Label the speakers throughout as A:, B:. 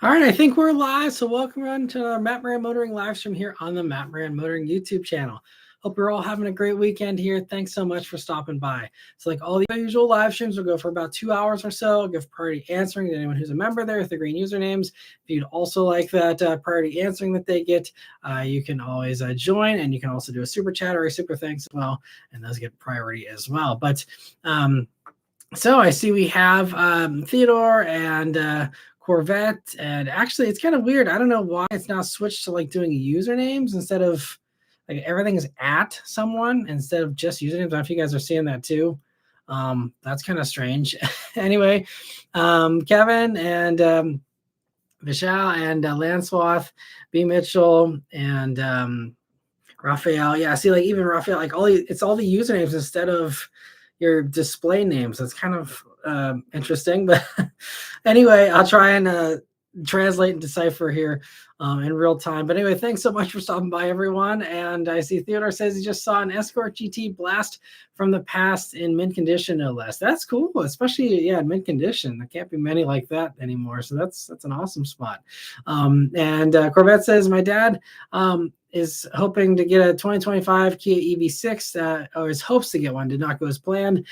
A: All right, I think we're live. So welcome on to our Matt Maran Motoring live stream here on the Matt Maran Motoring YouTube channel. Hope you're all having a great weekend here. Thanks so much for stopping by. So like all the usual live streams will go for about 2 hours or so. I'll give priority answering to anyone who's a member there with the green usernames. If you'd also like that priority answering that they get, you can always join, and you can also do a super chat or a super thanks as well, and those get priority as well. But so I see we have Theodore and Corvette, and actually it's kind of weird. I don't know why it's now switched to like doing usernames instead of like everything is at someone instead of just usernames. I don't know if you guys are seeing that too. That's kind of strange. Anyway, Kevin and Vishal and Lanswath, B. Mitchell, and Raphael. Yeah, see, like even Raphael, like it's all the usernames instead of your display names. That's kind of interesting, but anyway, I'll try and translate and decipher here in real time. But anyway, thanks so much for stopping by, everyone. And I see Theodore says he just saw an Escort GT blast from the past in mint condition, no less. That's cool, especially in mint condition. There can't be many like that anymore, so that's an awesome spot. And Corvette says my dad is hoping to get a 2025 Kia EV6, or his hopes to get one did not go as planned.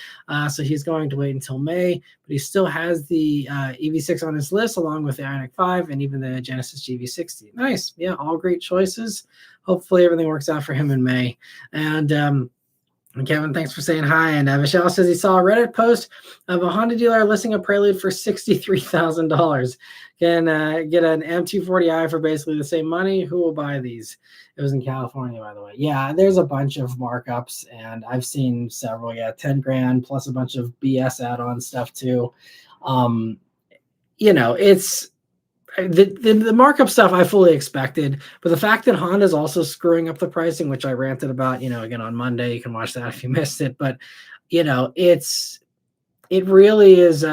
A: So he's going to wait until May, but he still has the EV6 on his list, along with the Ioniq 5 and even the Genesis GV60. Nice. Yeah, all great choices. Hopefully everything works out for him in May. And Kevin, thanks for saying hi. And Michelle says he saw a Reddit post of a Honda dealer listing a Prelude for $63,000. Can get an M240i for basically the same money. Who will buy these? It was in California, by the way. Yeah, there's a bunch of markups, and I've seen several. Yeah, 10 grand plus a bunch of BS add-on stuff too. It's the markup stuff I fully expected, but the fact that Honda's also screwing up the pricing, which I ranted about, again on Monday, you can watch that if you missed it. But it really is.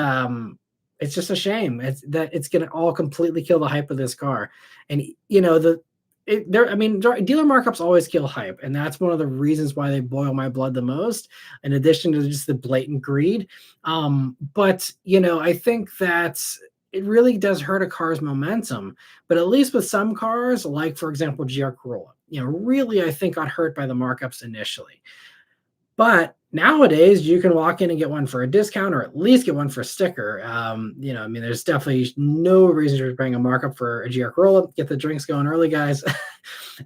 A: It's just a shame. It's going to all completely kill the hype of this car, and dealer markups always kill hype, and that's one of the reasons why they boil my blood the most. In addition to just the blatant greed, but I think that's. It really does hurt a car's momentum, but at least with some cars, like for example, GR Corolla, really I think got hurt by the markups initially. But nowadays you can walk in and get one for a discount, or at least get one for a sticker. There's definitely no reason to bring a markup for a GR Corolla. Get the drinks going early, guys.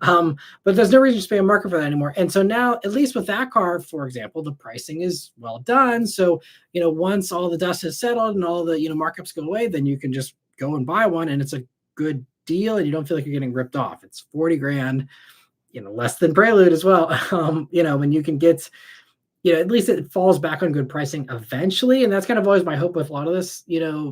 A: But there's no reason to pay a markup for that anymore. And so now, at least with that car, for example, the pricing is well done. So, once all the dust has settled and all the, markups go away, then you can just go and buy one, and it's a good deal, and you don't feel like you're getting ripped off. It's 40 grand, less than Prelude as well. When you can get, at least it falls back on good pricing eventually. And that's kind of always my hope with a lot of this,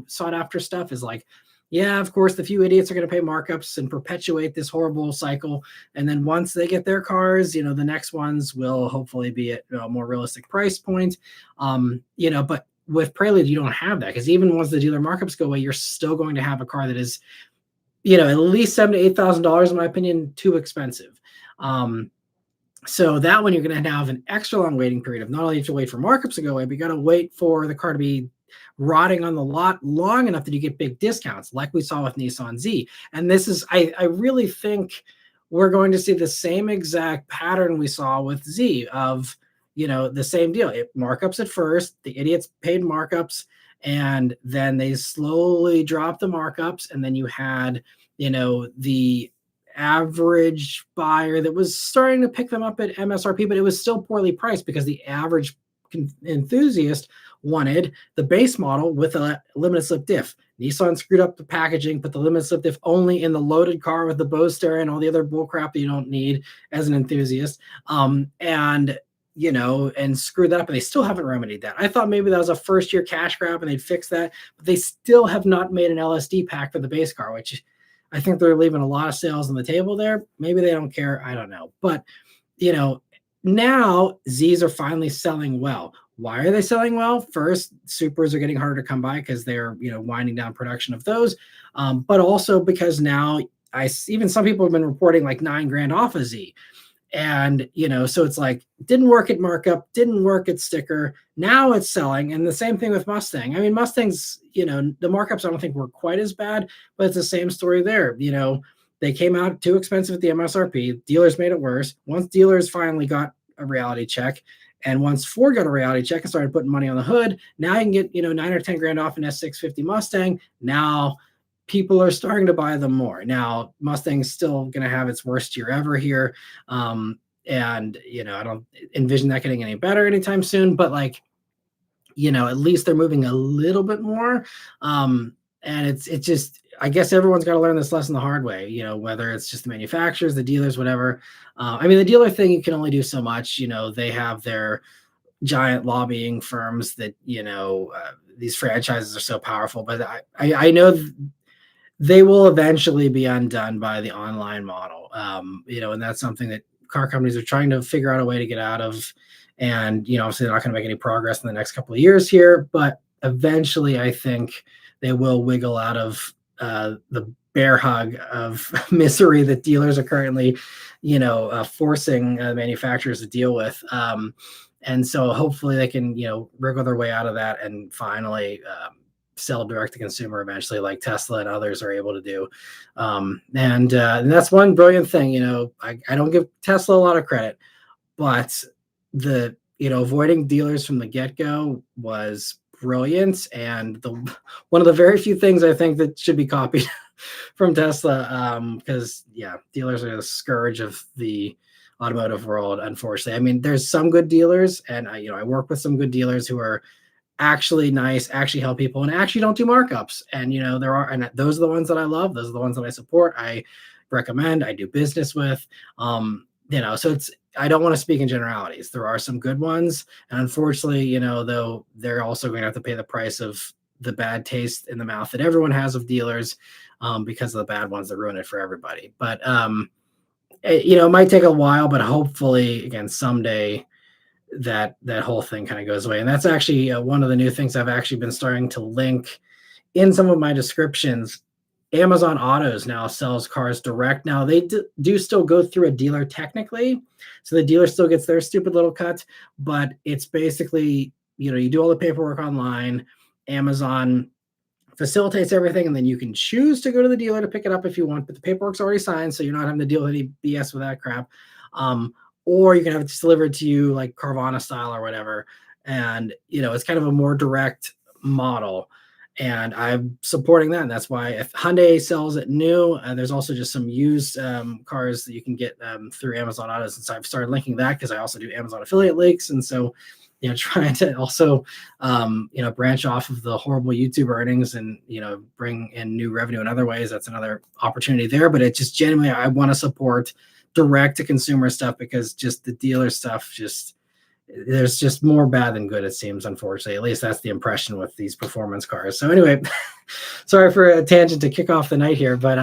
A: sought after stuff is like, yeah, of course, the few idiots are going to pay markups and perpetuate this horrible cycle. And then once they get their cars, the next ones will hopefully be at a more realistic price point. But with Prelude, you don't have that, because even once the dealer markups go away, you're still going to have a car that is, at least $7,000 to $8,000, in my opinion, too expensive. So that one, you're going to have an extra long waiting period of not only have to wait for markups to go away, but you got to wait for the car to be rotting on the lot long enough that you get big discounts, like we saw with Nissan Z. And this is, I really think we're going to see the same exact pattern we saw with Z of, the same deal. Markups at first, the idiots paid markups, and then they slowly dropped the markups. And then you had, the average buyer that was starting to pick them up at MSRP, but it was still poorly priced because the average enthusiast wanted the base model with a limited slip diff. Nissan screwed up the packaging, put the limited slip diff only in the loaded car with the Bose stereo and all the other bull crap that you don't need as an enthusiast. And screwed that up, and they still haven't remedied that. I thought maybe that was a first year cash grab and they'd fix that, but they still have not made an LSD pack for the base car, which I think they're leaving a lot of sales on the table there. Maybe they don't care. I don't know. But, now Zs are finally selling well. Why are they selling well? First, Supers are getting harder to come by because they're, winding down production of those. But also because now even some people have been reporting like $9 grand off a Z. And, so it's like, didn't work at markup, didn't work at sticker. Now it's selling. And the same thing with Mustang. I mean, Mustangs, the markups I don't think were quite as bad, but it's the same story there. They came out too expensive at the MSRP. Dealers made it worse. Once dealers finally got a reality check, and once Ford got a reality check and started putting money on the hood, now you can get, 9 or 10 grand off an S650 Mustang. Now people are starting to buy them more. Now Mustang's still going to have its worst year ever here. And, I don't envision that getting any better anytime soon, but like, at least they're moving a little bit more. And it's just, I guess everyone's got to learn this lesson the hard way, whether it's just the manufacturers, the dealers, whatever. I mean, the dealer thing, you can only do so much. They have their giant lobbying firms that, these franchises are so powerful, but I know they will eventually be undone by the online model. And that's something that car companies are trying to figure out a way to get out of. And, obviously they're not going to make any progress in the next couple of years here, but eventually I think they will wiggle out of the bear hug of misery that dealers are currently, forcing manufacturers to deal with. And so hopefully they can, wriggle their way out of that and finally sell direct to consumer eventually, like Tesla and others are able to do. And that's one brilliant thing. I don't give Tesla a lot of credit, but the avoiding dealers from the get-go was brilliant, and one of the very few things I think that should be copied from Tesla, because dealers are the scourge of the automotive world, unfortunately. I mean, there's some good dealers, and I work with some good dealers who are actually nice, actually help people, and actually don't do markups. And and those are the ones that I love. Those are the ones that I support, I recommend, I do business with. So I don't want to speak in generalities. There are some good ones, and unfortunately, though, they're also going to have to pay the price of the bad taste in the mouth that everyone has of dealers, because of the bad ones that ruin it for everybody. But it might take a while, but hopefully, again, someday that whole thing kind of goes away. And that's actually one of the new things I've actually been starting to link in some of my descriptions. Amazon Autos now sells cars direct. Now they do still go through a dealer technically, so the dealer still gets their stupid little cut, but it's basically, you do all the paperwork online. Amazon facilitates everything, and then you can choose to go to the dealer to pick it up if you want, but the paperwork's already signed, so you're not having to deal with any BS with that crap. Or you can have it delivered to you like Carvana style or whatever. And, it's kind of a more direct model. And I'm supporting that. And that's why if Hyundai sells it new, there's also just some used cars that you can get through Amazon Autos. And so I've started linking that because I also do Amazon affiliate links. And so, trying to also, branch off of the horrible YouTube earnings and, bring in new revenue in other ways. That's another opportunity there. But it just genuinely, I want to support direct to consumer stuff, because just the dealer stuff, there's just more bad than good, it seems, unfortunately. At least that's the impression with these performance cars. So anyway, sorry for a tangent to kick off the night here, but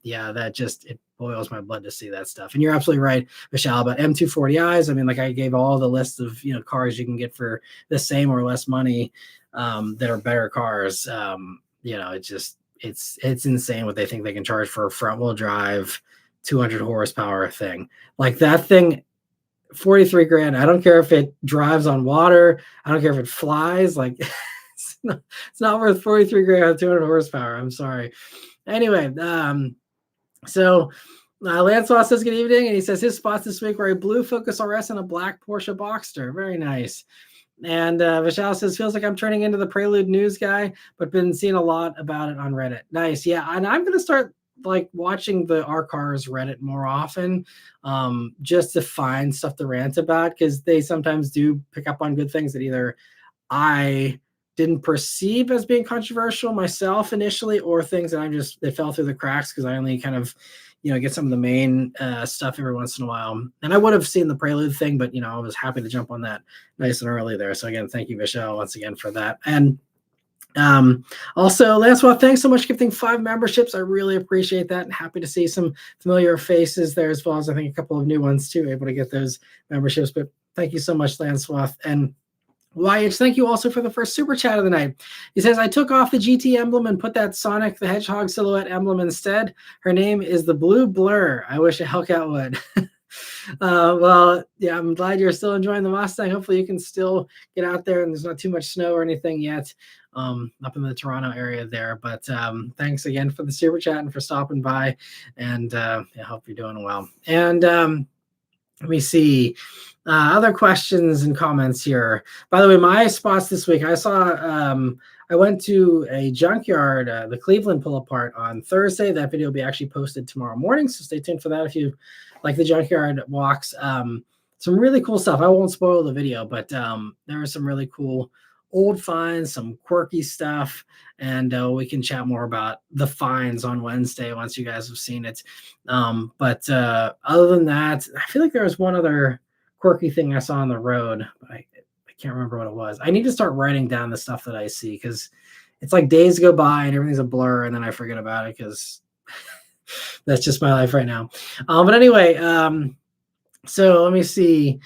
A: it boils my blood to see that stuff. And you're absolutely right, Michelle, about M240Is. I mean, like I gave all the list of cars you can get for the same or less money that are better cars. It's insane what they think they can charge for a front wheel drive 200 horsepower thing. Like that thing, 43 grand. I don't care if it drives on water. I don't care if it flies. Like it's not worth 43 grand with 200 horsepower. I'm sorry. Anyway, so Lancelot says good evening, and he says his spots this week were a blue Focus RS and a black Porsche Boxster. Very nice. And Vishal says, feels like I'm turning into the Prelude news guy, but been seeing a lot about it on Reddit. Nice. Yeah. And I'm going to start like watching the R Cars Reddit more often, just to find stuff to rant about, because they sometimes do pick up on good things that either I didn't perceive as being controversial myself initially, or things that they fell through the cracks because I only kind of, get some of the main stuff every once in a while. And I would have seen the Prelude thing, but I was happy to jump on that nice and early there. So again, thank you, Michelle, once again for that. And also, Lancelot, thanks so much for gifting 5 memberships. I really appreciate that, and happy to see some familiar faces there, as well as I think a couple of new ones too, able to get those memberships. But thank you so much, Lancelot. And YH, thank you also for the first super chat of the night. He says, I took off the GT emblem and put that Sonic the Hedgehog silhouette emblem instead. Her name is the Blue Blur. I wish a Hellcat would. Well, yeah, I'm glad you're still enjoying the Mustang. Hopefully, you can still get out there, and there's not too much snow or anything yet up in the Toronto area there. But thanks again for the super chat and for stopping by, and I hope you're doing well. And let me see. Other questions and comments here. By the way, my spots this week, I went to a junkyard, the Cleveland pull apart on Thursday. That video will be actually posted tomorrow morning, so stay tuned for that if you like the junkyard walks. Some really cool stuff. I won't spoil the video, but there are some really cool old finds, some quirky stuff, and we can chat more about the finds on Wednesday once you guys have seen it. But other than that, I feel like there was one other quirky thing I saw on the road, but I can't remember what it was. I need to start writing down the stuff that I see because it's like days go by and everything's a blur, and then I forget about it because that's just my life right now. But anyway, so let me see.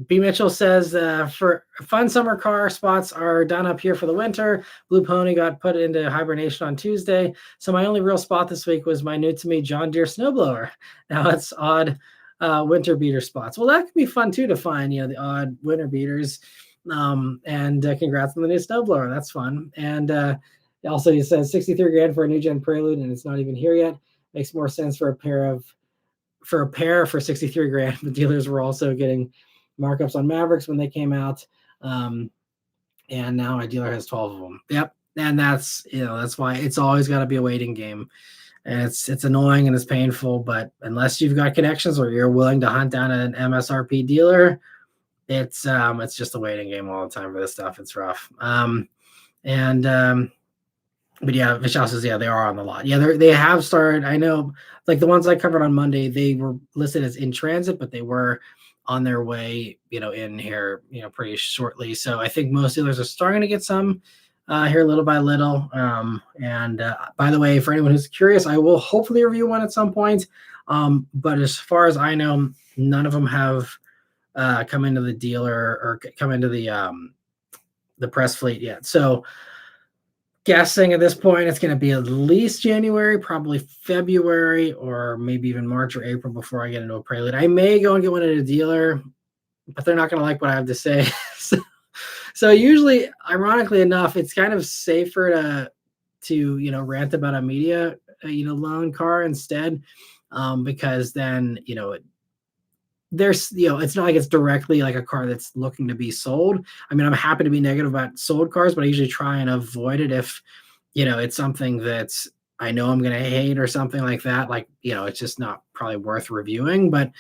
A: B. Mitchell says for fun summer car spots are done up here for the winter. Blue Pony got put into hibernation on Tuesday. So my only real spot this week was my new to me John Deere snowblower. Now it's odd winter beater spots. Well, that could be fun too to find, the odd winter beaters. And congrats on the new snowblower. That's fun. And also he says 63 grand for a new gen Prelude and it's not even here yet. Makes more sense for a pair for 63 grand. The dealers were also getting markups on Mavericks when they came out. And now a dealer has 12 of them. Yep. And that's why it's always got to be a waiting game. And it's annoying and it's painful, but unless you've got connections or you're willing to hunt down an MSRP dealer, it's just a waiting game all the time for this stuff. It's rough. But yeah, Vishal says, yeah, they are on the lot. Yeah, they have started. I know, like the ones I covered on Monday, they were listed as in transit, but they were on their way, in here, pretty shortly. So I think most dealers are starting to get some here little by little. And by the way, for anyone who's curious, I will hopefully review one at some point. But as far as I know, none of them have come into the dealer or come into the press fleet yet. So guessing at this point, it's going to be at least January, probably February, or maybe even March or April before I get into a Prelude. I may go and get one at a dealer, but they're not going to like what I have to say. So usually, ironically enough, it's kind of safer to rant about a media loan car instead, because then there's it's not like it's directly like a car that's looking to be sold. I mean, I'm happy to be negative about sold cars, but I usually try and avoid it if it's something that's I know I'm going to hate or something like that. Like it's just not probably worth reviewing. But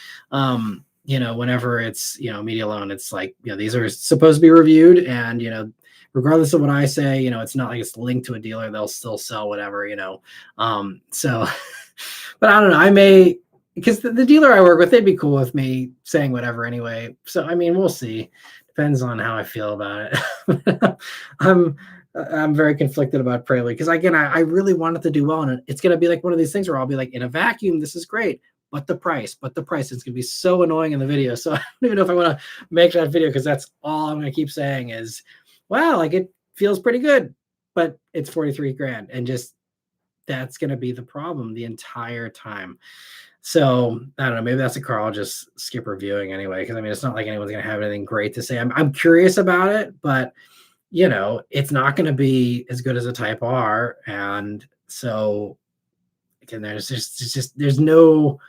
A: whenever it's media loan, it's like these are supposed to be reviewed, and regardless of what I say, it's not like it's linked to a dealer. They'll still sell whatever. So but I don't know, I may, because the dealer I work with, they'd be cool with me saying whatever anyway. So I mean, we'll see. Depends on how I feel about it. I'm very conflicted about Prelude because again, I really wanted to do well, and it's gonna be like one of these things where I'll be like, in a vacuum, this is great, but the price, it's gonna be so annoying in the video. So I don't even know if I want to make that video because that's all I'm gonna keep saying is, wow, like it feels pretty good, but it's 43 grand, and just that's gonna be the problem the entire time. So I don't know. Maybe that's a car I'll just skip reviewing anyway, because I mean, it's not like anyone's gonna have anything great to say. I'm curious about it, but it's not going to be as good as a Type R, and so again, there's no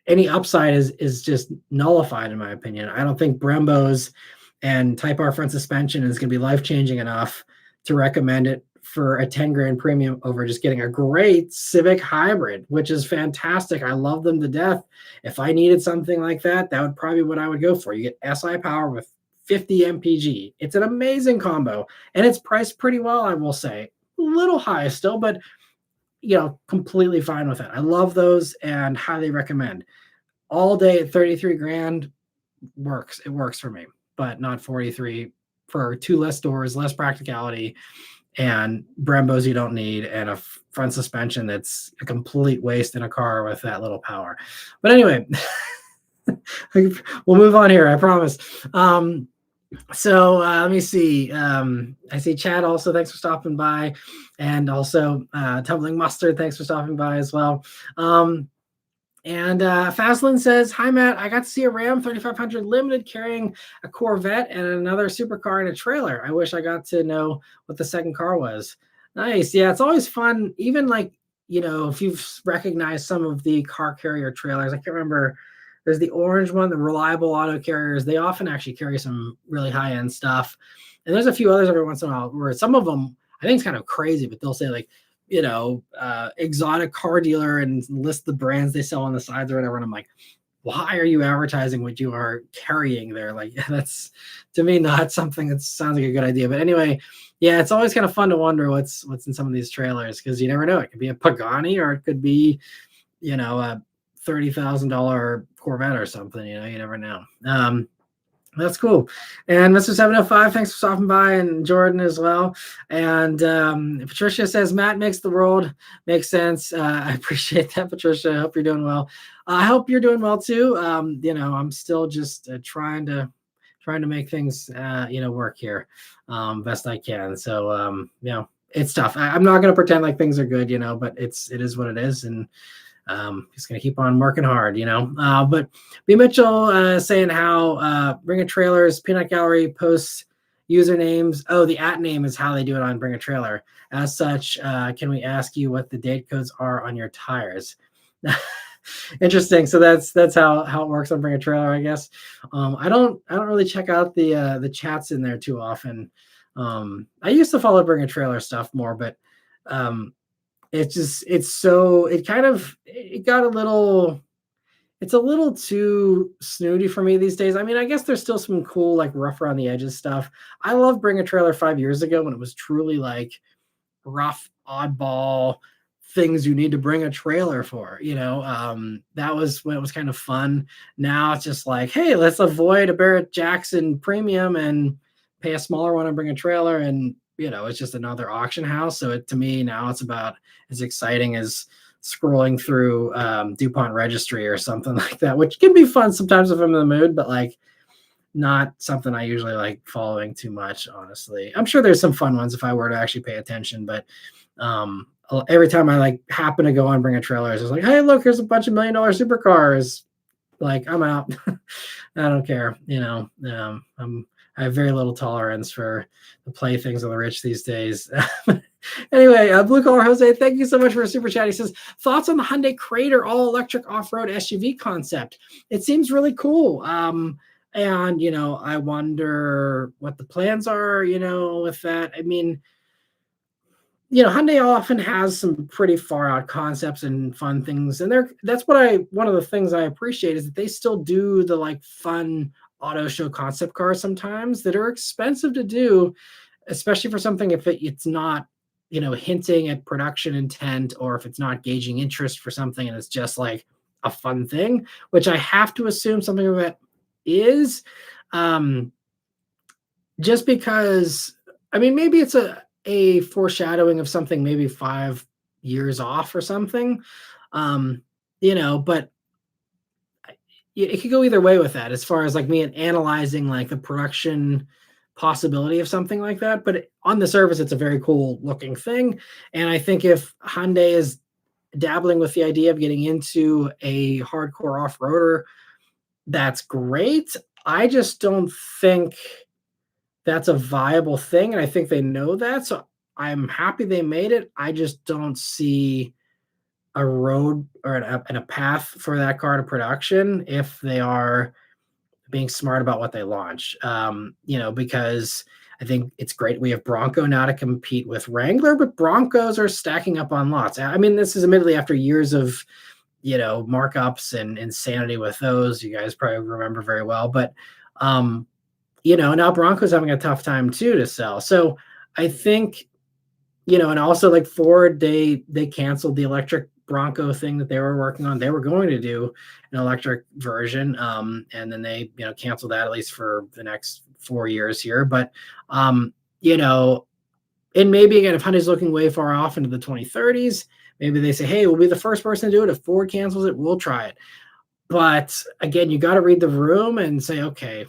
A: any upside is just nullified in my opinion. I don't think Brembo's and Type R front suspension is going to be life changing enough to recommend it for a 10 grand premium over just getting a great Civic hybrid, which is fantastic. I love them to death. If I needed something like that, that would probably be what I would go for. You get SI power with 50 mpg. It's an amazing combo, and it's priced pretty well, I will say. A little high still, but completely fine with it. I love those and highly recommend. All day at 33 grand works. It works for me, but not 43 for 2 less doors, less practicality, and Brembos you don't need, and a front suspension that's a complete waste in a car with that little power. But anyway, we'll move on here, I promise. So let me see. I see Chad also. Thanks for stopping by, and also Tumbling Mustard. Thanks for stopping by as well. And Faslin says, "Hi Matt, I got to see a Ram 3500 Limited carrying a Corvette and another supercar in a trailer. I wish I got to know what the second car was." Nice, yeah, it's always fun. Even like if you've recognized some of the car carrier trailers, I can't remember. There's the orange one, the Reliable Auto Carriers. They often actually carry some really high end stuff, and there's a few others every once in a while where some of them I think it's kind of crazy, but they'll say like exotic car dealer and list the brands they sell on the sides or whatever. And I'm like, why are you advertising what you are carrying there? Like that's to me not something that sounds like a good idea. But anyway, yeah, it's always kind of fun to wonder what's in some of these trailers because you never know. It could be a Pagani or it could be, a $30,000 Corvette or something. You never know. That's cool. And Mr. 705, thanks for stopping by, and Jordan as well. And Patricia says, Matt makes the world make sense. I appreciate that, Patricia. I hope you're doing well. I hope you're doing well too. I'm still just trying to make things, work here best I can. So, it's tough. I'm not going to pretend like things are good, but it is what it is. And just gonna keep on working hard, But B Mitchell saying how Bring a Trailer's Peanut Gallery posts usernames. Oh, the at name is how they do it on Bring a Trailer. As such, can we ask you what the date codes are on your tires? Interesting. So that's how it works on Bring a Trailer, I guess. I don't really check out the chats in there too often. I used to follow Bring a Trailer stuff more, but it's a little too snooty for me these days. I mean, I guess there's still some cool, like rough around the edges stuff. I loved Bring a Trailer 5 years ago when it was truly like rough, oddball things you need to bring a trailer for, that was when it was kind of fun. Now it's just like, hey, let's avoid a Barrett Jackson premium and pay a smaller one and bring a trailer. And, it's just another auction house. So to me now it's about as exciting as scrolling through DuPont Registry or something like that, which can be fun sometimes if I'm in the mood, but like not something I usually like following too much, honestly. I'm sure there's some fun ones if I were to actually pay attention, but every time I like happen to go on Bring a Trailer, it's like, hey, look, here's a bunch of $1 million supercars. Like, I'm out. I don't care. I have very little tolerance for the playthings of the rich these days. Anyway, Blue Collar Jose, thank you so much for a super chat. He says, thoughts on the Hyundai Crater all-electric off-road SUV concept? It seems really cool. And, I wonder what the plans are, with that. I mean, Hyundai often has some pretty far out concepts and fun things. And one of the things I appreciate is that they still do the like fun auto show concept cars sometimes that are expensive to do, especially for something if it's not, hinting at production intent, or if it's not gauging interest for something and it's just like a fun thing, which I have to assume something of that is, just because, I mean, maybe it's a foreshadowing of something maybe 5 years off or something, but it could go either way with that as far as like me analyzing like the production possibility of something like that. But on the surface, it's a very cool looking thing. And I think if Hyundai is dabbling with the idea of getting into a hardcore off-roader, that's great. I just don't think that's a viable thing. And I think they know that. So I'm happy they made it. I just don't see a road or a path for that car to production if they are being smart about what they launch. Because I think it's great we have Bronco now to compete with Wrangler, but Broncos are stacking up on lots. I mean, this is admittedly after years of, markups and insanity with those. You guys probably remember very well, but now Bronco's having a tough time too to sell. So I think, and also like Ford, they canceled the electric Bronco thing that they were working on. They were going to do an electric version, and then they canceled that at least for the next 4 years here. But and maybe again, if Hyundai's looking way far off into the 2030s, maybe they say, hey, we'll be the first person to do it. If Ford cancels it, we'll try it. But again, you got to read the room and say, okay,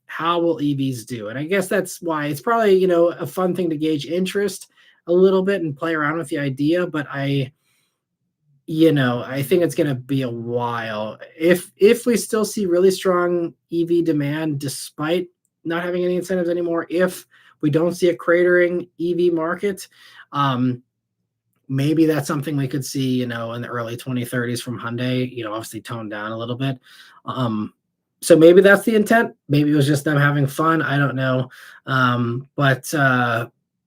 A: how will EVs do? And I guess that's why it's probably a fun thing to gauge interest a little bit and play around with the idea. But I think it's going to be a while. If we still see really strong EV demand despite not having any incentives anymore, if we don't see a cratering EV market, um, maybe that's something we could see, in the early 2030s from Hyundai, obviously toned down a little bit. So maybe that's the intent. Maybe it was just them having fun. I don't know. But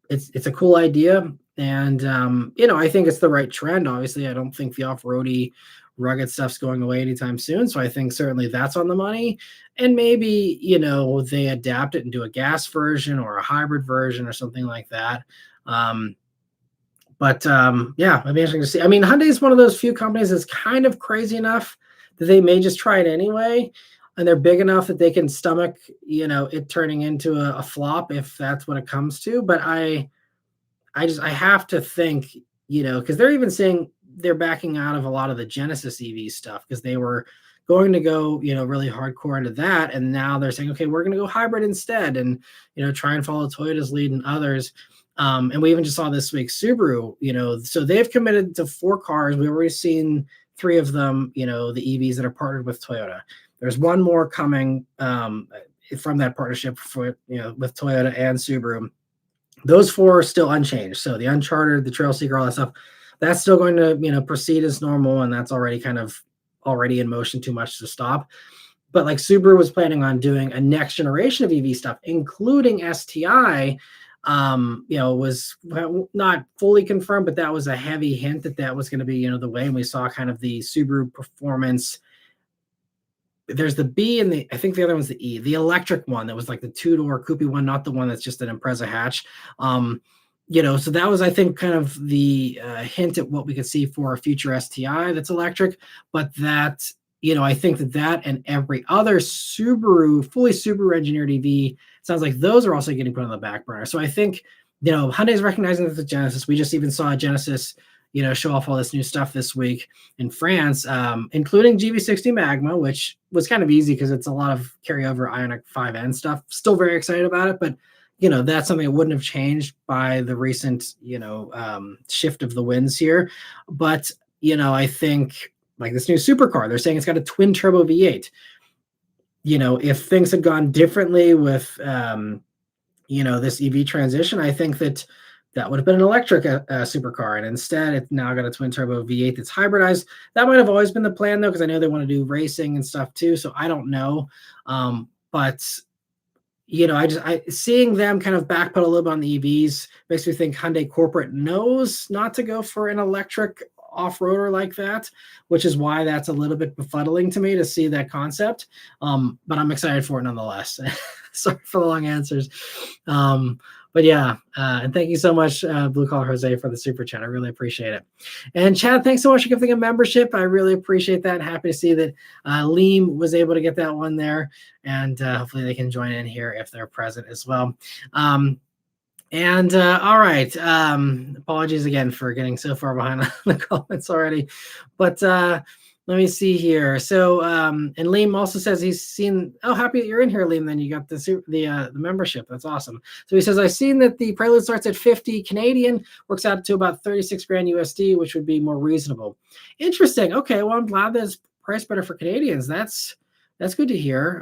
A: it's a cool idea. And I think it's the right trend. Obviously, I don't think the off-roady rugged stuff's going away anytime soon. So I think certainly that's on the money. And maybe, they adapt it and do a gas version or a hybrid version or something like that. But yeah, it'd be interesting to see. I mean, Hyundai is one of those few companies that's kind of crazy enough that they may just try it anyway, and they're big enough that they can stomach, it turning into a flop if that's what it comes to. But I have to think, because they're even saying they're backing out of a lot of the Genesis EV stuff because they were going to go, really hardcore into that, and now they're saying, okay, we're going to go hybrid instead, and try and follow Toyota's lead and others. And we even just saw this week Subaru, so they've committed to 4 cars. We've already seen 3 of them, the EVs that are partnered with Toyota. There's one more coming from that partnership for, with Toyota and Subaru. Those 4 are still unchanged. So the Uncharted, the Trail Seeker, all that stuff, that's still going to, proceed as normal. And that's already in motion, too much to stop. But like Subaru was planning on doing a next generation of EV stuff, including STI, was not fully confirmed, but that was a heavy hint that was going to be, the way. And we saw kind of the Subaru Performance. There's the B and I think the other one's the E, the electric one that was like the 2-door coupe one, not the one that's just an Impreza hatch. So that was, I think, kind of the hint at what we could see for a future STI that's electric. But that, I think that and every other fully Subaru engineered EV, sounds like those are also getting put on the back burner. So I think, Hyundai's recognizing that the Genesis, we just even saw Genesis, show off all this new stuff this week in France, including GV60 Magma, which was kind of easy because it's a lot of carryover Ioniq 5N stuff. Still very excited about it, but that's something that wouldn't have changed by the recent, shift of the winds here. But, I think like this new supercar, they're saying it's got a twin turbo V8. If things had gone differently with, this EV transition, I think that would have been an electric supercar. And instead, it's now got a twin turbo V8 that's hybridized. That might have always been the plan, though, because I know they want to do racing and stuff too. So I don't know. But seeing them kind of backpedal a little bit on the EVs makes me think Hyundai corporate knows not to go for an electric off-roader like that, which is why that's a little bit befuddling to me to see that concept. But I'm excited for it nonetheless. Sorry for the long answers. But yeah, and thank you so much, Blue Collar Jose, for the super chat. I really appreciate it. And Chad, thanks so much for giving a membership. I really appreciate that. Happy to see that Liam was able to get that one there, and hopefully they can join in here if they're present as well. All right. Apologies again for getting so far behind on the comments already, but let me see here. So, and Liam also says he's seen. Oh, happy that you're in here, Liam. Then you got the membership. That's awesome. So he says, I've seen that the Prelude starts at 50 Canadian, works out to about 36 grand USD, which would be more reasonable. Interesting. Okay. Well, I'm glad that it's priced better for Canadians. That's good to hear.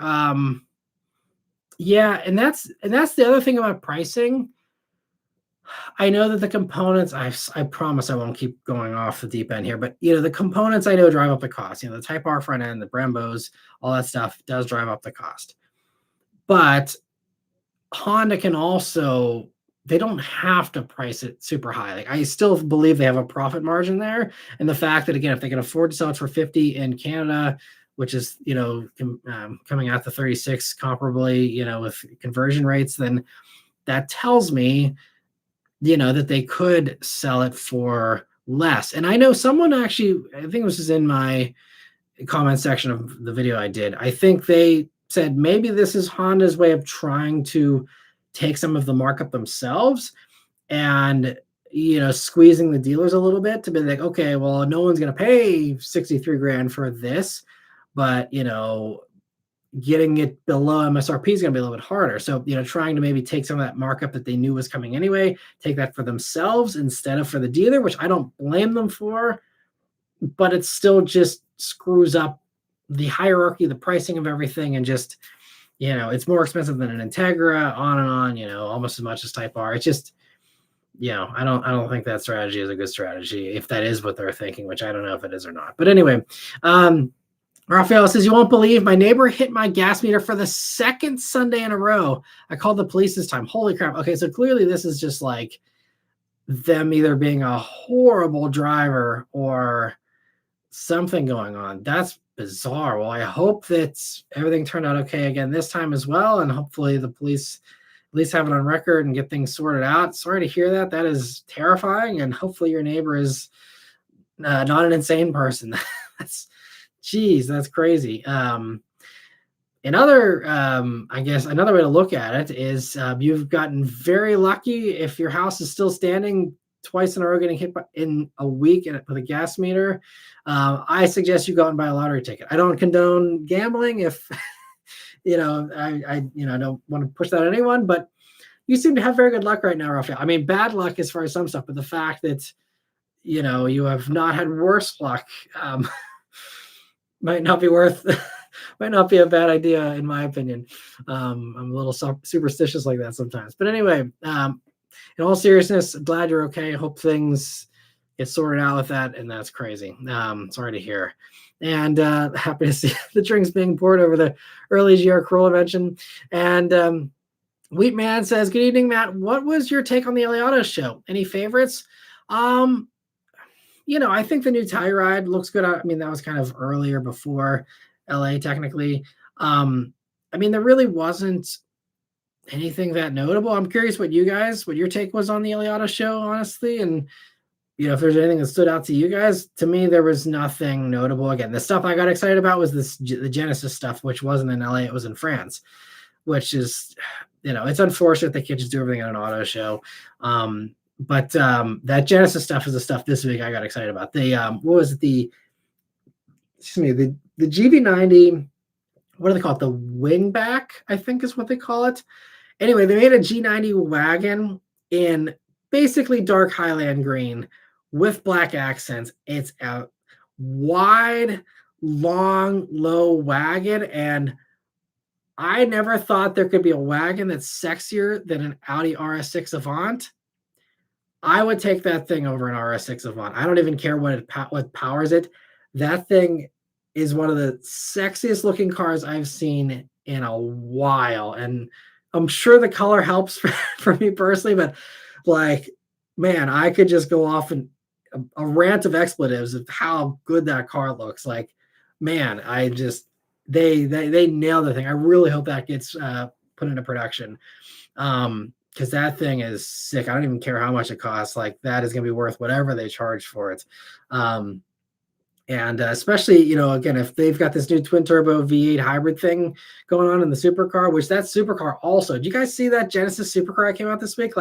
A: Yeah, and that's the other thing about pricing. I know that the components, I promise I won't keep going off the deep end here, but the components I know drive up the cost. The Type R front end, the Brembos, all that stuff does drive up the cost. But Honda can also, they don't have to price it super high. Like, I still believe they have a profit margin there. And the fact that, again, if they can afford to sell it for 50 in Canada, which is, coming out to 36 comparably, with conversion rates, then that tells me that they could sell it for less. And I know someone actually, I think this is in my comment section of the video I did, I think they said maybe this is Honda's way of trying to take some of the markup themselves and, squeezing the dealers a little bit to be like, okay, well, no one's going to pay 63 grand for this, but, getting it below MSRP is going to be a little bit harder. So, trying to maybe take some of that markup that they knew was coming anyway, take that for themselves instead of for the dealer, which I don't blame them for. but it still just screws up the hierarchy, the pricing of everything, and just, it's more expensive than an Integra, on and on, almost as much as Type R. It's just, I don't think that strategy is a good strategy, if that is what they're thinking, which I don't know if it is or not. But anyway, Raphael says, you won't believe my neighbor hit my gas meter for the second Sunday in a row. I called the police this time. Holy crap. Okay, so clearly this is just like them either being a horrible driver or something going on. That's bizarre. Well, I hope that everything turned out okay again this time as well, and hopefully the police at least have it on record and get things sorted out. Sorry to hear that. That is terrifying, and hopefully your neighbor is not an insane person. That's crazy. I guess another way to look at it is you've gotten very lucky if your house is still standing twice in a row, getting hit in a week with a gas meter. I suggest you go out and buy a lottery ticket. I don't condone gambling. If I don't want to push that on anyone, but you seem to have very good luck right now, Raphael. I mean, bad luck as far as some stuff, but the fact that you have not had worse luck might not be a bad idea, in my opinion. I'm a little superstitious like that sometimes. But anyway, in all seriousness, glad you're okay. Hope things get sorted out with that, and that's crazy. Sorry to hear. And happy to see the drinks being poured over the early GR Corolla mention. And Wheatman says, good evening, Matt. What was your take on the LA Auto Show? Any favorites? I think the new Telluride looks good. I mean, that was kind of earlier, before LA technically. There really wasn't anything that notable. I'm curious what your take was on the LA Auto Show, honestly. And, if there's anything that stood out to you guys. To me, there was nothing notable. Again, the stuff I got excited about was the Genesis stuff, which wasn't in LA, it was in France, which is, it's unfortunate they can't just do everything at an auto show. But that Genesis stuff is the stuff this week I got excited about. What was it? The GV90, what do they call it? The wingback, I think is what they call it. Anyway, they made a G90 wagon in basically dark Highland green with black accents. It's a wide, long, low wagon, and I never thought there could be a wagon that's sexier than an Audi RS6 Avant. I would take that thing over an RS6 Avant. I don't even care what powers it. That thing is one of the sexiest looking cars I've seen in a while. And I'm sure the color helps for me personally, but man, I could just go off and a rant of expletives of how good that car looks. Man, they nailed the thing. I really hope that gets put into production. Because that thing is sick. I don't even care how much it costs. That is going to be worth whatever they charge for it. And especially, again, if they've got this new twin turbo V8 hybrid thing going on in the supercar, which that supercar also, do you guys see that Genesis supercar that came out this week?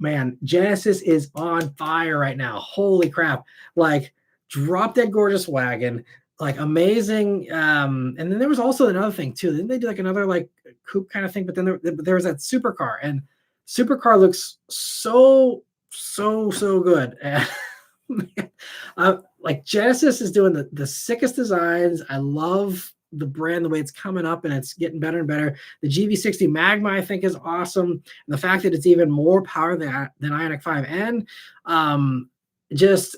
A: Man, Genesis is on fire right now. Holy crap. Drop dead gorgeous wagon, amazing. And then there was also another thing too. Didn't they do another coupe kind of thing? But then there was that supercar, and supercar looks so good. And Genesis is doing the sickest designs. I love the brand, the way it's coming up, and it's getting better and better. The GV60 Magma, I think, is awesome. And the fact that it's even more power than Ioniq 5N, just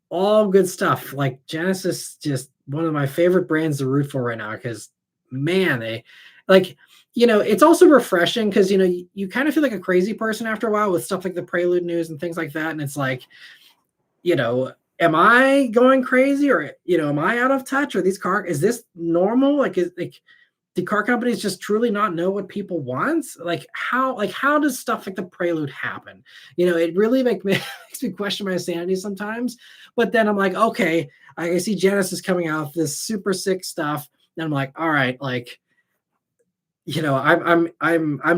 A: all good stuff. Genesis, just one of my favorite brands to root for right now, because man, they it's also refreshing because you kind of feel like a crazy person after a while with stuff like the Prelude news and things like that. And it's am I going crazy, or am I out of touch, or is this normal? Do car companies just truly not know what people want? How does stuff like the Prelude happen? It really makes me question my sanity sometimes. But then I'm like, okay, I see Genesis coming out with this super sick stuff, and I'm like, all right, I'm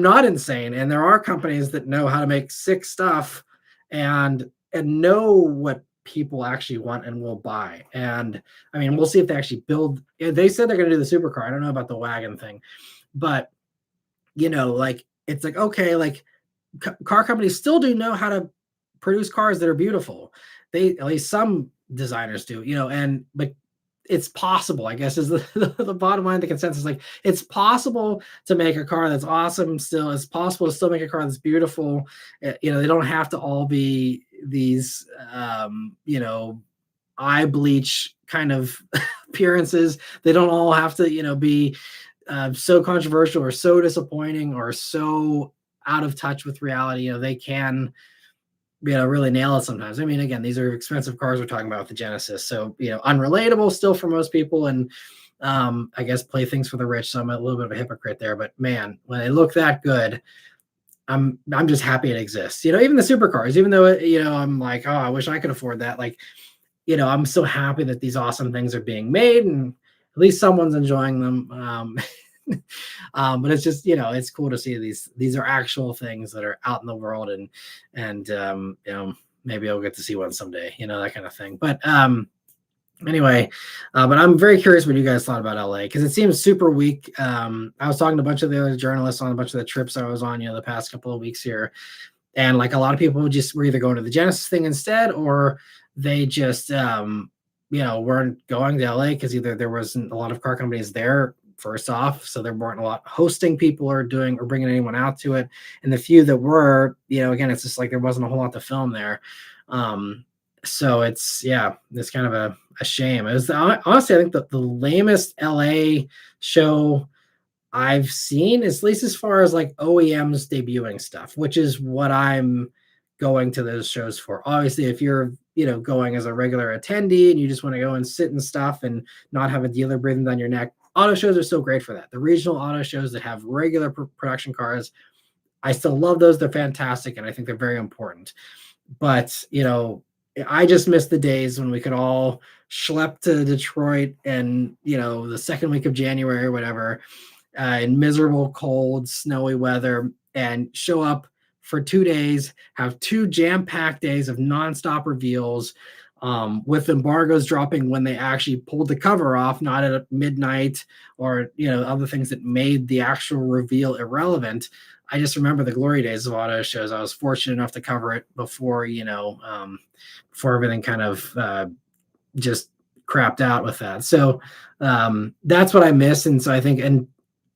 A: not insane, and there are companies that know how to make sick stuff and know what people actually want and will buy. And I mean, we'll see if they actually build. They said they're going to do the supercar. I don't know about the wagon thing, but it's okay, car companies still do know how to produce cars that are beautiful. At least some designers do, and but it's possible, I guess, is the bottom line, the consensus. Like, it's possible to make a car that's awesome still. It's possible to still make a car that's beautiful. They don't have to all be these, eye bleach kind of appearances. They don't all have to, be so controversial or so disappointing or so out of touch with reality. They can, really nail it sometimes. I mean, again, these are expensive cars we're talking about with the Genesis, so unrelatable still for most people, and I guess play things for the rich. So I'm a little bit of a hypocrite there, but man, when they look that good, I'm just happy it exists. Even the supercars, even though I'm like, oh, I wish I could afford that. Like, I'm so happy that these awesome things are being made, and at least someone's enjoying them. But it's just, it's cool to see these are actual things that are out in the world, and maybe I'll get to see one someday, that kind of thing. But anyway, but I'm very curious what you guys thought about LA, because it seems super weak. I was talking to a bunch of the other journalists on a bunch of the trips I was on, the past couple of weeks here, and like a lot of people just were either going to the Genesis thing instead, or they just weren't going to LA because either there wasn't a lot of car companies there, first off, so there weren't a lot hosting people or bringing anyone out to it, and the few that were, again, it's just like there wasn't a whole lot to film there. So it's kind of a shame. It was honestly, I think the lamest LA show I've seen, is, at least as far as like OEMs debuting stuff, which is what I'm going to those shows for. Obviously, if you're going as a regular attendee and you just want to go and sit and stuff and not have a dealer breathing down your neck, auto shows are still great for that. The regional auto shows that have regular production cars, I still love those. They're fantastic, and I think they're very important. But I just miss the days when we could all schlep to Detroit and the second week of January or whatever, in miserable, cold, snowy weather, and show up for 2 days, have 2 jam-packed days of nonstop reveals, with embargoes dropping when they actually pulled the cover off, not at midnight, or other things that made the actual reveal irrelevant. I just remember the glory days of auto shows. I was fortunate enough to cover it before before everything kind of just crapped out with that. So that's what I miss. And so I think, and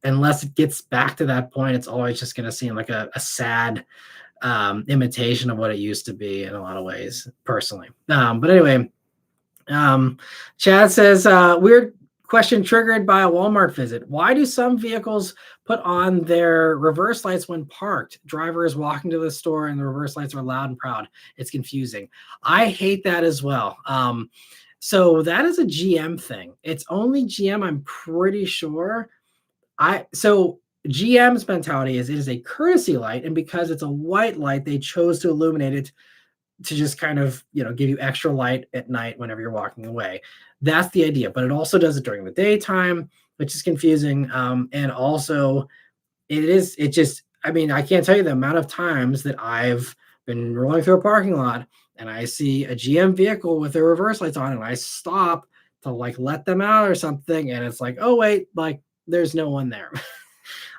A: unless it gets back to that point, it's always just going to seem like a sad imitation of what it used to be in a lot of ways, personally. But anyway, Chad says, weird question triggered by a Walmart visit. Why do some vehicles put on their reverse lights when parked? Driver is walking to the store and the reverse lights are loud and proud. It's confusing. I hate that as well. So that is a GM thing. It's only GM, I'm pretty sure. So GM's mentality is, it is a courtesy light, and because it's a white light, they chose to illuminate it to just kind of give you extra light at night whenever you're walking away. That's the idea, but it also does it during the daytime, which is confusing. And also I can't tell you the amount of times that I've been rolling through a parking lot and I see a GM vehicle with their reverse lights on, and I stop to like let them out or something, and it's like, oh wait, like there's no one there.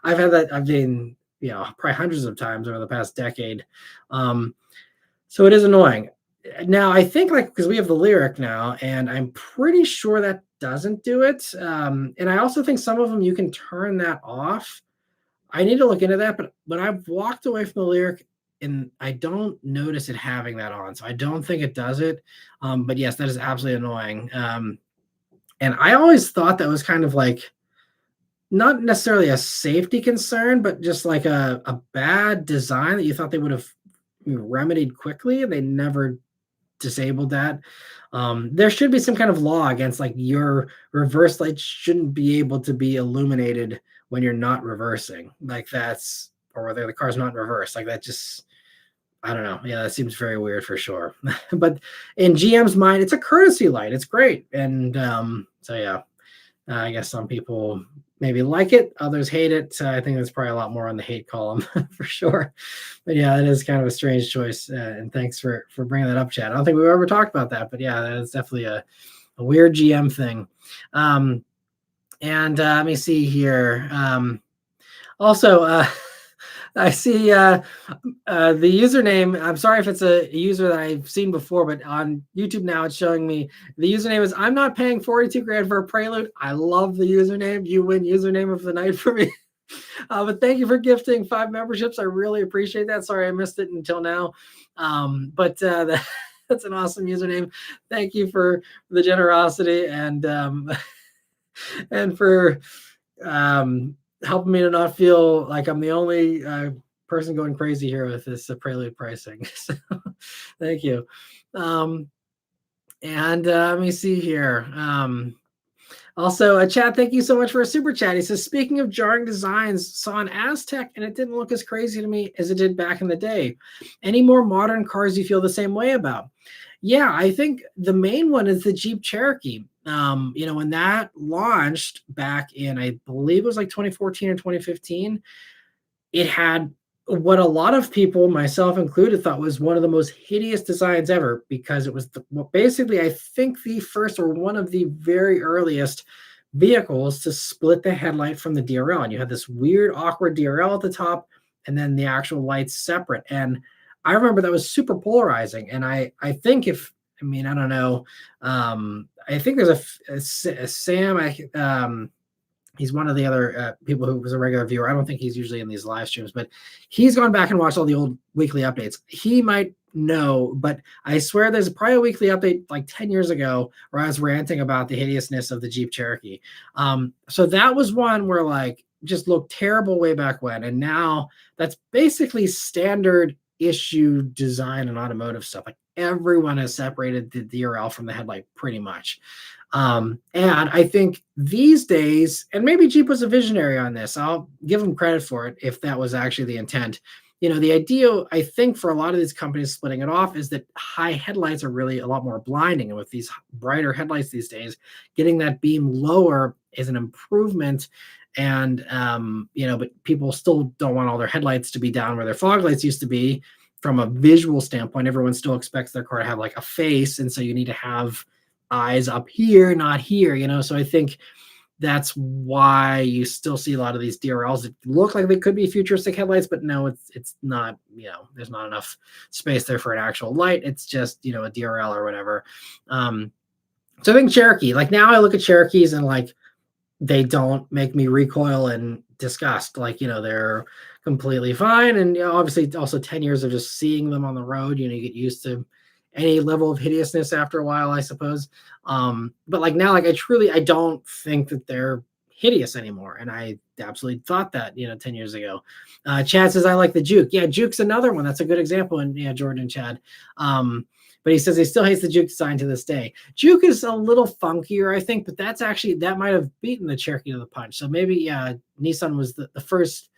A: I've had that. I've been, probably hundreds of times over the past decade. So it is annoying. Now, I think, like, because we have the Lyric now, and I'm pretty sure that doesn't do it. And I also think some of them you can turn that off. I need to look into that, but I've walked away from the Lyric and I don't notice it having that on. So I don't think it does it. But yes, that is absolutely annoying. And I always thought that was kind of like, not necessarily a safety concern, but just like a bad design that you thought they would have remedied quickly, and they never disabled that. There should be some kind of law against, like, your reverse lights shouldn't be able to be illuminated when you're not reversing. Like, that's, or whether the car's not in reverse. Like, that just, I don't know. Yeah, that seems very weird for sure. But in GM's mind, it's a courtesy light. It's great. And so, yeah, I guess some people maybe like it, others hate it. I think there's probably a lot more on the hate column for sure. But yeah, it is kind of a strange choice. And thanks for bringing that up, Chad. I don't think we've ever talked about that, but yeah, that is definitely a weird GM thing. And let me see here. Also, I see the username. I'm sorry if it's a user that I've seen before, but on YouTube now it's showing me the username is I'm not paying 42 grand for a prelude. I love the username. You win username of the night for me. But thank you for gifting 5 memberships. I really appreciate that. Sorry I missed it until now. But that's an awesome username. Thank you for the generosity and for helping me to not feel like I'm the only person going crazy here with this prelude pricing. So thank you. And let me see here. Also, Chad, thank you so much for a super chat. He says, speaking of jarring designs, saw an Aztec and it didn't look as crazy to me as it did back in the day. Any more modern cars you feel the same way about? Yeah, I think the main one is the Jeep Cherokee. When that launched back in, I believe it was like 2014 or 2015, it had what a lot of people, myself included, thought was one of the most hideous designs ever because it was basically, I think, the first or one of the very earliest vehicles to split the headlight from the DRL. And you had this weird, awkward DRL at the top and then the actual lights separate. And I remember that was super polarizing. And I think I don't know. I think there's a Sam, he's one of the other people who was a regular viewer. I don't think he's usually in these live streams, but he's gone back and watched all the old weekly updates. He might know, but I swear there's probably a weekly update like 10 years ago where I was ranting about the hideousness of the Jeep Cherokee. So that was one where like just looked terrible way back when. And now that's basically standard issue design and automotive stuff. Like everyone has separated the DRL from the headlight pretty much. And I think these days, and maybe Jeep was a visionary on this, I'll give them credit for it if that was actually the intent. The idea, I think, for a lot of these companies splitting it off is that high headlights are really a lot more blinding. And with these brighter headlights these days, getting that beam lower is an improvement. And, but people still don't want all their headlights to be down where their fog lights used to be. From a visual standpoint, everyone still expects their car to have like a face. And so you need to have eyes up here, not here, so I think that's why you still see a lot of these DRLs that look like they could be futuristic headlights, but no, it's not, there's not enough space there for an actual light. It's just, a DRL or whatever. So I think Cherokee, like now I look at Cherokees and like they don't make me recoil in disgust. Like, they're completely fine. And obviously also 10 years of just seeing them on the road, you get used to any level of hideousness after a while, I suppose. But like now, like I don't think that they're hideous anymore. And I absolutely thought that, 10 years ago. Chad says, I like the Juke. Yeah, Juke's another one. That's a good example. And yeah, Jordan and Chad. But he says he still hates the Juke design to this day. Juke is a little funkier, I think, but that might have beaten the Cherokee to the punch. So maybe, yeah, Nissan was the first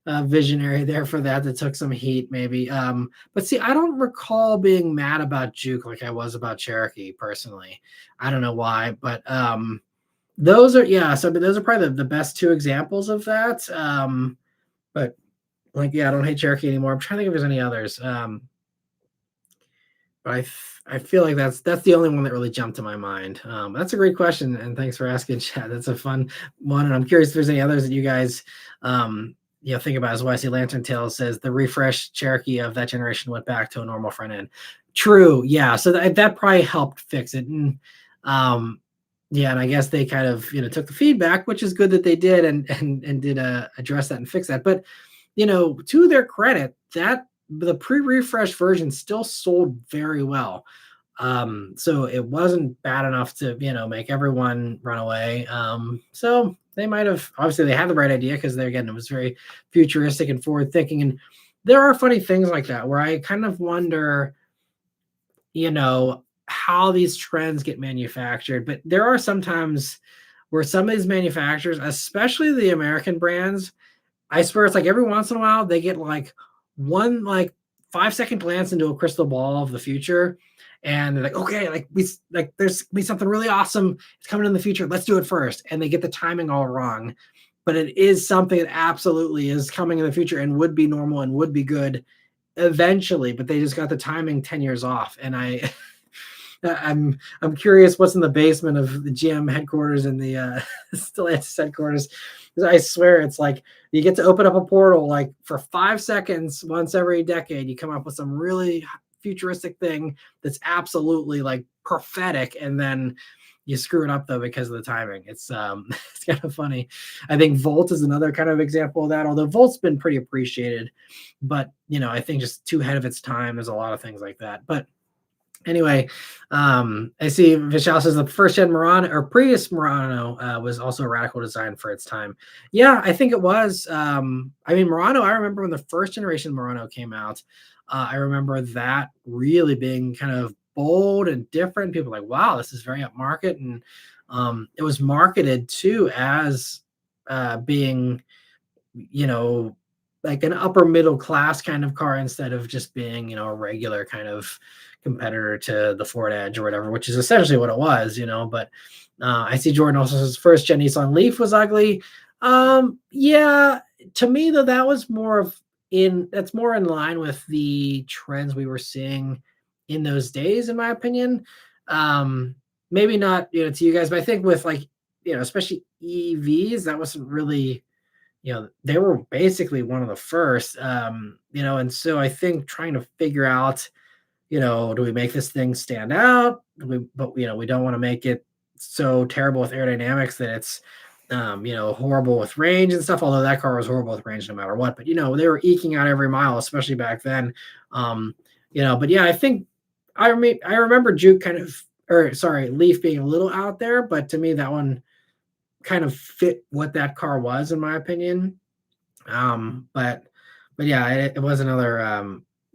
A: visionary there for that took some heat maybe. But see, I don't recall being mad about Juke like I was about Cherokee personally. I don't know why, but those are probably the best two examples of that. But like, yeah, I don't hate Cherokee anymore. I'm trying to think if there's any others. But I feel like that's the only one that really jumped to my mind. That's a great question, and thanks for asking, Chad. That's a fun one, and I'm curious if there's any others that you guys think about. As well, I see Lantern Tail says the refresh Cherokee of that generation went back to a normal front end. True, yeah. So that probably helped fix it, and and I guess they kind of took the feedback, which is good that they did, and did address that and fix that. But to their credit, that the pre-refresh version still sold very well. So it wasn't bad enough to, make everyone run away. So they might have, obviously they had the right idea because it was very futuristic and forward thinking. And there are funny things like that where I kind of wonder, how these trends get manufactured. But there are sometimes where some of these manufacturers, especially the American brands, I swear it's like every once in a while they get like one like 5-second glance into a crystal ball of the future, and they're like, okay, there's gonna be something really awesome. It's coming in the future. Let's do it first. And they get the timing all wrong, but it is something that absolutely is coming in the future and would be normal and would be good eventually. But they just got the timing 10 years off, and I'm curious what's in the basement of the GM headquarters and the Stellantis headquarters. 'Cause I swear it's like you get to open up a portal like for 5 seconds once every decade. You come up with some really futuristic thing that's absolutely like prophetic, and then you screw it up though because of the timing. It's it's kind of funny. I think Volt is another kind of example of that. Although Volt's been pretty appreciated, but I think just too ahead of its time. There's a lot of things like that. But anyway, I see Vishal says the first gen Maran or previous Murano was also a radical design for its time. Yeah, I think it was. I mean, Murano, I remember when the first generation Murano came out. I remember that really being kind of bold and different. People were like, wow, this is very upmarket. And it was marketed too as being, you know, like an upper middle class kind of car instead of just being, a regular kind of competitor to the Ford Edge or whatever, which is essentially what it was, But I see Jordan also says first gen Nissan Leaf was ugly. Yeah, to me though, that was that's more in line with the trends we were seeing in those days, in my opinion. Maybe not, to you guys, but I think with like, especially EVs, that wasn't really they were basically one of the first, and so I think trying to figure out, do we make this thing stand out? But we don't want to make it so terrible with aerodynamics that it's, horrible with range and stuff. Although that car was horrible with range no matter what. But they were eking out every mile, especially back then. But yeah, I think I remember Juke Leaf being a little out there, but to me that one kind of fit what that car was, in my opinion. But yeah, it was another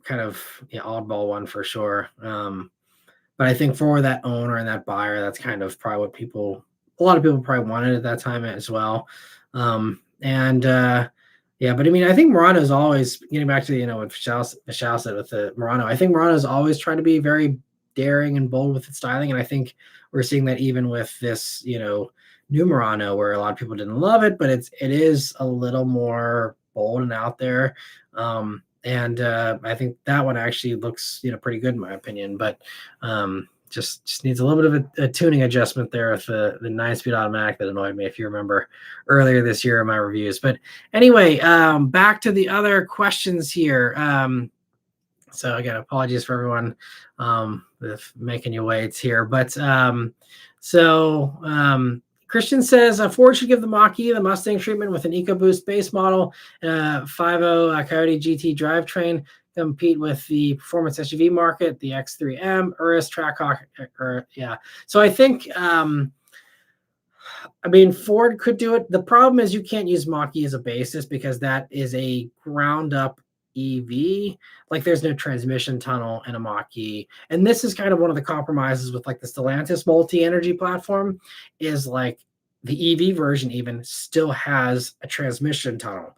A: kind of oddball one for sure. But I think for that owner and that buyer, that's kind of probably what a lot of people probably wanted at that time as well. And yeah, but I mean, I think Murano is always getting back to what Vishal said with the Murano. I think Murano is always trying to be very daring and bold with its styling, and I think we're seeing that even with this, new Murano, where a lot of people didn't love it, but it is a little more bold and out there. And I think that one actually looks pretty good in my opinion, but just needs a little bit of a tuning adjustment there with the 9-speed automatic that annoyed me, if you remember earlier this year in my reviews. But anyway, back to the other questions here. So again, apologies for everyone with making you wait here, but Christian says Ford should give the Mach-E the Mustang treatment with an EcoBoost base model, 5.0 Coyote GT drivetrain, compete with the performance SUV market, the X3M, Urus, Trackhawk, yeah. So I think, Ford could do it. The problem is you can't use Mach-E as a basis because that is a ground up EV. Like there's no transmission tunnel in a Mach-E. And this is kind of one of the compromises with like the Stellantis multi-energy platform is like the EV version even still has a transmission tunnel.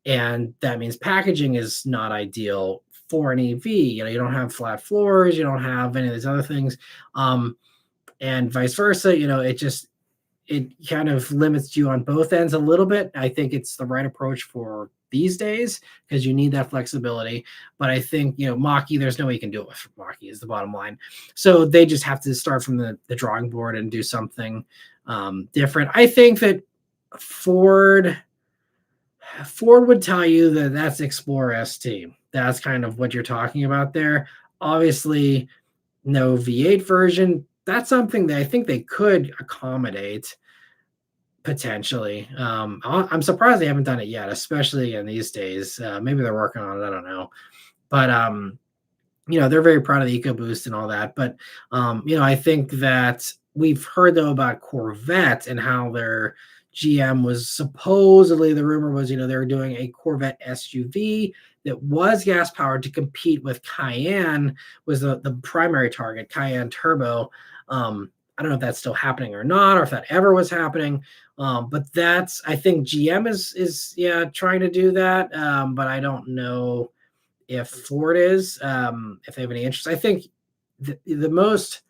A: And that means packaging is not ideal for an EV. You don't have flat floors, you don't have any of these other things. And vice versa, it kind of limits you on both ends a little bit. I think it's the right approach for these days because you need that flexibility. But I think, Mach-E, there's no way you can do it with Mach-E is the bottom line. So they just have to start from the drawing board and do something different. I think that Ford would tell you that that's Explorer ST. That's kind of what you're talking about there. Obviously, no V8 version. That's something that I think they could accommodate potentially. I'm surprised they haven't done it yet, especially in these days. Maybe they're working on it. I don't know. But, they're very proud of the EcoBoost and all that. But, I think that we've heard, though, about Corvette and how their GM was supposedly, the rumor was, they were doing a Corvette SUV that was gas powered to compete with Cayenne, was the primary target, Cayenne Turbo. I don't know if that's still happening or not, or if that ever was happening. But I think GM is trying to do that. But I don't know if Ford is, if they have any interest. I think the most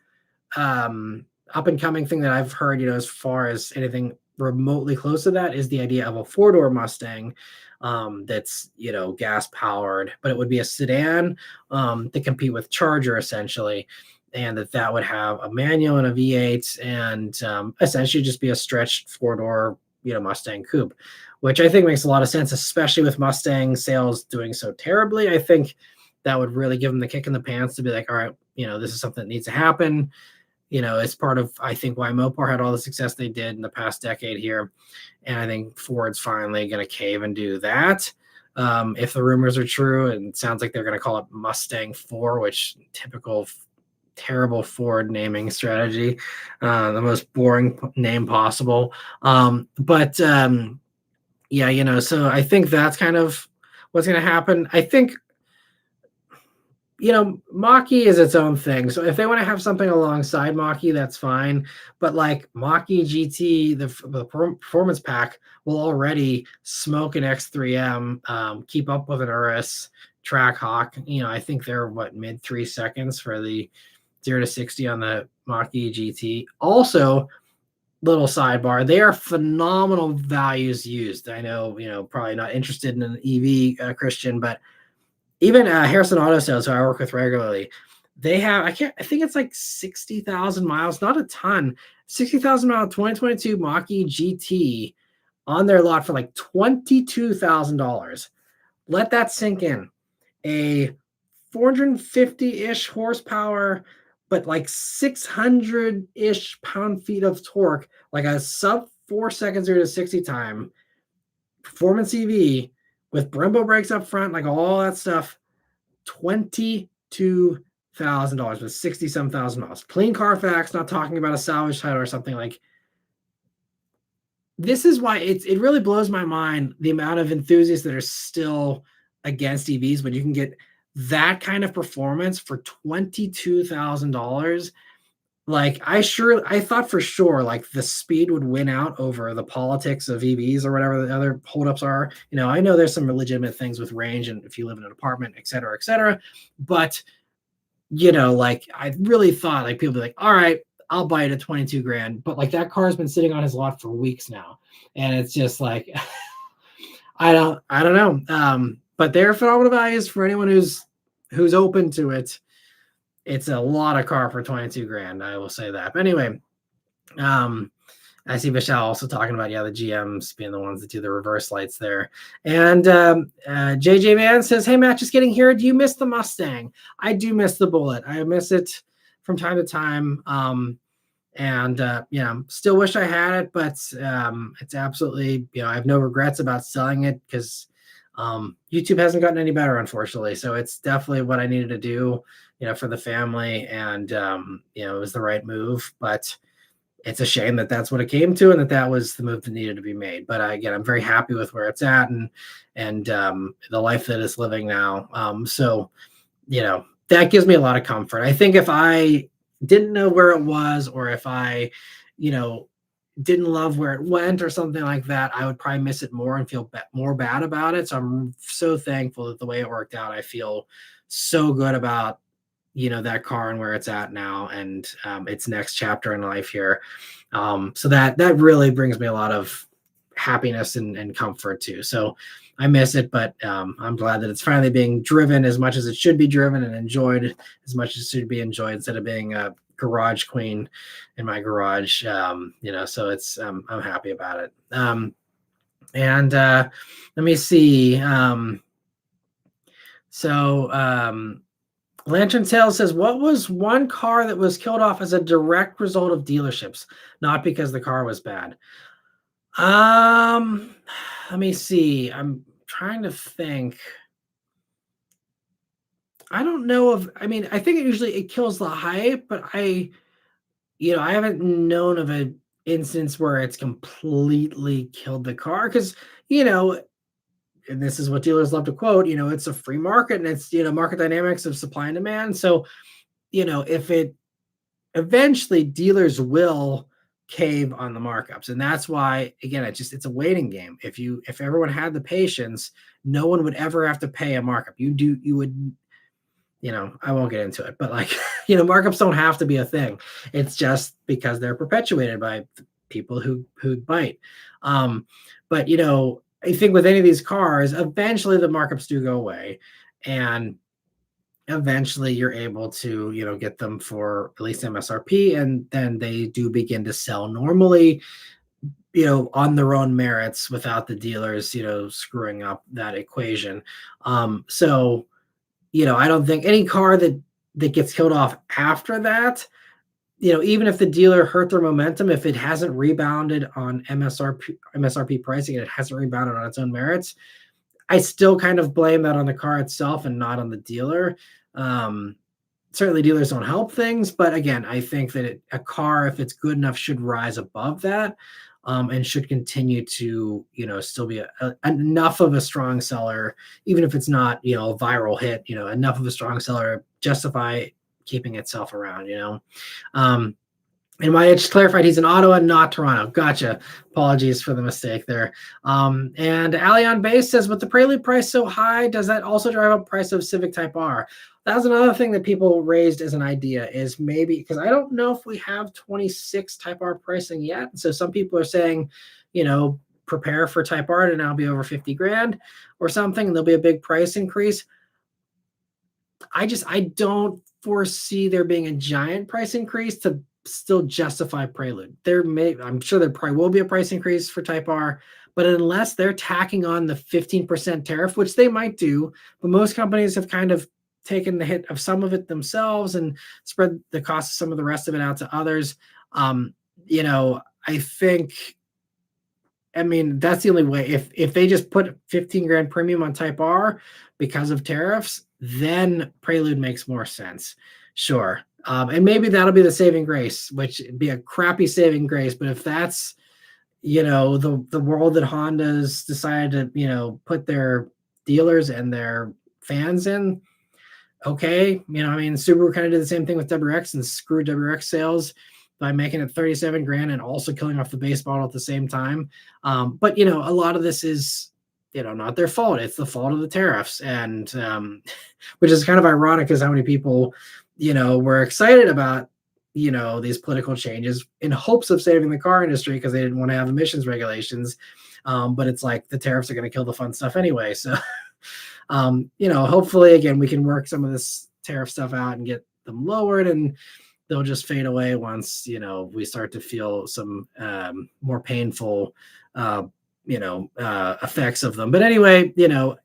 A: up and coming thing that I've heard, as far as anything remotely close to that is the idea of a 4-door Mustang that's gas powered, but it would be a sedan to compete with Charger essentially. and that would have a manual and a V8 and essentially just be a stretched four-door, Mustang coupe, which I think makes a lot of sense, especially with Mustang sales doing so terribly. I think that would really give them the kick in the pants to be like, all right, this is something that needs to happen. It's part of, I think, why Mopar had all the success they did in the past decade here. And I think Ford's finally going to cave and do that. If the rumors are true, and it sounds like they're going to call it Mustang 4, which typical terrible Ford naming strategy, the most boring name possible. Yeah, so I think that's kind of what's going to happen. I think Mach-E is its own thing. So if they want to have something alongside Mach-E, that's fine. But like Mach-E GT, the performance pack will already smoke an X3M, keep up with an Urus, track Hawk. I think they're mid 3 seconds for the 0 to 60 on the Mach-E GT. Also, little sidebar, they are phenomenal values used. I know, probably not interested in an EV, Christian, but even Harrison Auto Sales, who I work with regularly, they have, I think it's like 60,000 miles, not a ton, 60,000 mile 2022 Mach-E GT on their lot for like $22,000. Let that sink in. A 450-ish horsepower, but like 600-ish pound-feet of torque, like a sub 4 seconds 0 to 60 time, performance EV with Brembo brakes up front, like all that stuff, $22,000 with 60-some thousand miles. Clean Carfax, not talking about a salvage title or something. Like, this is why it really blows my mind, the amount of enthusiasts that are still against EVs when you can get that kind of performance for $22,000. Like, I thought for sure like the speed would win out over the politics of EVs or whatever the other holdups are. I know there's some legitimate things with range and if you live in an apartment, et cetera, but like I really thought like people be like, all right, I'll buy it at 22 grand, but like that car has been sitting on his lot for weeks now, and it's just like I don't know. But they're phenomenal values for anyone who's open to it. It's a lot of car for 22 grand. I will say that. But anyway, I see Michelle also talking about, the GMs being the ones that do the reverse lights there. And JJ Man says, hey, Matt, just getting here. Do you miss the Mustang? I do miss the Bullet. I miss it from time to time. Still wish I had it, but it's absolutely, I have no regrets about selling it because YouTube hasn't gotten any better, unfortunately. So it's definitely what I needed to do, for the family, and it was the right move. But it's a shame that that's what it came to, and that was the move that needed to be made. But again, I'm very happy with where it's at and the life that it's living now. So that gives me a lot of comfort. I think if I didn't know where it was, or if I, didn't love where it went or something like that, I would probably miss it more and feel more bad about it. So I'm so thankful that the way it worked out, I feel so good about, that car and where it's at now, and its next chapter in life here. So that really brings me a lot of happiness and comfort too. So I miss it, but I'm glad that it's finally being driven as much as it should be driven, and enjoyed as much as it should be enjoyed, instead of being a garage queen in my garage. So it's I'm happy about it. And let me see. Lantern Tales says, what was one car that was killed off as a direct result of dealerships, not because the car was bad? Let me see. I'm trying to think. I don't know I think it kills the hype, but I haven't known of an instance where it's completely killed the car, because, and this is what dealers love to quote, it's a free market, and it's, market dynamics of supply and demand. So, if it eventually, dealers will cave on the markups. And that's why, again, it's a waiting game. If everyone had the patience, no one would ever have to pay a markup. You would, I won't get into it, but like, markups don't have to be a thing. It's just because they're perpetuated by people who bite. But, I think with any of these cars, eventually the markups do go away. And eventually you're able to, get them for at least MSRP, and then they do begin to sell normally, on their own merits without the dealers, screwing up that equation. So, I don't think any car that gets killed off after that, even if the dealer hurt their momentum, if it hasn't rebounded on MSRP pricing and it hasn't rebounded on its own merits, I still kind of blame that on the car itself and not on the dealer. Um, Certainly dealers don't help things, but again, I think that a car, if it's good enough, should rise above that, and should continue to, still be enough of a strong seller, even if it's not, a viral hit, enough of a strong seller justify keeping itself around. Um, and Wyatt just clarified he's in Ottawa, not Toronto. Gotcha. Apologies for the mistake there. And Allion Base says, with the Prelude price so high, does that also drive up price of Civic Type R? That's another thing that people raised as an idea, is maybe, because I don't know if we have 26 Type R pricing yet. So some people are saying, prepare for Type R to now be over 50 grand or something, and there'll be a big price increase. I don't foresee there being a giant price increase to still justify Prelude. I'm sure there probably will be a price increase for Type R, but unless they're tacking on the 15% tariff, which they might do, but most companies have kind of taken the hit of some of it themselves and spread the cost of some of the rest of it out to others. I think, that's the only way. If they just put 15 grand premium on Type R because of tariffs, then Prelude makes more sense. Sure. And maybe that'll be the saving grace, which would be a crappy saving grace. But if that's, the world that Honda's decided to, put their dealers and their fans in, okay. Subaru kind of did the same thing with WRX and screwed WRX sales by making it 37 grand and also killing off the base model at the same time. But, a lot of this is, not their fault. It's the fault of the tariffs. And which is kind of ironic, because how many people, were excited about, these political changes in hopes of saving the car industry because they didn't want to have emissions regulations. But it's like the tariffs are going to kill the fun stuff anyway. So, hopefully, again, we can work some of this tariff stuff out and get them lowered, and they'll just fade away once, we start to feel some more painful, effects of them. But anyway,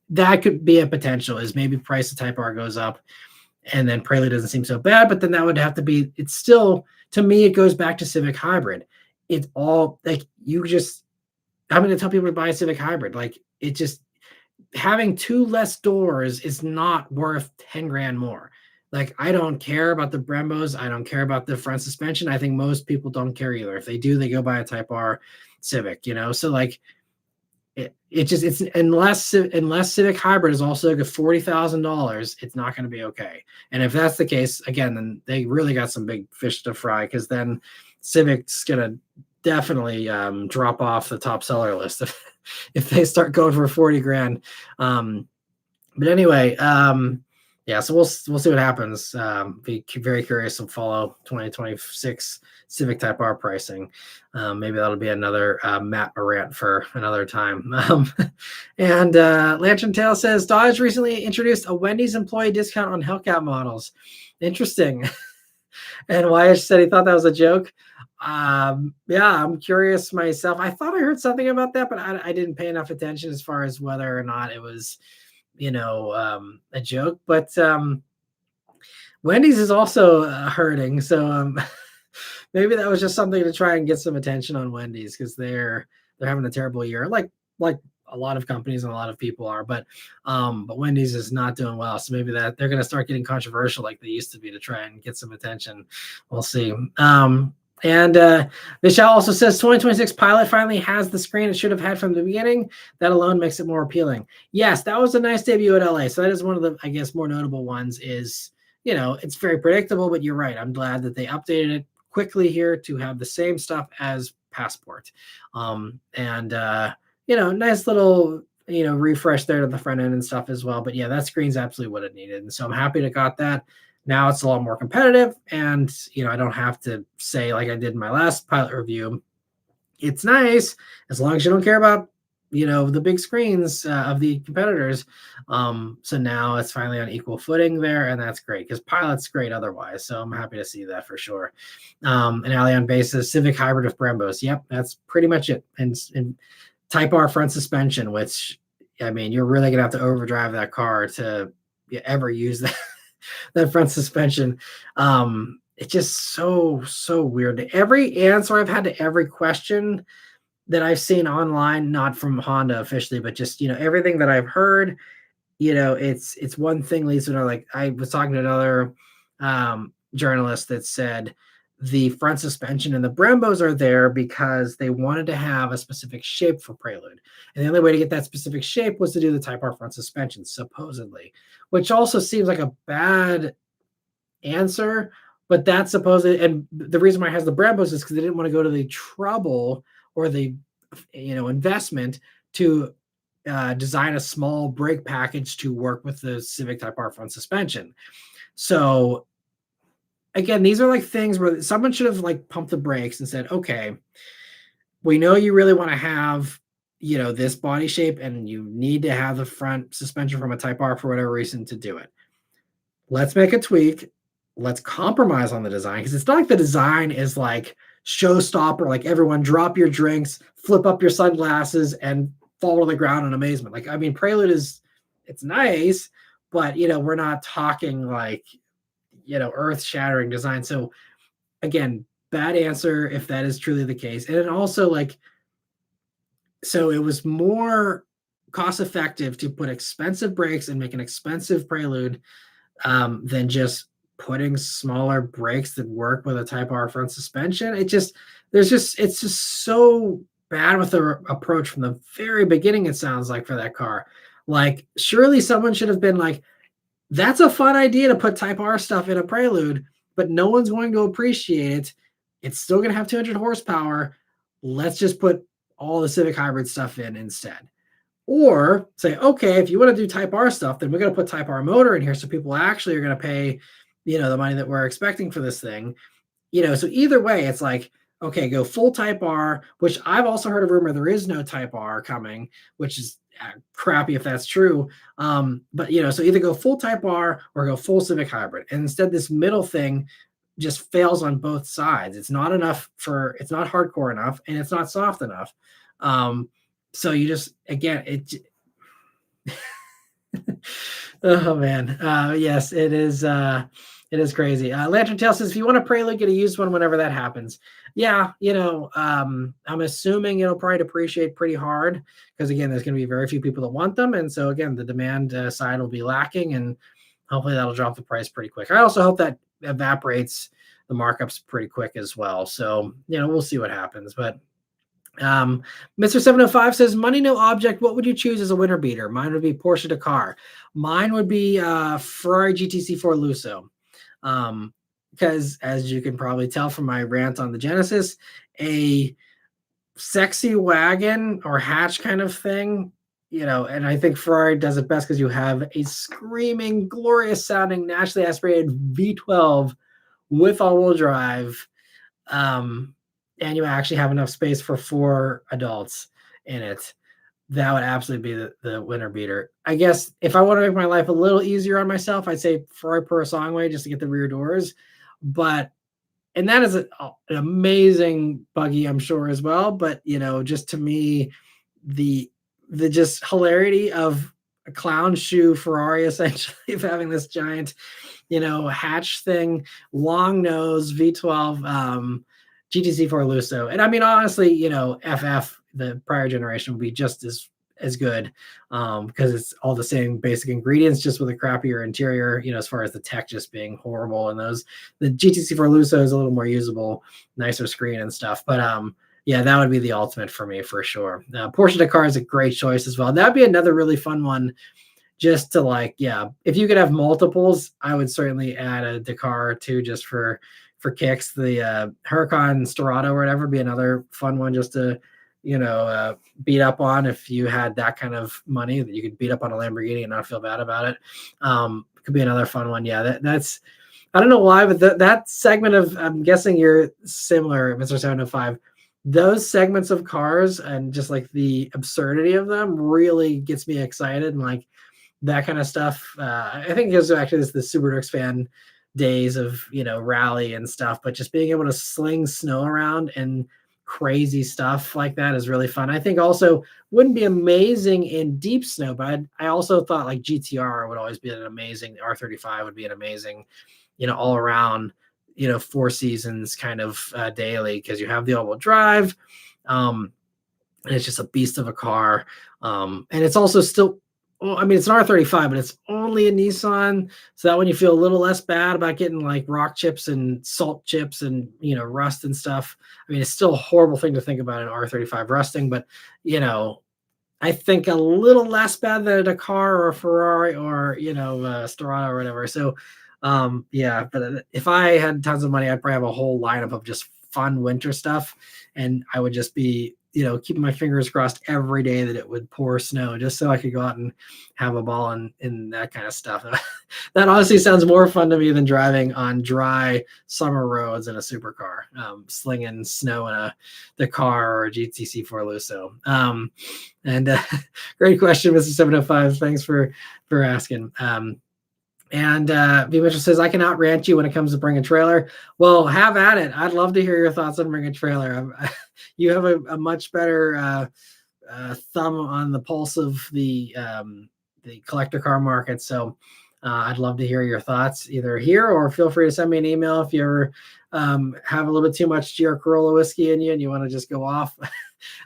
A: that could be a potential, is maybe price of Type R goes up and then Prelude doesn't seem so bad, but then that would have to be, it's still, to me, it goes back to Civic Hybrid. It's all like, I'm going to tell people to buy a Civic Hybrid. Like, it just, having 2 less doors is not worth 10 grand more. Like, I don't care about the Brembos. I don't care about the front suspension. I think most people don't care either. If they do, they go buy a Type R Civic, so like, it's unless Civic Hybrid is also like $40,000, it's not going to be okay. And if that's the case, again, then they really got some big fish to fry, because then Civic's going to definitely drop off the top seller list if they start going for 40 grand. But anyway, yeah, so we'll see what happens. Be very curious to follow 2026 Civic Type R pricing. Maybe that'll be another Matt rant for another time. And Lantern Tail says, Dodge recently introduced a Wendy's employee discount on Hellcat models. Interesting. And Wyatt said he thought that was a joke. Yeah, I'm curious myself. I thought I heard something about that, but I didn't pay enough attention as far as whether or not it was a joke. But Wendy's is also hurting, so maybe that was just something to try and get some attention on Wendy's, because they're having a terrible year, like a lot of companies and a lot of people are. But Wendy's is not doing well, so maybe that they're going to start getting controversial like they used to be to try and get some attention. We'll see. And Michelle also says 2026 Pilot finally has the screen it should have had from the beginning. That alone makes it more appealing. Yes, that was a nice debut at LA. So that is one of the, I guess, more notable ones. Is, it's very predictable, but you're right. I'm glad that they updated it quickly here to have the same stuff as Passport. Nice little, refresh there to the front end and stuff as well. But yeah, that screen's absolutely what it needed. And so I'm happy to got that. Now it's a lot more competitive, and I don't have to say, like I did in my last Pilot review, it's nice as long as you don't care about the big screens of the competitors. So now it's finally on equal footing there, and that's great because Pilot's great otherwise. So I'm happy to see that for sure. An Allion basis, Civic hybrid with Brembos. Yep, that's pretty much it. And Type R front suspension, which I mean, you're really gonna have to overdrive that car to ever use that that front suspension. It's just so weird. Every answer I've had to every question that I've seen online, not from Honda officially, but just everything that I've heard, it's one thing leads to another. Like I was talking to another journalist that said the front suspension and the Brembos are there because they wanted to have a specific shape for Prelude, and the only way to get that specific shape was to do the Type R front suspension, supposedly, which also seems like a bad answer. But that's supposedly, and the reason why it has the Brembos is because they didn't want to go to the trouble or the investment to design a small brake package to work with the Civic Type R front suspension. So again, these are like things where someone should have like pumped the brakes and said, okay, we know you really want to have this body shape and you need to have the front suspension from a Type R for whatever reason to do it. Let's make a tweak. Let's compromise on the design, because it's not like the design is like showstopper, like everyone drop your drinks, flip up your sunglasses, and fall to the ground in amazement. Like, I mean, Prelude it's nice, but we're not talking like earth-shattering design. So again, bad answer if that is truly the case. And then also so it was more cost effective to put expensive brakes and make an expensive Prelude than just putting smaller brakes that work with a Type R front suspension. It's just so bad with the approach from the very beginning, it sounds like, for that car. Like, surely someone should have been like, that's a fun idea to put Type R stuff in a Prelude, but no one's going to appreciate it. It's still going to have 200 horsepower. Let's just put all the Civic hybrid stuff in instead. Or say, okay, if you want to do Type R stuff, then we're going to put Type R motor in here, so people actually are going to pay, the money that we're expecting for this thing. So either way, it's like, okay, go full Type R, which I've also heard a rumor there is no Type R coming, which is crappy if that's true. But so either go full Type R or go full Civic hybrid. And instead, this middle thing just fails on both sides. It's not hardcore enough, and it's not soft enough. So you just, again, oh man. Yes, it is. It is crazy. Lantern Tail says, if you want a Prelude, get a used one whenever that happens. Yeah. I'm assuming it'll probably depreciate pretty hard because, again, there's going to be very few people that want them. And so again, the demand side will be lacking, and hopefully that'll drop the price pretty quick. I also hope that evaporates the markups pretty quick as well. So, we'll see what happens, but Mr. 705 says, money no object, what would you choose as a winner beater? Mine would be Porsche Dakar. Mine would be Ferrari GTC4 Lusso. Because as you can probably tell from my rant on the Genesis, a sexy wagon or hatch kind of thing, and I think Ferrari does it best because you have a screaming, glorious sounding, naturally aspirated V12 with all-wheel drive. And you actually have enough space for 4 adults in it. That would absolutely be the winner beater. I guess if I want to make my life a little easier on myself, I'd say Ferrari Purosangue just to get the rear doors. And that is an amazing buggy, I'm sure, as well. But, just to me, the just hilarity of a clown shoe Ferrari, essentially, of having this giant, hatch thing, long nose, V12, GTC4 Lusso. And I mean, honestly, FF, the prior generation, would be just as good because it's all the same basic ingredients, just with a crappier interior, as far as the tech just being horrible. And the GTC4 Lusso is a little more usable, nicer screen and stuff. But yeah, that would be the ultimate for me for sure. Porsche Dakar is a great choice as well. That'd be another really fun one. Just to if you could have multiples, I would certainly add a Dakar too, just for kicks. The Huracan Storado or whatever would be another fun one just to beat up on if you had that kind of money that you could beat up on a Lamborghini and not feel bad about it. Could be another fun one. Yeah, that's I don't know why, but that segment of, I'm guessing you're similar, Mr. 705. those segments of cars and just like the absurdity of them really gets me excited, and like that kind of stuff. I think it goes back to the Super Ducks fan days of, rally and stuff, but just being able to sling snow around and crazy stuff like that is really fun. I think also wouldn't be amazing in deep snow, but I also thought like GTR would always be an amazing, R35 would be an amazing, all around, four seasons kind of daily, because you have the all-wheel drive. And it's just a beast of a car. And it's also still, well, I mean, it's an R35, but it's only a Nissan. So that when you feel a little less bad about getting like rock chips and salt chips and, rust and stuff. I mean, it's still a horrible thing to think about an R35 rusting, but, I think a little less bad than a car or a Ferrari or, Storado or whatever. So, yeah, but if I had tons of money, I'd probably have a whole lineup of just fun winter stuff. And I would just be, keeping my fingers crossed every day that it would pour snow just so I could go out and have a ball in that kind of stuff. That honestly sounds more fun to me than driving on dry summer roads in a supercar, slinging snow in the car or a GTC 4 Lusso. And great question, Mr. 705. Thanks for asking. And B. Mitchell says, I can outrant you when it comes to bring a trailer. Well, have at it. I'd love to hear your thoughts on bring a trailer. You have a much better thumb on the pulse of the collector car market. So I'd love to hear your thoughts either here, or feel free to send me an email if you ever have a little bit too much GR Corolla whiskey in you and you want to just go off.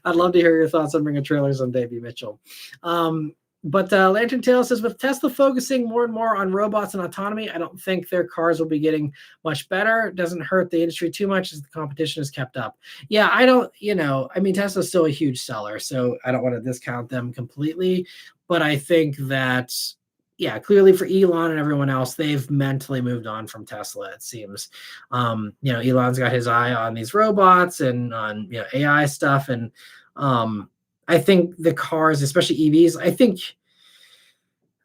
A: I'd love to hear your thoughts on bring a trailer someday, B. Mitchell. But Lantern Tail says, with Tesla focusing more and more on robots and autonomy, I don't think their cars will be getting much better. It doesn't hurt the industry too much as the competition is kept up. Yeah, I don't, I mean, Tesla's still a huge seller, so I don't want to discount them completely. But I think that, yeah, clearly for Elon and everyone else, they've mentally moved on from Tesla, it seems. Elon's got his eye on these robots and on, AI stuff. And, I think the cars, especially EVs, I think,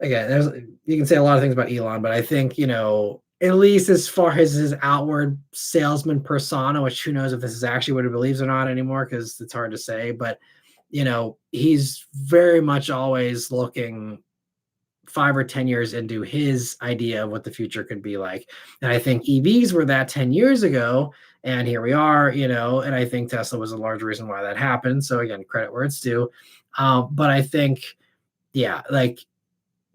A: again, you can say a lot of things about Elon, but I think, at least as far as his outward salesman persona, which who knows if this is actually what he believes or not anymore, because it's hard to say, but, he's very much always looking 5 or 10 years into his idea of what the future could be like. And I think EVs were that 10 years ago. And here we are, and I think Tesla was a large reason why that happened. So again, credit where it's due. But I think, yeah, like,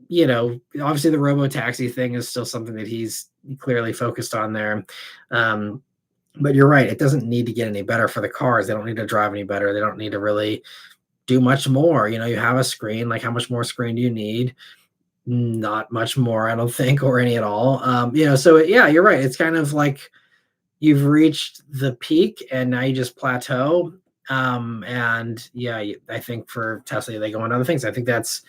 A: obviously the robo-taxi thing is still something that he's clearly focused on there. But you're right. It doesn't need to get any better for the cars. They don't need to drive any better. They don't need to really do much more. You have a screen. Like, how much more screen do you need? Not much more, I don't think, or any at all. So yeah, you're right. It's kind of like you've reached the peak and now you just plateau. And yeah, I think for Tesla, they go on other things. I think that's,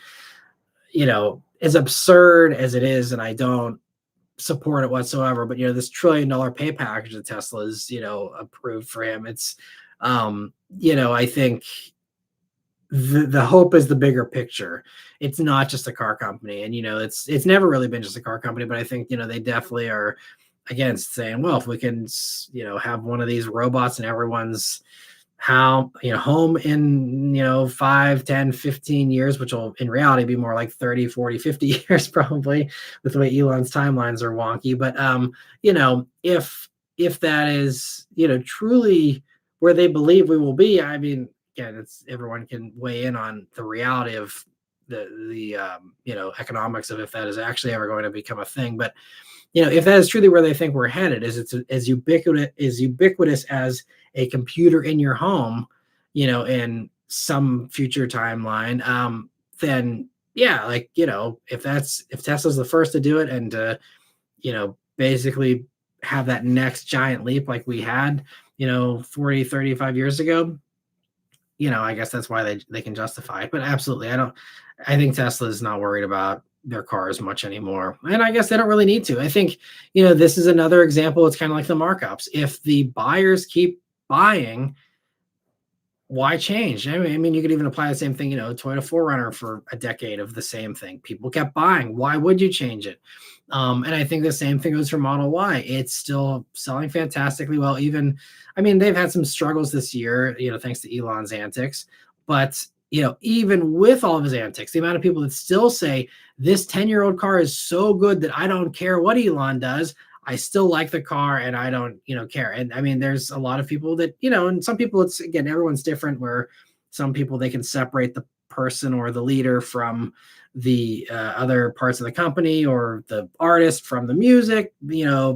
A: as absurd as it is, and I don't support it whatsoever, but this $1 trillion pay package that Tesla is, approved for him. It's, I think the hope is the bigger picture. It's not just a car company, and it's never really been just a car company, but I think they definitely are against saying, well, if we can have one of these robots and everyone's home in 5, 10, 15 years, which will in reality be more like 30, 40, 50 years probably, with the way Elon's timelines are wonky. But if that is truly where they believe we will be, I mean, again, it's everyone can weigh in on the reality of the economics of if that is actually ever going to become a thing. But if that is truly where they think we're headed, is it's as ubiquitous as a computer in your home, in some future timeline, then yeah, like, if Tesla's the first to do it and basically have that next giant leap like we had 40, 35 years ago, I guess that's why they can justify it. But absolutely, I think Tesla is not worried about their cars much anymore. And I guess they don't really need to. I think, this is another example. It's kind of like the markups. If the buyers keep buying, why change? I mean, you could even apply the same thing, Toyota 4Runner for a decade of the same thing. People kept buying. Why would you change it? And I think the same thing goes for Model Y. It's still selling fantastically well. Even, I mean, they've had some struggles this year, thanks to Elon's antics. But, even with all of his antics, the amount of people that still say this 10-year-old car is so good that I don't care what Elon does. I still like the car and I don't, care. And I mean, there's a lot of people that, and some people, it's, again, everyone's different, where some people, they can separate the person or the leader from the other parts of the company, or the artist from the music,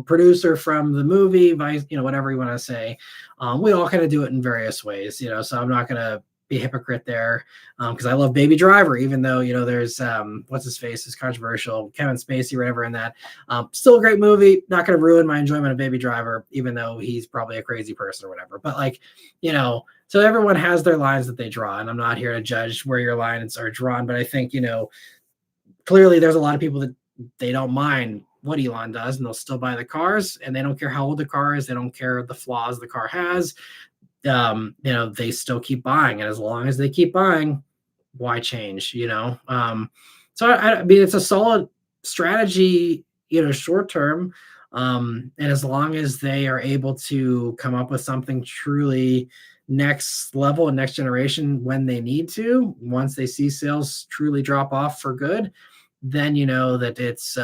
A: producer from the movie, vice, whatever you want to say. We all kind of do it in various ways, so I'm not going to be a hypocrite there, because I love Baby Driver, even though there's what's his face is controversial, Kevin Spacey, or whatever in that. Still a great movie. Not going to ruin my enjoyment of Baby Driver, even though he's probably a crazy person or whatever. But like, so everyone has their lines that they draw, and I'm not here to judge where your lines are drawn. But I think clearly there's a lot of people that they don't mind what Elon does, and they'll still buy the cars, and they don't care how old the car is. They don't care the flaws the car has. They still keep buying, and as long as they keep buying, why change? So I mean, it's a solid strategy, short term, and as long as they are able to come up with something truly next level and next generation when they need to, once they see sales truly drop off for good, then that it's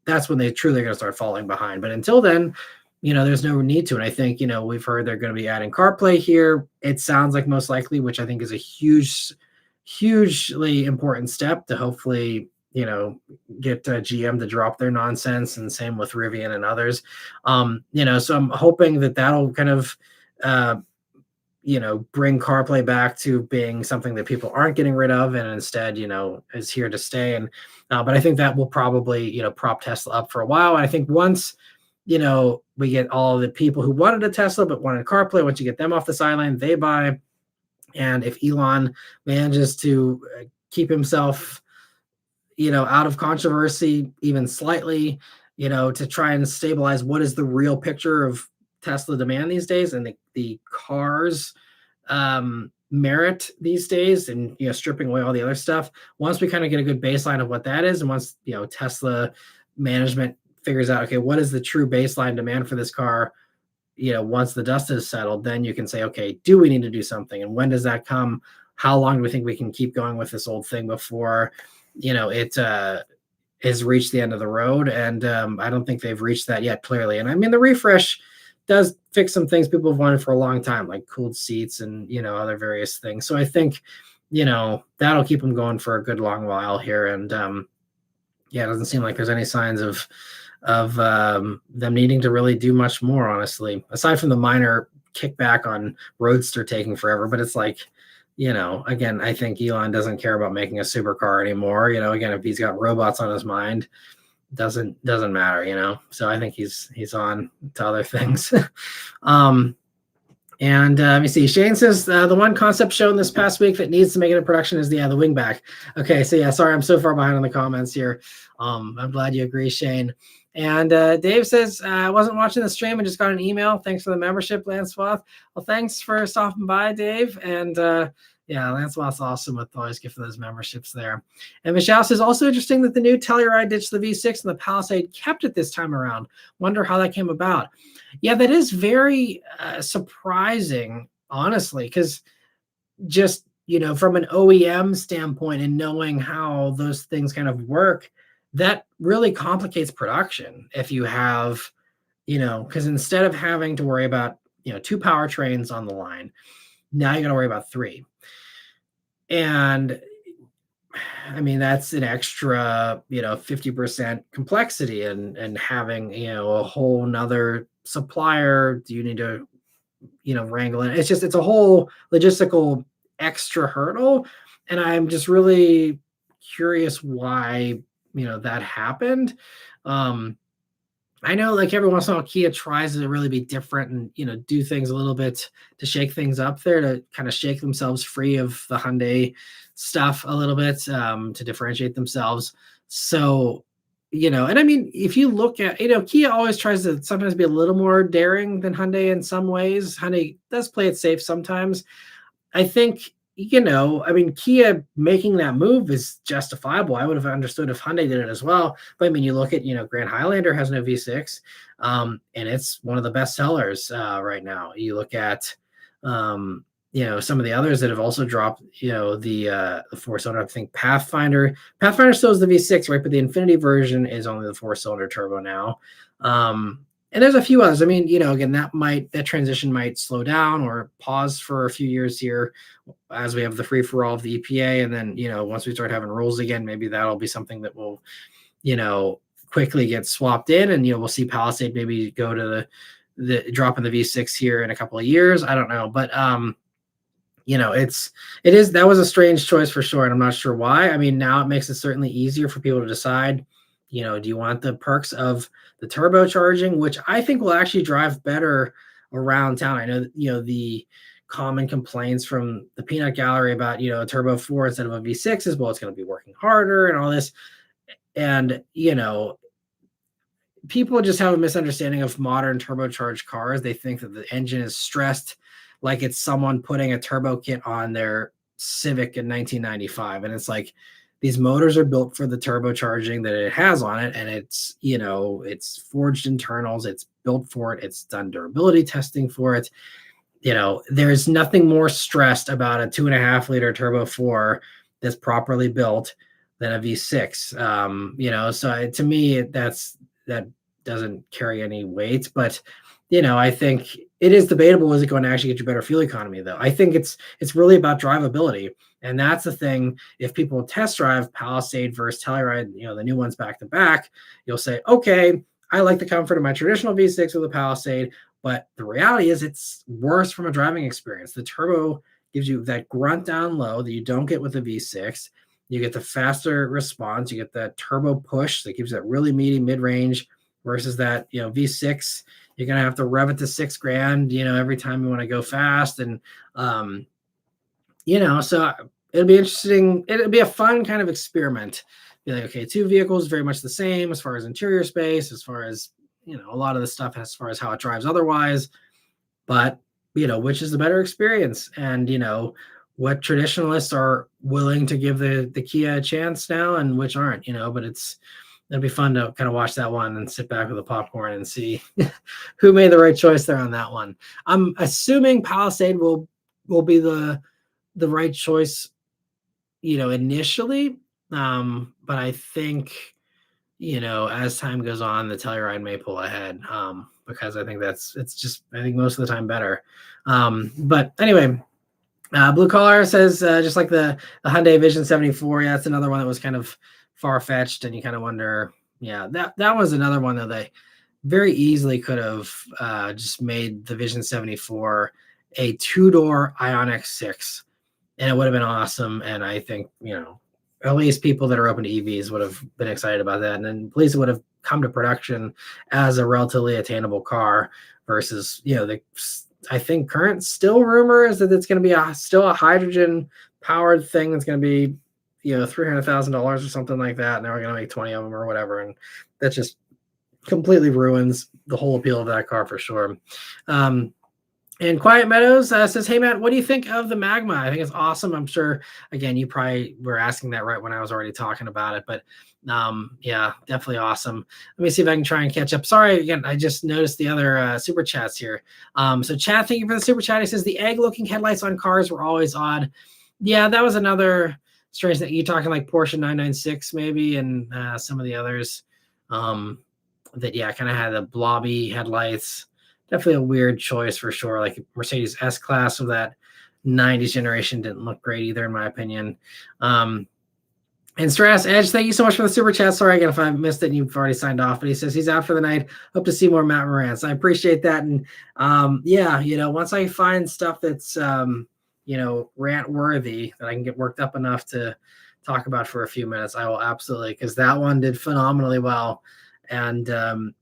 A: that's when they truly are going to start falling behind. But until then, there's no need to. And I think, we've heard they're going to be adding CarPlay here. It sounds like most likely, which I think is a hugely important step to hopefully, get GM to drop their nonsense, and same with Rivian and others. So I'm hoping that that'll kind of, bring CarPlay back to being something that people aren't getting rid of, and instead, is here to stay. And, but I think that will probably, prop Tesla up for a while. And I think once, we get all the people who wanted a Tesla but wanted CarPlay, once you get them off the sideline, they buy. And if Elon manages to keep himself, out of controversy even slightly, to try and stabilize what is the real picture of Tesla demand these days, and the cars merit these days, and stripping away all the other stuff. Once we kind of get a good baseline of what that is, and once Tesla management figures out, okay, what is the true baseline demand for this car, once the dust is settled, then you can say, okay, do we need to do something, and when does that come? How long do we think we can keep going with this old thing before it has reached the end of the road? And I don't think they've reached that yet, clearly. And I mean, the refresh does fix some things people have wanted for a long time, like cooled seats and other various things. So I think that'll keep them going for a good long while here. And it doesn't seem like there's any signs of them needing to really do much more, honestly, aside from the minor kickback on Roadster taking forever. But it's like, again, I think Elon doesn't care about making a supercar anymore. Again, if he's got robots on his mind, doesn't matter, so I think he's on to other things. And let me see. Shane says the one concept shown this past week that needs to make it in production is the wingback. Okay, so sorry, I'm so far behind on the comments here. I'm glad you agree, Shane. And Dave says, I wasn't watching the stream and just got an email. Thanks for the membership, Lancewoth. Well, thanks for stopping by, Dave. And Lancewoth's awesome with always giving those memberships there. And Michelle says, also interesting that the new Telluride ditched the V6 and the Palisade kept it this time around. Wonder how that came about. Yeah, that is very surprising, honestly, because just, from an OEM standpoint and knowing how those things kind of work, that really complicates production. If you have, because instead of having to worry about, 2 powertrains on the line, now you got to worry about 3. And I mean, that's an extra, 50% complexity, and having, a whole nother supplier. Do you need to, wrangle in? It's a whole logistical extra hurdle. And I'm just really curious why, that happened. I know, like, every once in a while Kia tries to really be different and, do things a little bit to shake things up there, to kind of shake themselves free of the Hyundai stuff a little bit, to differentiate themselves. So And I mean, if you look at, Kia always tries to sometimes be a little more daring than Hyundai in some ways. Hyundai does play it safe sometimes. I think, I mean, Kia making that move is justifiable. I would have understood if Hyundai did it as well. But I mean, you look at, Grand Highlander has no V6, and it's one of the best sellers right now. You look at, some of the others that have also dropped, the four-cylinder. I think Pathfinder still is the V6, right? But the Infinity version is only the four-cylinder turbo now. And there's a few others. I mean, again, that transition might slow down or pause for a few years here as we have the free for all of the EPA. And then, once we start having rules again, maybe that'll be something that will, quickly get swapped in. And, we'll see Palisade maybe go to the drop in the V6 here in a couple of years. I don't know. But, that was a strange choice for sure. And I'm not sure why. I mean, now it makes it certainly easier for people to decide, do you want the perks of the turbocharging, which I think will actually drive better around town. I know that, the common complaints from the peanut gallery about, a turbo 4 instead of a V6 is, well, it's going to be working harder and all this. And, people just have a misunderstanding of modern turbocharged cars. They think that the engine is stressed like it's someone putting a turbo kit on their Civic in 1995. And it's like, these motors are built for the turbocharging that it has on it. And it's, it's forged internals. It's built for it. It's done durability testing for it. There's nothing more stressed about a 2.5-liter turbo 4 that's properly built than a V6. So to me, that doesn't carry any weight, but, I think it is debatable. Is it going to actually get you better fuel economy though? I think it's really about drivability. And that's the thing. If people test drive Palisade versus Telluride, the new ones back to back, you'll say, okay, I like the comfort of my traditional V6 with a Palisade, but the reality is it's worse from a driving experience. The turbo gives you that grunt down low that you don't get with the V6. You get the faster response. You get that turbo push that gives that really meaty mid-range versus that, V6. You're going to have to rev it to $6,000, every time you want to go fast. And, so it'll be interesting. It'll be a fun kind of experiment. Be like, okay, two vehicles, very much the same as far as interior space, as far as, a lot of the stuff as far as how it drives otherwise. But, which is the better experience? And, what traditionalists are willing to give the Kia a chance now and which aren't, but it'll be fun to kind of watch that one and sit back with a popcorn and see who made the right choice there on that one. I'm assuming Palisade will be the right choice, initially. But I think, as time goes on, the Telluride may pull ahead, because I think I think most of the time better. But anyway, Blue Collar says, just like the Hyundai Vision 74. Yeah, that's another one that was kind of far-fetched, and you kind of wonder, that was another one that they very easily could have just made the Vision 74 a two-door Ioniq 6, and it would have been awesome. And I think, at least people that are open to EVs would have been excited about that, and then at least it would have come to production as a relatively attainable car versus, I think current still rumor is that it's going to be still a hydrogen powered thing that's going to be, $300,000 or something like that. And they're going to make 20 of them or whatever. And that just completely ruins the whole appeal of that car for sure. And Quiet Meadows says, hey, Matt, what do you think of the Magma? I think it's awesome. I'm sure, again, you probably were asking that right when I was already talking about it. But yeah, definitely awesome. Let me see if I can try and catch up. Sorry, again, I just noticed the other super chats here. So Chad, thank you for the super chat. He says, the egg-looking headlights on cars were always odd. Yeah, that was another strange thing. You're talking like Porsche 996 maybe, and some of the others that, kind of had the blobby headlights. Definitely a weird choice for sure. Like Mercedes S-Class of that 90s generation didn't look great either, in my opinion. And Strass Edge, thank you so much for the super chat. Sorry again if I missed it and you've already signed off, but he says he's out for the night. Hope to see more Matt Moran. So I appreciate that. And once I find stuff that's rant worthy that I can get worked up enough to talk about for a few minutes, I will absolutely, because that one did phenomenally well. And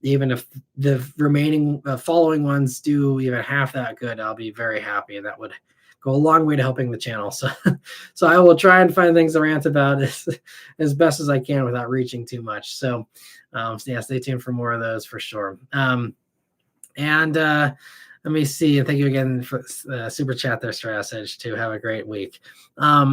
A: even if the remaining following ones do even half that good, I'll be very happy. And that would go a long way to helping the channel. So, so I will try and find things to rant about as best as I can without reaching too much. So yeah, stay tuned for more of those for sure. And let me see. And thank you again for super chat there, Stress Edge, too. Have a great week. Let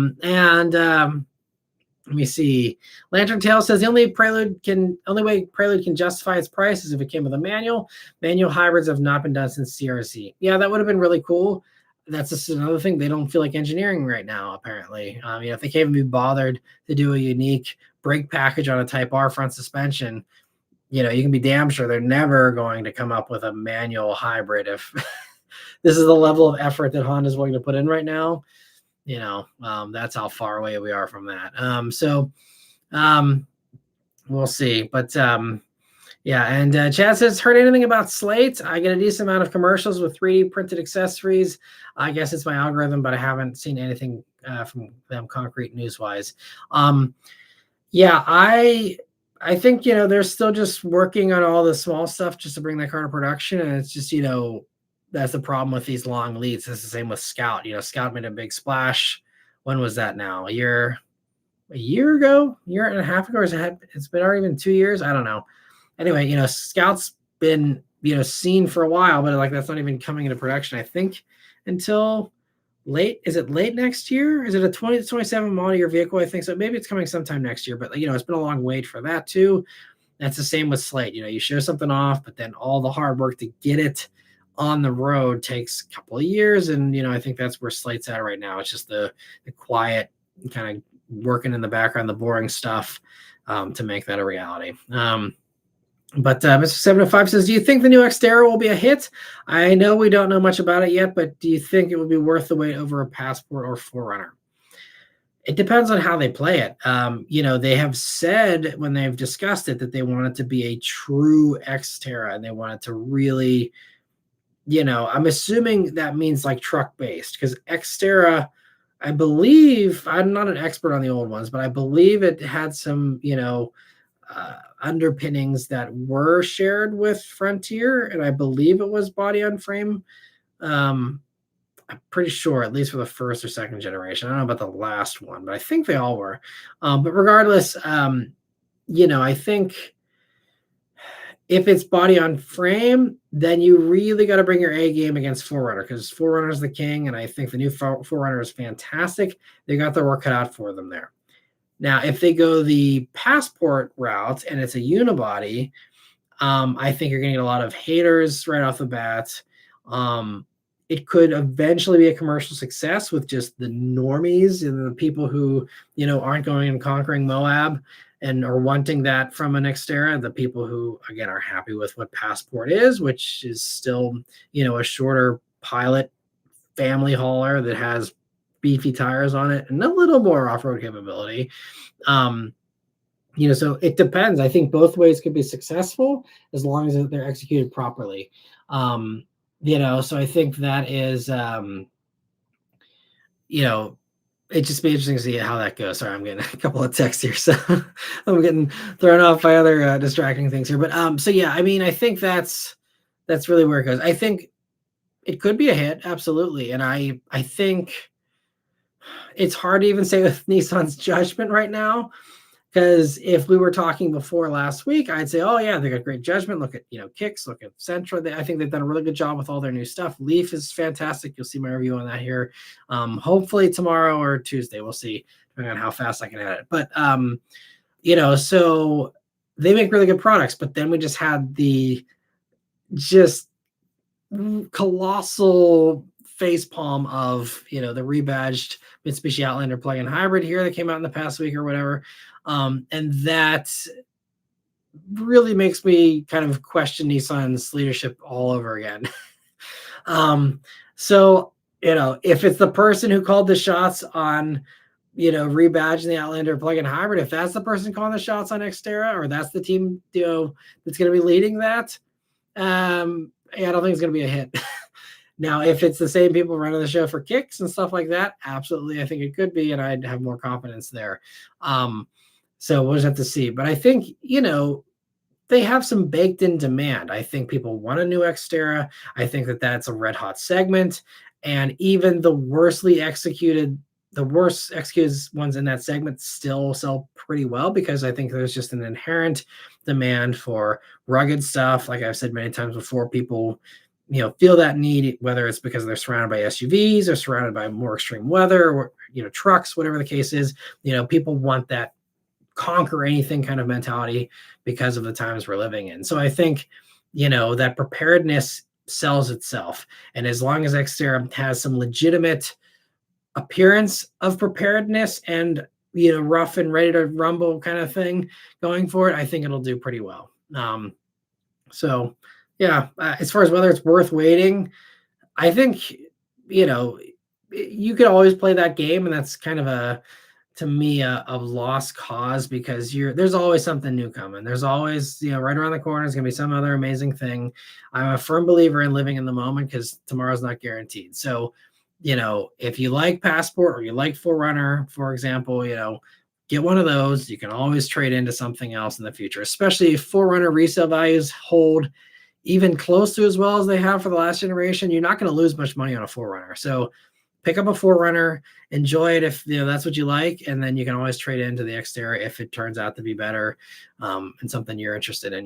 A: me see. Lantern Tail says the only way Prelude can justify its price is if it came with a manual. Manual hybrids have not been done since CRC. Yeah, that would have been really cool. That's just another thing. They don't feel like engineering right now, apparently. If they can't even be bothered to do a unique brake package on a Type R front suspension, you can be damn sure they're never going to come up with a manual hybrid if this is the level of effort that Honda's willing to put in right now. That's how far away we are from that. We'll see. But yeah, and Chad says, heard anything about Slate? I get a decent amount of commercials with 3D printed accessories. I guess it's my algorithm, but I haven't seen anything from them concrete news-wise. Yeah, I think, they're still just working on all the small stuff just to bring that car to production. And it's just, that's the problem with these long leads. It's the same with Scout. Scout made a big splash. When was that now? A year ago, year and a half ago, or it's been already been 2 years. I don't know. Anyway, Scout's been, seen for a while, but like that's not even coming into production, I think, until late. Is it late next year? Is it a 2027 model year vehicle? I think so. Maybe it's coming sometime next year, but it's been a long wait for that too. That's the same with Slate. You show something off, but then all the hard work to get it on the road takes a couple of years. And, I think that's where Slate's at right now. It's just the quiet kind of working in the background, the boring stuff to make that a reality. But Mr. 705 says, do you think the new Xterra will be a hit? I know we don't know much about it yet, but do you think it will be worth the wait over a Passport or 4Runner? It depends on how they play it. They have said when they've discussed it that they want it to be a true Xterra and they want it to really, I'm assuming that means like truck based, because Xterra, I believe, I'm not an expert on the old ones, but I believe it had some, underpinnings that were shared with Frontier, and I believe it was body on frame. I'm pretty sure, at least for the first or second generation. I don't know about the last one, but I think they all were. But regardless, I think if it's body on frame, then you really got to bring your A game against 4Runner, because 4Runner is the king, and I think the new 4Runner is fantastic. They got their work cut out for them there. Now, if they go the Passport route and it's a unibody, I think you're going to get a lot of haters right off the bat. It could eventually be a commercial success with just the normies and the people who, aren't going and conquering Moab and are wanting that from an Xterra. The people who, again, are happy with what Passport is, which is still, a shorter pilot family hauler that has beefy tires on it and a little more off-road capability. So it depends. I think both ways could be successful as long as they're executed properly. So I think that is, it'd just be interesting to see how that goes. Sorry, I'm getting a couple of texts here, so I'm getting thrown off by other distracting things here. But so yeah, I think that's really where it goes. I think it could be a hit, absolutely, and I think it's hard to even say with Nissan's judgment right now, because if we were talking before last week, I'd say, oh yeah, they got great judgment. Look at Kicks, look at Sentra. I think they've done a really good job with all their new stuff. Leaf is fantastic. You'll see my review on that here, hopefully tomorrow or Tuesday. We'll see, depending on how fast I can edit it. But so they make really good products. But then we just had the just colossal facepalm of the rebadged Mitsubishi Outlander plug-in hybrid here that came out in the past week or whatever, and that really makes me kind of question Nissan's leadership all over again. So if it's the person who called the shots on rebadging the Outlander plug-in hybrid, if that's the person calling the shots on Xterra, or that's the team that's going to be leading that, I don't think it's going to be a hit. Now, if it's the same people running the show for Kicks and stuff like that, absolutely, I think it could be, and I'd have more confidence there. So we'll just have to see. But I think, they have some baked-in demand. I think people want a new Xterra. I think that that's a red-hot segment. And even the worst executed ones in that segment still sell pretty well because I think there's just an inherent demand for rugged stuff. Like I've said many times before, people feel that need, whether it's because they're surrounded by SUVs or surrounded by more extreme weather or trucks, whatever the case is. People want that conquer anything kind of mentality because of the times we're living in. So I think that preparedness sells itself, and as long as Xterra has some legitimate appearance of preparedness and rough and ready to rumble kind of thing going for it, I think it'll do pretty well. So yeah, as far as whether it's worth waiting, I think you could always play that game, and that's kind of to me a lost cause, because there's always something new coming. There's always right around the corner is going to be some other amazing thing. I'm a firm believer in living in the moment because tomorrow's not guaranteed. So if you like Passport or you like 4Runner, for example, get one of those. You can always trade into something else in the future, especially if 4Runner resale values hold even close to as well as they have for the last generation. You're not going to lose much money on a 4Runner. So pick up a 4Runner, enjoy it if that's what you like, and then you can always trade into the Xterra if it turns out to be better and something you're interested in.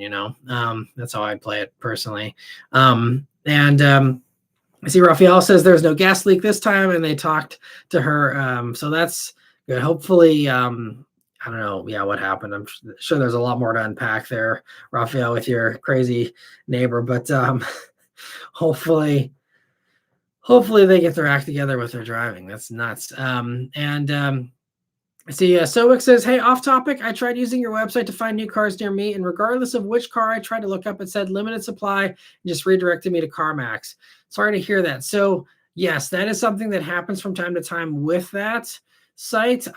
A: That's how I play it personally. I see Raphael says there's no gas leak this time, and they talked to her, so that's good. Hopefully, I don't know, what happened. I'm sure there's a lot more to unpack there, Raphael, with your crazy neighbor, but hopefully they get their act together with their driving. That's nuts. I see Sowick says, hey, off topic, I tried using your website to find new cars near me, and regardless of which car I tried to look up, it said limited supply and just redirected me to CarMax. Sorry to hear that. So yes, that is something that happens from time to time with that site.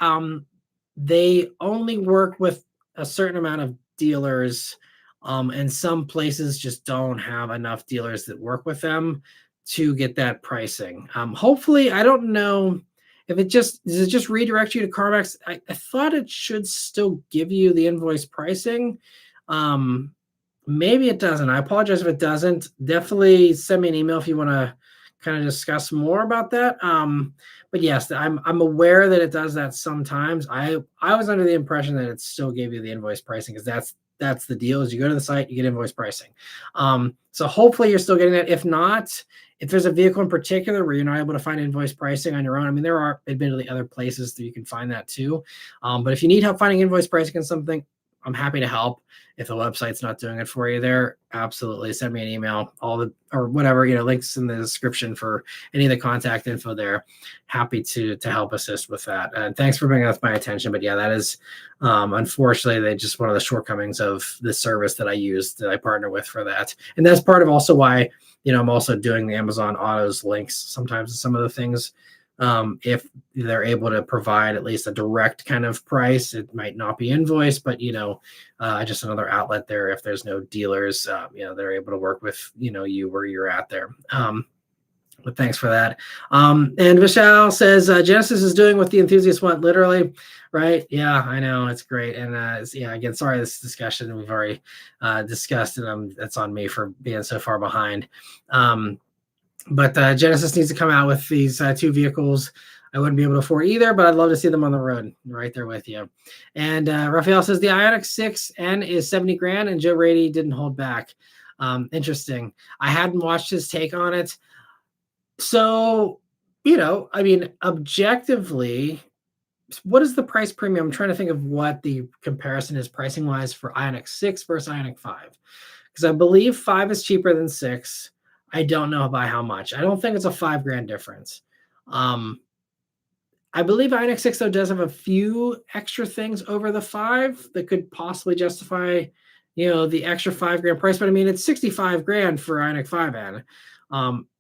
A: They only work with a certain amount of dealers, and some places just don't have enough dealers that work with them to get that pricing. Hopefully, I don't know if does it just redirect you to CarMax. I thought it should still give you the invoice pricing. Maybe it doesn't. I apologize if it doesn't. Definitely send me an email if you want to kind of discuss more about that. But yes, I'm aware that it does that sometimes. I was under the impression that it still gave you the invoice pricing, because that's the deal. Is you go to the site, you get invoice pricing. So hopefully you're still getting that. If not, if there's a vehicle in particular where you're not able to find invoice pricing on your own, I mean, there are admittedly other places that you can find that too. But if you need help finding invoice pricing on something, I'm happy to help. If the website's not doing it for you there, absolutely send me an email, or whatever, links in the description for any of the contact info there. Happy to help assist with that. And thanks for bringing that to my attention. But yeah, that is unfortunately just one of the shortcomings of the service that I partner with for that. And that's part of also why, I'm also doing the Amazon Autos links sometimes to some of the things. If they're able to provide at least a direct kind of price, it might not be invoiced, but just another outlet there. If there's no dealers, they're able to work with you where you're at there. But thanks for that. And Vishal says Genesis is doing what the enthusiasts want, literally, right? Yeah, I know, it's great. And again, sorry, this discussion we've already discussed, and that's on me for being so far behind. But Genesis needs to come out with these two vehicles. I wouldn't be able to afford either, but I'd love to see them on the road. Right there with you. And Raphael says the Ioniq 6N is 70 grand, and Joe Rady didn't hold back. Interesting. I hadn't watched his take on it. So, objectively, what is the price premium? I'm trying to think of what the comparison is pricing wise for Ioniq 6 versus Ioniq 5. Because I believe 5 is cheaper than 6. I don't know by how much. I don't think it's a $5 grand difference. I believe Ioniq 6 though does have a few extra things over the 5 that could possibly justify, the extra $5 grand price. But I mean, it's 65 grand for Ioniq 5N.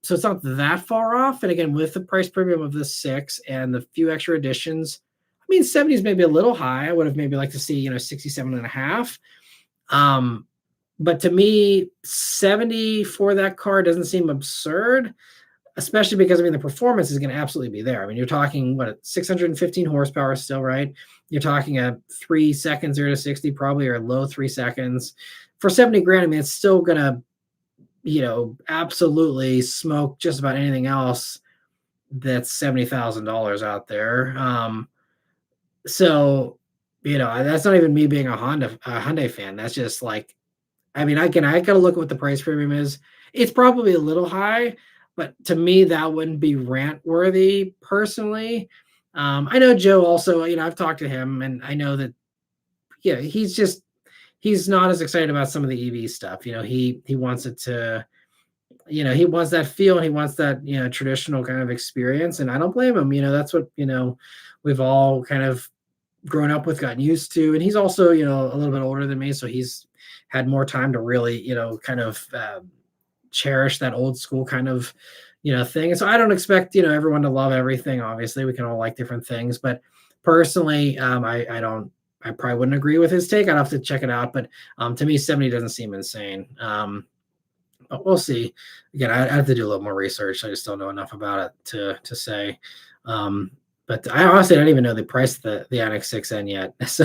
A: So it's not that far off. And again, with the price premium of the 6 and the few extra additions, I mean, 70 is maybe a little high. I would have maybe liked to see, 67.5. But to me, 70 for that car doesn't seem absurd, especially because, the performance is going to absolutely be there. I mean, you're talking, 615 horsepower still, right? You're talking a 3 seconds 0 to 60, probably, or low 3 seconds. For 70 grand, it's still going to, absolutely smoke just about anything else that's $70,000 out there. So, that's not even me being a Hyundai fan. That's just like, I mean, I gotta look at what the price premium is. It's probably a little high, but to me, that wouldn't be rant worthy personally. I know Joe also, I've talked to him and I know that, he's not as excited about some of the EV stuff. He wants it to, he wants that feel and he wants that, traditional kind of experience. And I don't blame him. That's what, we've all kind of grown up with, gotten used to. And he's also, a little bit older than me. So he's had more time to really, kind of cherish that old school kind of, thing. And so I don't expect, everyone to love everything. Obviously, we can all like different things. But personally, I probably wouldn't agree with his take. I'd have to check it out. But to me, 70 doesn't seem insane. But we'll see. Again, I have to do a little more research. I just don't know enough about it to say. But I honestly don't even know the price of the Ioniq 6N yet. So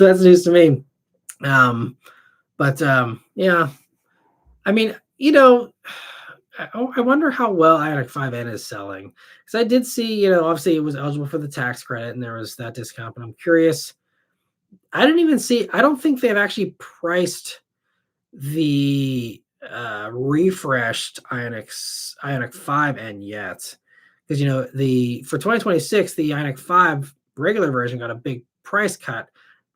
A: that's news to me. Yeah, I mean, I wonder how well Ioniq 5N is selling, because I did see, obviously it was eligible for the tax credit and there was that discount, but I'm curious. I don't think they've actually priced the refreshed Ioniq 5N yet, because the for 2026 the Ioniq 5 regular version got a big price cut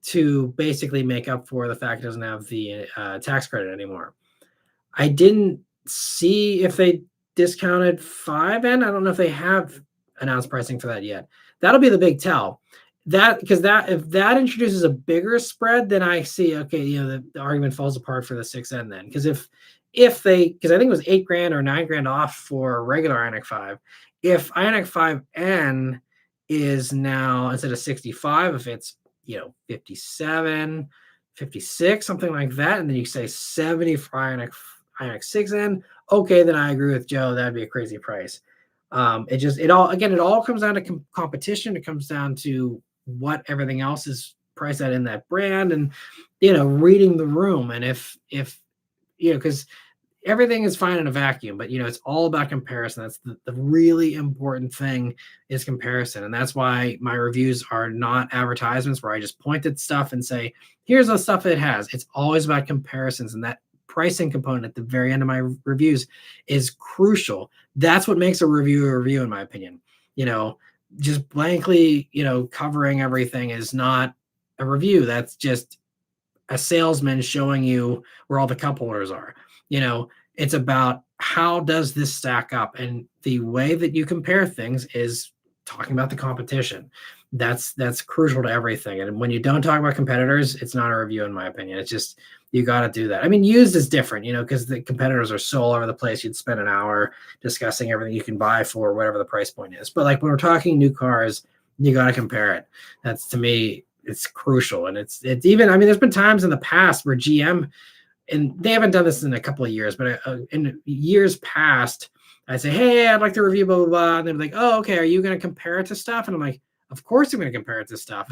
A: to basically make up for the fact it doesn't have the tax credit anymore. I didn't see if they discounted 5N. I don't know if they have announced pricing for that yet. That'll be the big tell. Because if that introduces a bigger spread, then I see, okay, the argument falls apart for the 6N then. Because because I think it was $8,000 or $9,000 off for regular Ioniq 5. If Ioniq 5N is now, instead of 65, if it's 57, 56, something like that, and then you say 70 for Ioniq 6N, okay, then I agree with Joe. That'd be a crazy price. It all comes down to competition. It comes down to what everything else is priced at in that brand, and reading the room. And if because everything is fine in a vacuum, but it's all about comparison. That's the really important thing, is comparison. And that's why my reviews are not advertisements where I just point at stuff and say, here's the stuff it has. It's always about comparisons, and that pricing component at the very end of my reviews is crucial. That's what makes a review, in my opinion. Just blankly, covering everything is not a review. That's just a salesman showing you where all the cup holders are. It's about, how does this stack up? And the way that you compare things is talking about the competition. That's crucial to everything. And when you don't talk about competitors, it's not a review, in my opinion. It's just, you got to do that. I mean, used is different, because the competitors are so all over the place. You'd spend an hour discussing everything you can buy for whatever the price point is. But like when we're talking new cars, you got to compare it. That's, to me, it's crucial. And it's even, I mean, there's been times in the past where GM, and they haven't done this in a couple of years, but in years past, I'd say, hey, I'd like to review blah, blah, blah. And they'd be like, oh, okay, are you going to compare it to stuff? And I'm like, of course I'm going to compare it to stuff.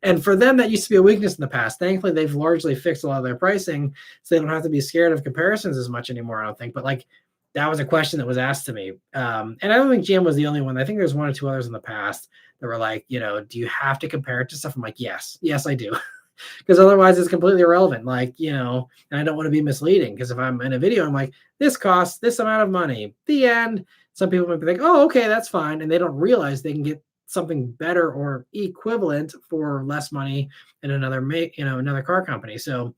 A: And for them, that used to be a weakness in the past. Thankfully, they've largely fixed a lot of their pricing, so they don't have to be scared of comparisons as much anymore, I don't think. But like, that was a question that was asked to me. And I don't think GM was the only one. I think there's one or two others in the past that were like, do you have to compare it to stuff? I'm like, yes, I do. Because otherwise it's completely irrelevant. Like, and I don't want to be misleading, because if I'm in a video, I'm like, this costs this amount of money. The end. Some people might be like, oh, okay, that's fine. And they don't realize they can get something better or equivalent for less money in another car company. So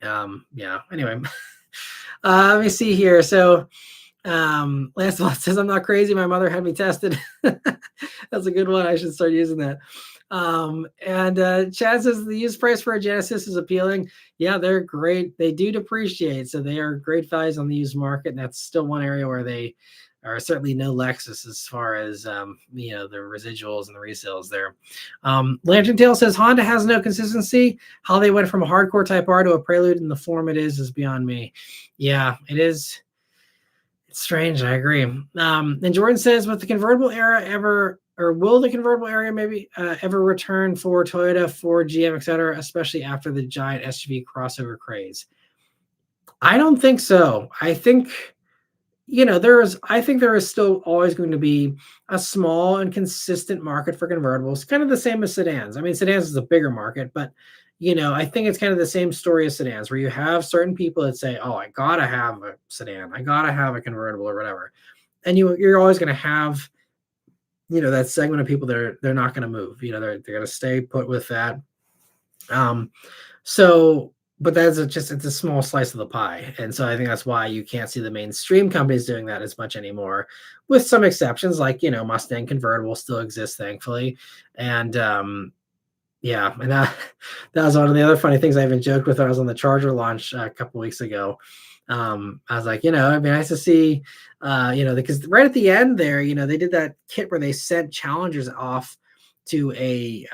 A: yeah, anyway. Let me see here. So Lancelot says, I'm not crazy, my mother had me tested. That's a good one. I should start using that. And Chad says the used price for a Genesis is appealing. Yeah, they're great. They do depreciate, so they are great values on the used market, and that's still one area where they are certainly no Lexus as far as the residuals and the resales there. Lantern Tail says Honda has no consistency. How they went from a hardcore Type R to a Prelude in the form it is beyond me. Yeah, it is. It's strange. I agree. And Jordan says, with the convertible era ever, or will the convertible area maybe ever return for Toyota, Ford, GM, etc., especially after the giant SUV crossover craze? I don't think so. I think I think there is still always going to be a small and consistent market for convertibles, kind of the same as sedans. I mean, sedans is a bigger market, but I think it's kind of the same story as sedans, where you have certain people that say, "Oh, I gotta have a sedan, I gotta have a convertible or whatever," and you're always going to have that segment of people that they're not going to move. They're going to stay put with that. Um, so, but it's a small slice of the pie, and so I think that's why you can't see the mainstream companies doing that as much anymore, with some exceptions like Mustang convertible still exists, thankfully, and yeah, and that was one of the other funny things I even joked with when I was on the Charger launch a couple weeks ago. I was like, it'd be nice to see, because right at the end there, they did that kit where they sent challengers off to a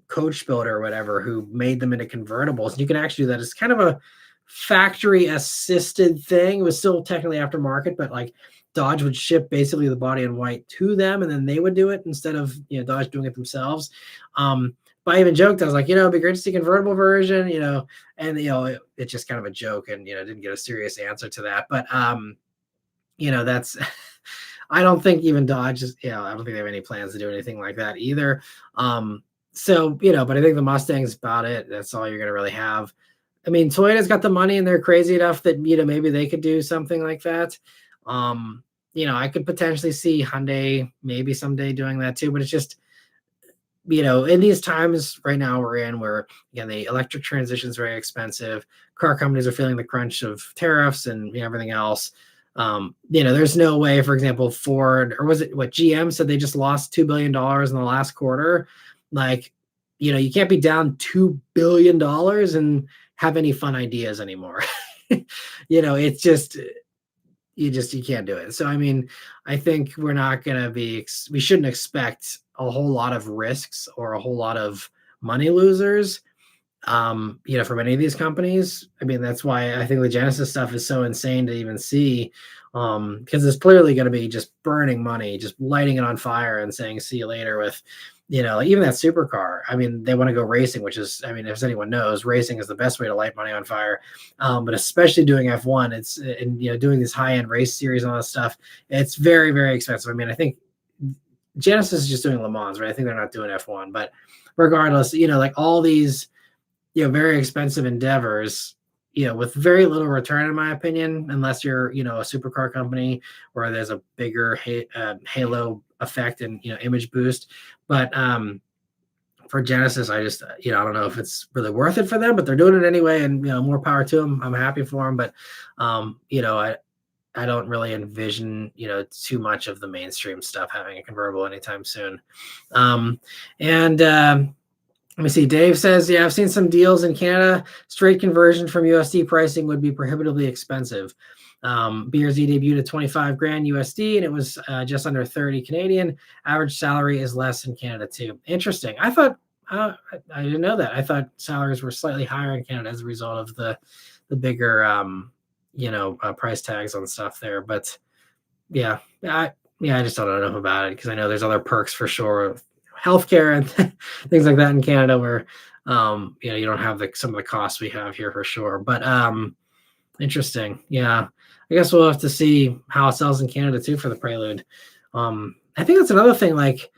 A: coach builder or whatever who made them into convertibles. And you can actually do that. It's kind of a factory assisted thing. It was still technically aftermarket, but like Dodge would ship basically the body in white to them, and then they would do it instead of Dodge doing it themselves. But I even joked, I was like, it'd be great to see convertible version, and it's just kind of a joke, and didn't get a serious answer to that. But that's I don't think even Dodge is, I don't think they have any plans to do anything like that either. So, but I think the Mustang's about it. That's all you're gonna really have. I mean, Toyota's got the money and they're crazy enough that maybe they could do something like that. I could potentially see Hyundai maybe someday doing that too, but it's just in these times right now we're in, where again the electric transition is very expensive. Car companies are feeling the crunch of tariffs and everything else. There's no way, for example, Ford, or was it what GM said, they just lost $2 billion in the last quarter. Like, you can't be down $2 billion and have any fun ideas anymore. It's just you can't do it. So I mean, I think we shouldn't expect a whole lot of risks or a whole lot of money losers from any of these companies. I mean, that's why I think the Genesis stuff is so insane to even see, because it's clearly going to be just burning money, just lighting it on fire and saying see you later with even that supercar. I mean, they want to go racing, which is, I mean, if anyone knows, racing is the best way to light money on fire. But especially doing F1, doing these high-end race series and all that stuff, it's very, very expensive. I mean, I think Genesis is just doing Le Mans, right? I think they're not doing F1, but regardless, like all these very expensive endeavors, with very little return, in my opinion, unless you're, a supercar company where there's a bigger halo effect and, image boost. But for Genesis, I just, I don't know if it's really worth it for them, but they're doing it anyway, and, more power to them. I'm happy for them, but, I don't really envision, too much of the mainstream stuff having a convertible anytime soon. Let me see. Dave says, yeah, I've seen some deals in Canada. Straight conversion from USD pricing would be prohibitively expensive. BRZ debuted at 25 grand USD, and it was just under 30 Canadian. Average salary is less in Canada too. Interesting. I thought, I didn't know that. I thought salaries were slightly higher in Canada as a result of the bigger, price tags on stuff there. But yeah, I just don't know enough about it, because I know there's other perks for sure, healthcare and things like that in Canada, where you don't have some of the costs we have here for sure. But interesting. Yeah, I guess we'll have to see how it sells in Canada too for the Prelude. I think that's another thing. Like,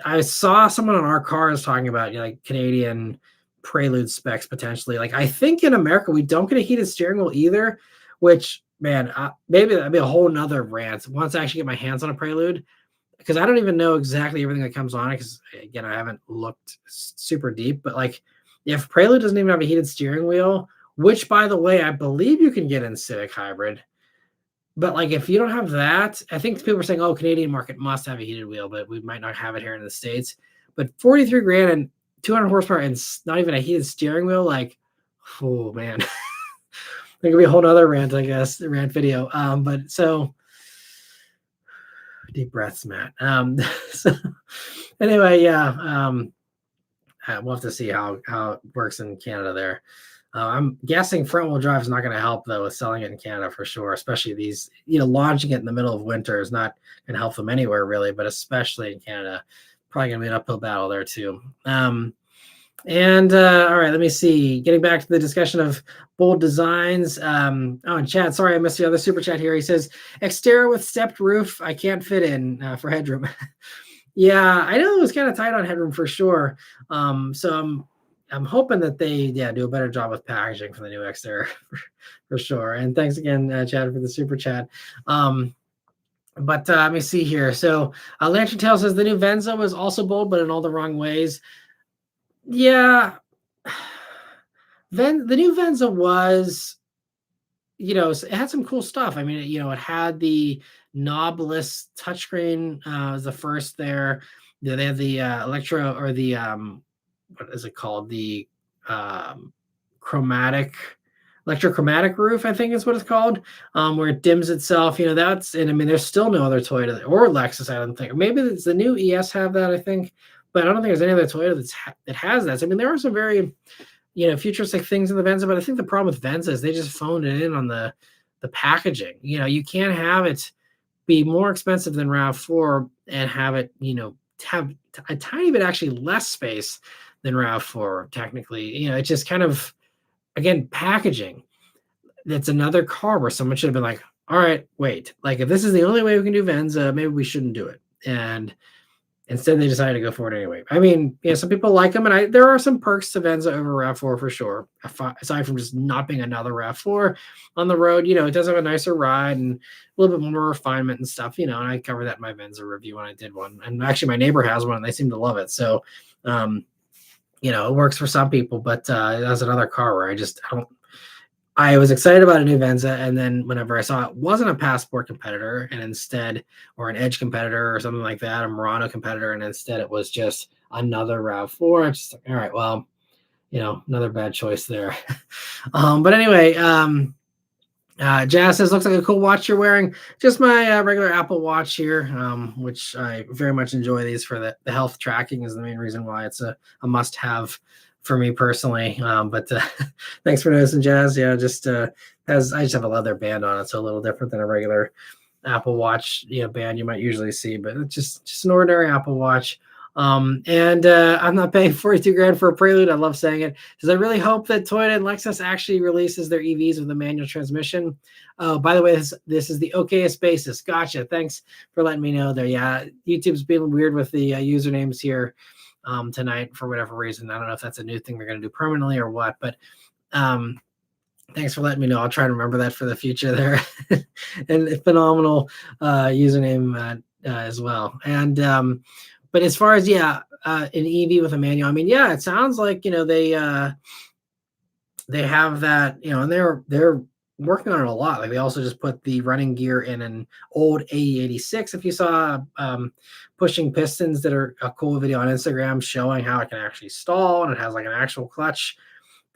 A: I saw someone on our cars talking about like Canadian Prelude specs potentially. Like, I think in America we don't get a heated steering wheel either, which, man, maybe that'd be a whole nother rant once I actually get my hands on a Prelude, because I don't even know exactly everything that comes on it, because again, I haven't looked super deep. But like, if Prelude doesn't even have a heated steering wheel, which by the way, I believe you can get in Civic Hybrid, but like, if you don't have that, I think people are saying, oh, Canadian market must have a heated wheel, but we might not have it here in the States. But 43 grand and 200 horsepower and not even a heated steering wheel, like, oh man. There could be a whole other rant, I guess, the rant video. But so deep breaths, Matt. So anyway, yeah, we'll have to see how it works in Canada there. I'm guessing front wheel drive is not going to help though with selling it in Canada for sure, especially these, launching it in the middle of winter is not going to help them anywhere really, but especially in Canada, probably going to be an uphill battle there too. And all right, let me see. Getting back to the discussion of bold designs. Oh, and Chad, sorry I missed the other super chat here. He says exterior with stepped roof. I can't fit in for headroom. Yeah, I know it was kind of tight on headroom for sure. So I'm hoping that they do a better job with packaging for the new exterior for sure. And thanks again, Chad, for the super chat. But let me see here. So Lantern Tail says the new Venza was also bold, but in all the wrong ways. Yeah, the new Venza was, it had some cool stuff. I mean, it had the knobless touchscreen. Was the first there. They have the electro or the what is it called? The um, chromatic electrochromatic roof, I think is what it's called, where it dims itself. That's, and I mean, there's still no other Toyota or Lexus, I don't think. Maybe it's the new ES have that, I think, but I don't think there's any other Toyota that has that. So, I mean, there are some very futuristic things in the Venza, but I think the problem with Venza is they just phoned it in on the packaging. You can't have it be more expensive than RAV4 and have it, have a tiny bit actually less space than RAV4. Technically, it's just kind of, again, packaging. That's another car where someone should have been like, all right, wait, like if this is the only way we can do Venza, maybe we shouldn't do it. And instead, they decided to go for it anyway. I mean, some people like them, and there are some perks to Venza over RAV4 for sure. Aside from just not being another RAV4 on the road, it does have a nicer ride and a little bit more refinement and stuff. And I covered that in my Venza review when I did one. And actually, my neighbor has one, and they seem to love it. So, it works for some people, but that's another car where I was excited about a new Venza, and then whenever I saw it wasn't a Passport competitor, and instead, or an Edge competitor or something like that, a Murano competitor, and instead it was just another RAV4. I'm just like, all right, well, another bad choice there. But anyway, Jazz says, looks like a cool watch you're wearing. Just my regular Apple Watch here, which I very much enjoy these for the health tracking is the main reason why it's a must-have for me personally. But thanks for noticing, Jazz. Yeah, just I just have a leather band on it, so a little different than a regular Apple Watch band you might usually see, but it's just an ordinary Apple Watch. And I'm not paying 42 grand for a Prelude. I love saying it because I really hope that Toyota and Lexus actually releases their EVs with a manual transmission. Oh, by the way, this is the okayest basis. Gotcha. Thanks for letting me know there. Yeah, YouTube's being weird with the usernames here tonight for whatever reason. I don't know if that's a new thing they're going to do permanently or what, but thanks for letting me know. I'll try to remember that for the future there. And phenomenal username as well. And but as far as an EV with a manual, I mean, yeah, it sounds like they have that, and they're working on it a lot. Like they also just put the running gear in an old AE86. If you saw pushing pistons, that are a cool video on Instagram showing how it can actually stall, and it has like an actual clutch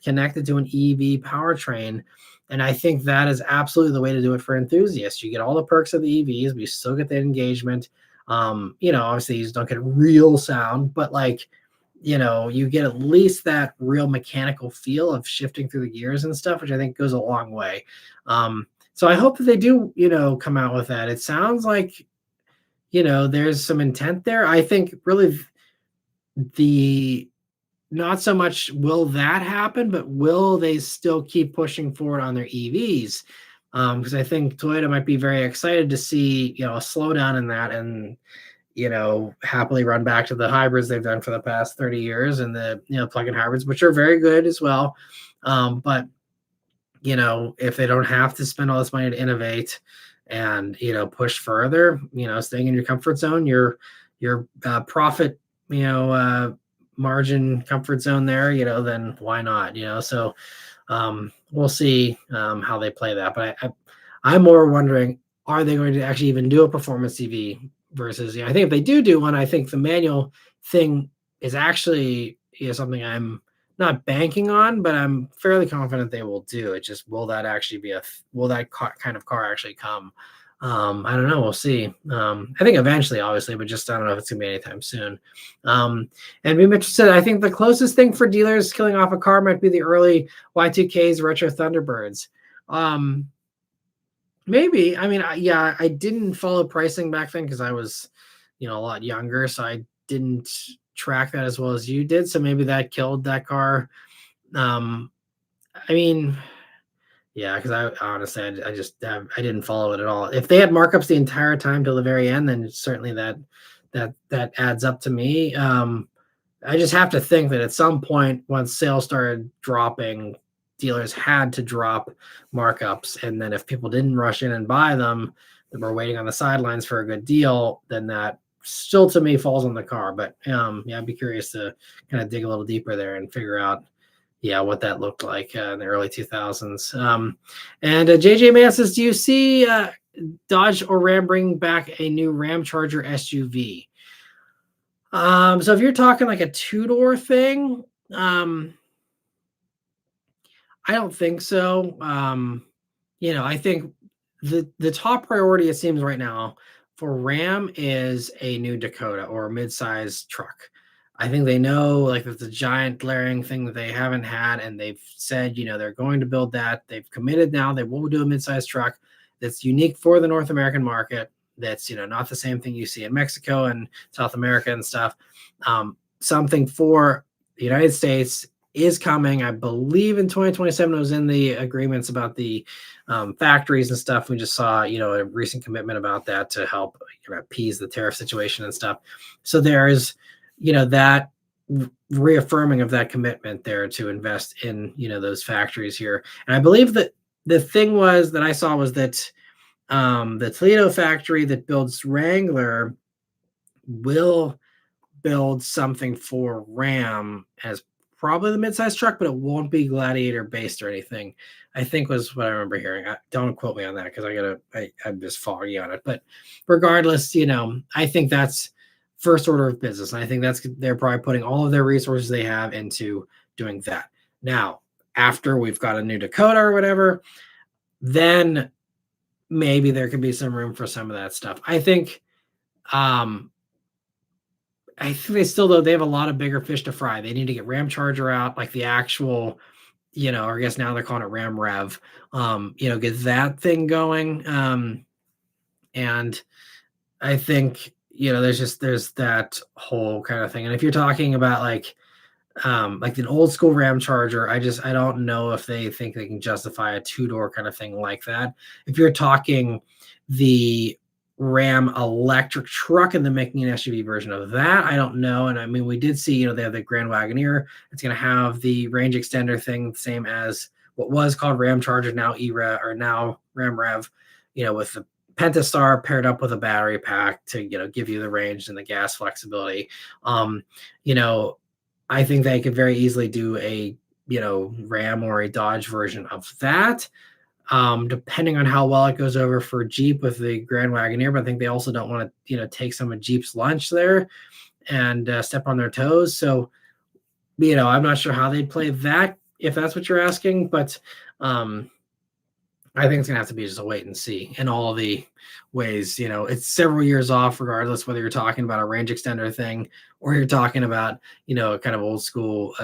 A: connected to an EV powertrain. And I think that is absolutely the way to do it for enthusiasts. You get all the perks of the EVs, but you still get that engagement. Obviously you don't get real sound, but you get at least that real mechanical feel of shifting through the gears and stuff, which I think goes a long way. So I hope that they do, come out with that. It sounds like, there's some intent there. I think really not so much will that happen, but will they still keep pushing forward on their EVs? Because I think Toyota might be very excited to see, a slowdown in that and, happily run back to the hybrids they've done for the past 30 years and the, plug-in hybrids, which are very good as well. But, if they don't have to spend all this money to innovate and, push further, staying in your comfort zone, your profit, margin comfort zone there, then why not? So we'll see how they play that. But I'm more wondering, are they going to actually even do a performance EV versus, I think if they do one, I think the manual thing is actually something I'm not banking on, but I'm fairly confident they will do. It just, will that actually will that kind of car actually come? I don't know. We'll see. I think eventually, obviously, but just I don't know if it's gonna be anytime soon. And Mitch said, I think the closest thing for dealers killing off a car might be the early Y2Ks retro Thunderbirds. Maybe. I mean, I didn't follow pricing back then because I was, a lot younger, so I didn't track that as well as you did, so maybe that killed that car. Um, I mean, yeah, because I honestly, I just I didn't follow it at all. If they had markups the entire time till the very end, then certainly that adds up to me. I just have to think that at some point, once sales started dropping, dealers had to drop markups, and then if people didn't rush in and buy them, that were waiting on the sidelines for a good deal, then that still to me falls on the car. But yeah, I'd be curious to kind of dig a little deeper there and figure out, yeah, what that looked like in the early 2000s. And JJ Man says, do you see Dodge or Ram bring back a new Ram Charger SUV? So if you're talking like a two-door thing, I don't think so. I think the top priority it seems right now for Ram is a new Dakota or a mid-size truck. I think they know like it's a giant glaring thing that they haven't had, and they've said, they're going to build that. They've committed now. They will do a mid-size truck that's unique for the North American market. That's not the same thing you see in Mexico and South America and stuff. Something for the United States is coming. I believe in 2027 it was in the agreements about the factories and stuff. We just saw a recent commitment about that to help appease the tariff situation and stuff. So there is that reaffirming of that commitment there to invest in those factories here. And I believe that the thing was that I saw was that the Toledo factory that builds Wrangler will build something for Ram as probably the midsize truck, but it won't be Gladiator based or anything, I think was what I remember hearing. Don't quote me on that because I'm just foggy on it. But regardless, I think that's first order of business. And I think they're probably putting all of their resources they have into doing that. Now, after we've got a new Dakota or whatever, then maybe there could be some room for some of that stuff. I think they still, though, they have a lot of bigger fish to fry. They need to get Ram Charger out, like the actual, or I guess now they're calling it Ram Rev, get that thing going. And I think, there's that whole kind of thing. And if you're talking about like an old school Ram Charger, I don't know if they think they can justify a two-door kind of thing like that. If you're talking the Ram electric truck and then making an SUV version of that, I don't know. And I mean, we did see, they have the Grand Wagoneer. It's going to have the range extender thing, same as what was called Ram Charger, now now Ram Rev, with the Pentastar paired up with a battery pack to, give you the range and the gas flexibility. I think they could very easily do a, Ram or a Dodge version of that. Depending on how well it goes over for Jeep with the Grand Wagoneer, but I think they also don't want to, take some of Jeep's lunch there and step on their toes. So, I'm not sure how they'd play that if that's what you're asking, but I think it's gonna have to be just a wait and see in all the ways. It's several years off, regardless whether you're talking about a range extender thing or you're talking about, kind of old school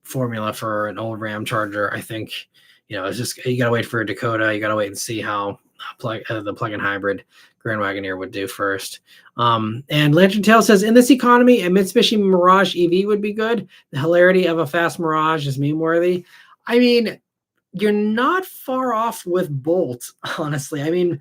A: formula for an old Ram Charger. I think, it's just you gotta wait for a Dakota. You gotta wait and see how the plug-in hybrid Grand Wagoneer would do first. And Lantern Tail says, in this economy, a Mitsubishi Mirage EV would be good. The hilarity of a fast Mirage is meme worthy. I mean, you're not far off with Bolt, honestly. I mean,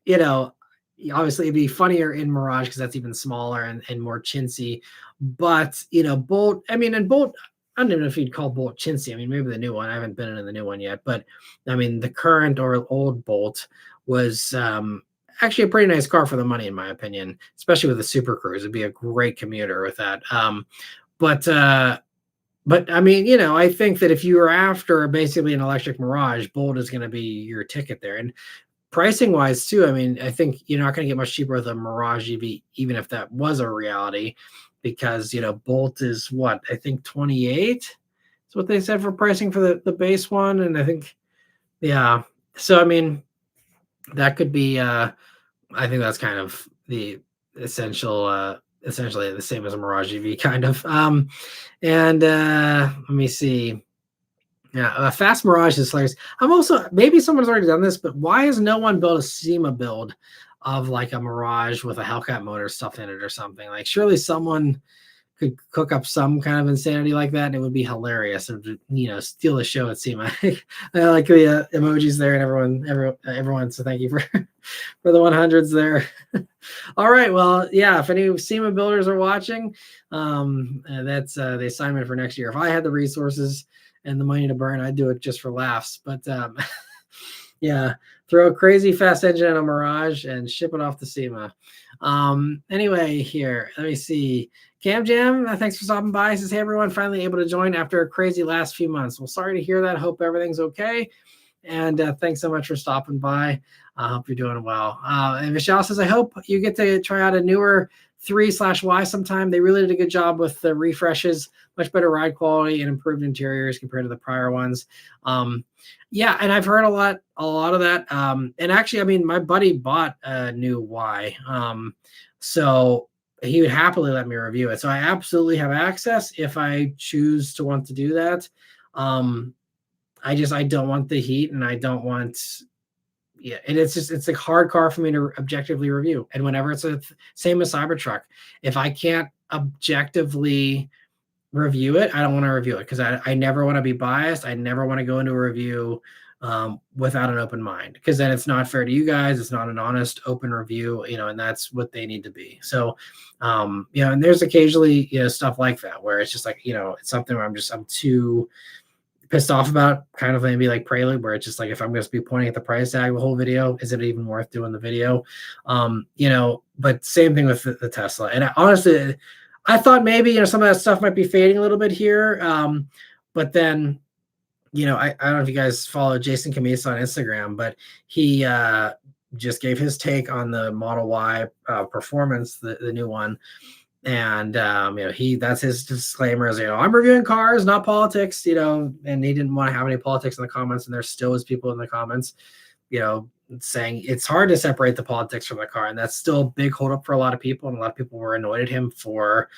A: obviously it'd be funnier in Mirage because that's even smaller and more chintzy. But, Bolt, and Bolt, I don't even know if you'd call Bolt chintzy. I mean, maybe the new one. I haven't been in the new one yet. But, I mean, the current or old Bolt was actually a pretty nice car for the money, in my opinion, especially with the Super Cruise. It'd be a great commuter with that. But I mean, I think that if you are after basically an electric Mirage, Bolt is going to be your ticket there. And pricing wise too, I mean, I think you're not going to get much cheaper with a Mirage EV, even if that was a reality, because, Bolt is what, I think 28 is what they said for pricing for the base one. And I think, yeah. So, I mean, that could be, I think that's kind of the essentially the same as a Mirage EV kind of. And let me see. Yeah, a fast Mirage is hilarious. I'm also, maybe someone's already done this, but why has no one built a SEMA build of like a Mirage with a Hellcat motor stuffed in it or something? Like, surely someone could cook up some kind of insanity like that, and it would be hilarious. It would, steal the show. It seemed like I like the emojis there, and everyone. So thank you for for the 100s there. All right, well, yeah. If any SEMA builders are watching, that's the assignment for next year. If I had the resources and the money to burn, I'd do it just for laughs. But yeah, throw a crazy fast engine in a Mirage and ship it off to SEMA. Anyway, here, let me see. Cam Jam, thanks for stopping by. Says, hey, everyone, finally able to join after a crazy last few months. Well, sorry to hear that. Hope everything's okay. And thanks so much for stopping by. I hope you're doing well. And Michelle says, I hope you get to try out a newer 3/Y sometime. They really did a good job with the refreshes, much better ride quality and improved interiors compared to the prior ones. Yeah, and I've heard a lot of that. And actually, I mean, my buddy bought a new Y. So he would happily let me review it. So I absolutely have access if I choose to want to do that. I don't want the heat, and I don't want, yeah, and it's a hard car for me to objectively review. And whenever it's same as Cybertruck, if I can't objectively review it, I don't want to review it, because I never want to be biased. I never want to go into a review without an open mind, because then it's not fair to you guys. It's not an honest, open review, and that's what they need to be. So, and there's occasionally, stuff like that where it's just like, it's something where I'm too pissed off about, kind of maybe like Prelude, where it's just like, if I'm going to be pointing at the price tag the whole video, is it even worth doing the video? But same thing with the Tesla. And honestly, I thought maybe, some of that stuff might be fading a little bit here. But then, I don't know if you guys follow Jason Camisa on Instagram, but he just gave his take on the Model Y Performance, the new one. And that's his disclaimer is, I'm reviewing cars, not politics, and he didn't want to have any politics in the comments. And there still is people in the comments, saying it's hard to separate the politics from the car. And that's still a big holdup for a lot of people. And a lot of people were annoyed at him for,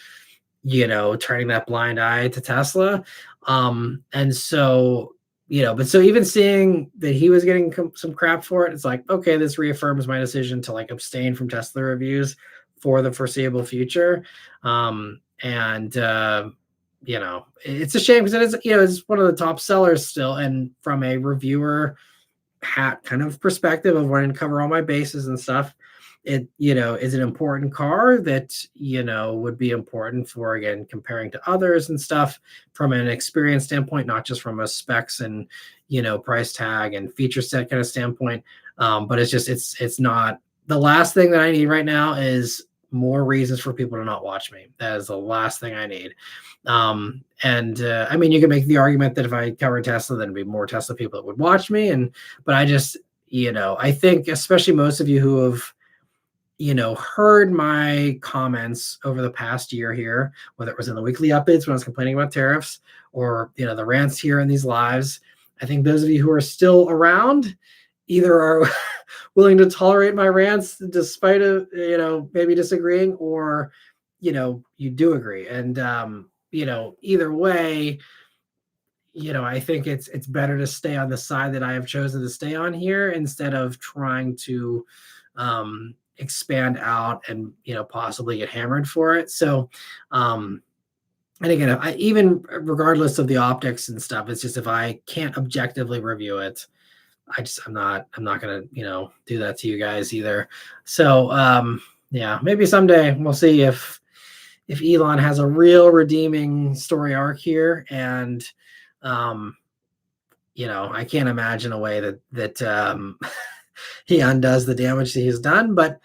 A: turning that blind eye to Tesla. And so, but so even seeing that he was getting some crap for it, it's like, okay, this reaffirms my decision to like abstain from Tesla reviews for the foreseeable future. It's a shame, because it is, it's one of the top sellers still. And from a reviewer hat kind of perspective of wanting to cover all my bases and stuff, it, is an important car that, would be important for, again, comparing to others and stuff from an experience standpoint, not just from a specs and, price tag and feature set kind of standpoint. But it's just, it's not the last thing that I need right now is more reasons for people to not watch me. That is the last thing I need. I mean, you can make the argument that if I covered Tesla, then there'd be more Tesla people that would watch me. But I just, I think especially most of you who have, heard my comments over the past year here, whether it was in the weekly updates when I was complaining about tariffs, or, the rants here in these lives, I think those of you who are still around either are willing to tolerate my rants despite maybe disagreeing, or, you do agree. And, either way, I think it's better to stay on the side that I have chosen to stay on here, instead of trying to expand out and, possibly get hammered for it. So, and again, even regardless of the optics and stuff, it's just, if I can't objectively review it, I'm not gonna, do that to you guys either. So, yeah, maybe someday we'll see if Elon has a real redeeming story arc here. And, I can't imagine a way that he undoes the damage that he's done. But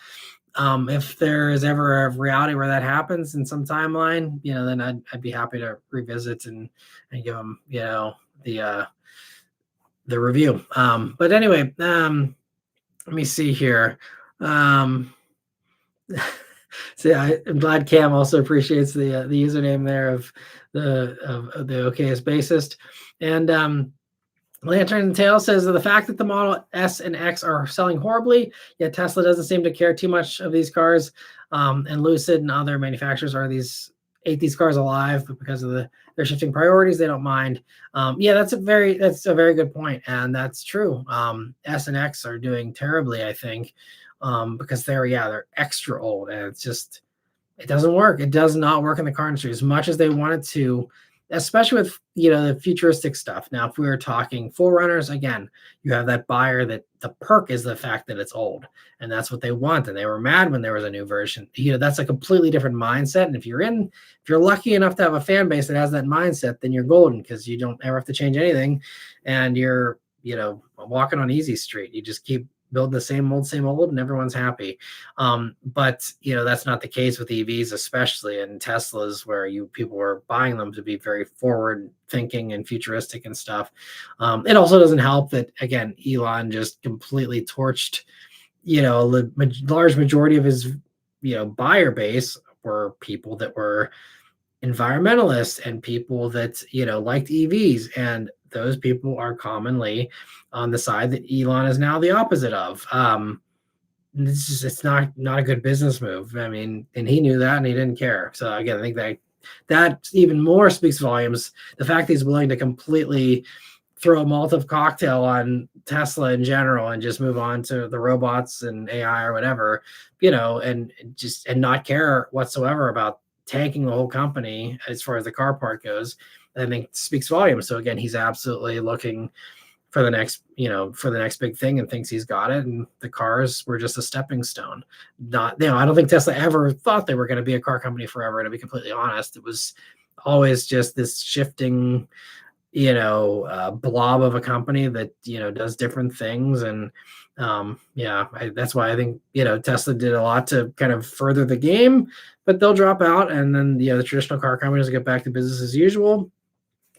A: if there is ever a reality where that happens in some timeline, then I'd be happy to revisit and give him, the review. But anyway, let me see here. So yeah, I'm glad Cam also appreciates the username there of the okayest bassist. And Lantern and Tail says that the fact that the Model S and X are selling horribly, yet Tesla doesn't seem to care too much of these cars, and Lucid and other manufacturers ate these cars alive, but because of their shifting priorities, they don't mind. Yeah, that's a very good point, and that's true. S and X are doing terribly, I think, because they're extra old, and it's just, It doesn't work. It does not work in the car industry as much as they want it to, especially with the futuristic stuff. Now, if we were talking forerunners, again, you have that buyer that the perk is the fact that it's old, and that's what they want. And they were mad when there was a new version. That's a completely different mindset. And if you're lucky enough to have a fan base that has that mindset, then you're golden because you don't ever have to change anything, and you're walking on easy street. You just keep building the same old, and everyone's happy. But that's not the case with EVs, especially in Teslas, where people were buying them to be very forward thinking and futuristic and stuff. It also doesn't help that, again, Elon just completely torched, a large majority of his, buyer base were people that were environmentalists and people that liked EVs, and those people are commonly on the side that Elon is now the opposite of. It's not a good business move. I mean, and he knew that, and he didn't care. So again, I think that even more speaks volumes. The fact that he's willing to completely throw a Molotov cocktail on Tesla in general and just move on to the robots and AI or whatever, and not care whatsoever about tanking the whole company as far as the car part goes, I think speaks volumes. So again, he's absolutely looking for the next big thing and thinks he's got it. And the cars were just a stepping stone. I don't think Tesla ever thought they were going to be a car company forever. To be completely honest, it was always just this shifting, blob of a company that, does different things. And that's why I think, Tesla did a lot to kind of further the game, but they'll drop out. And then, the traditional car companies will get back to business as usual.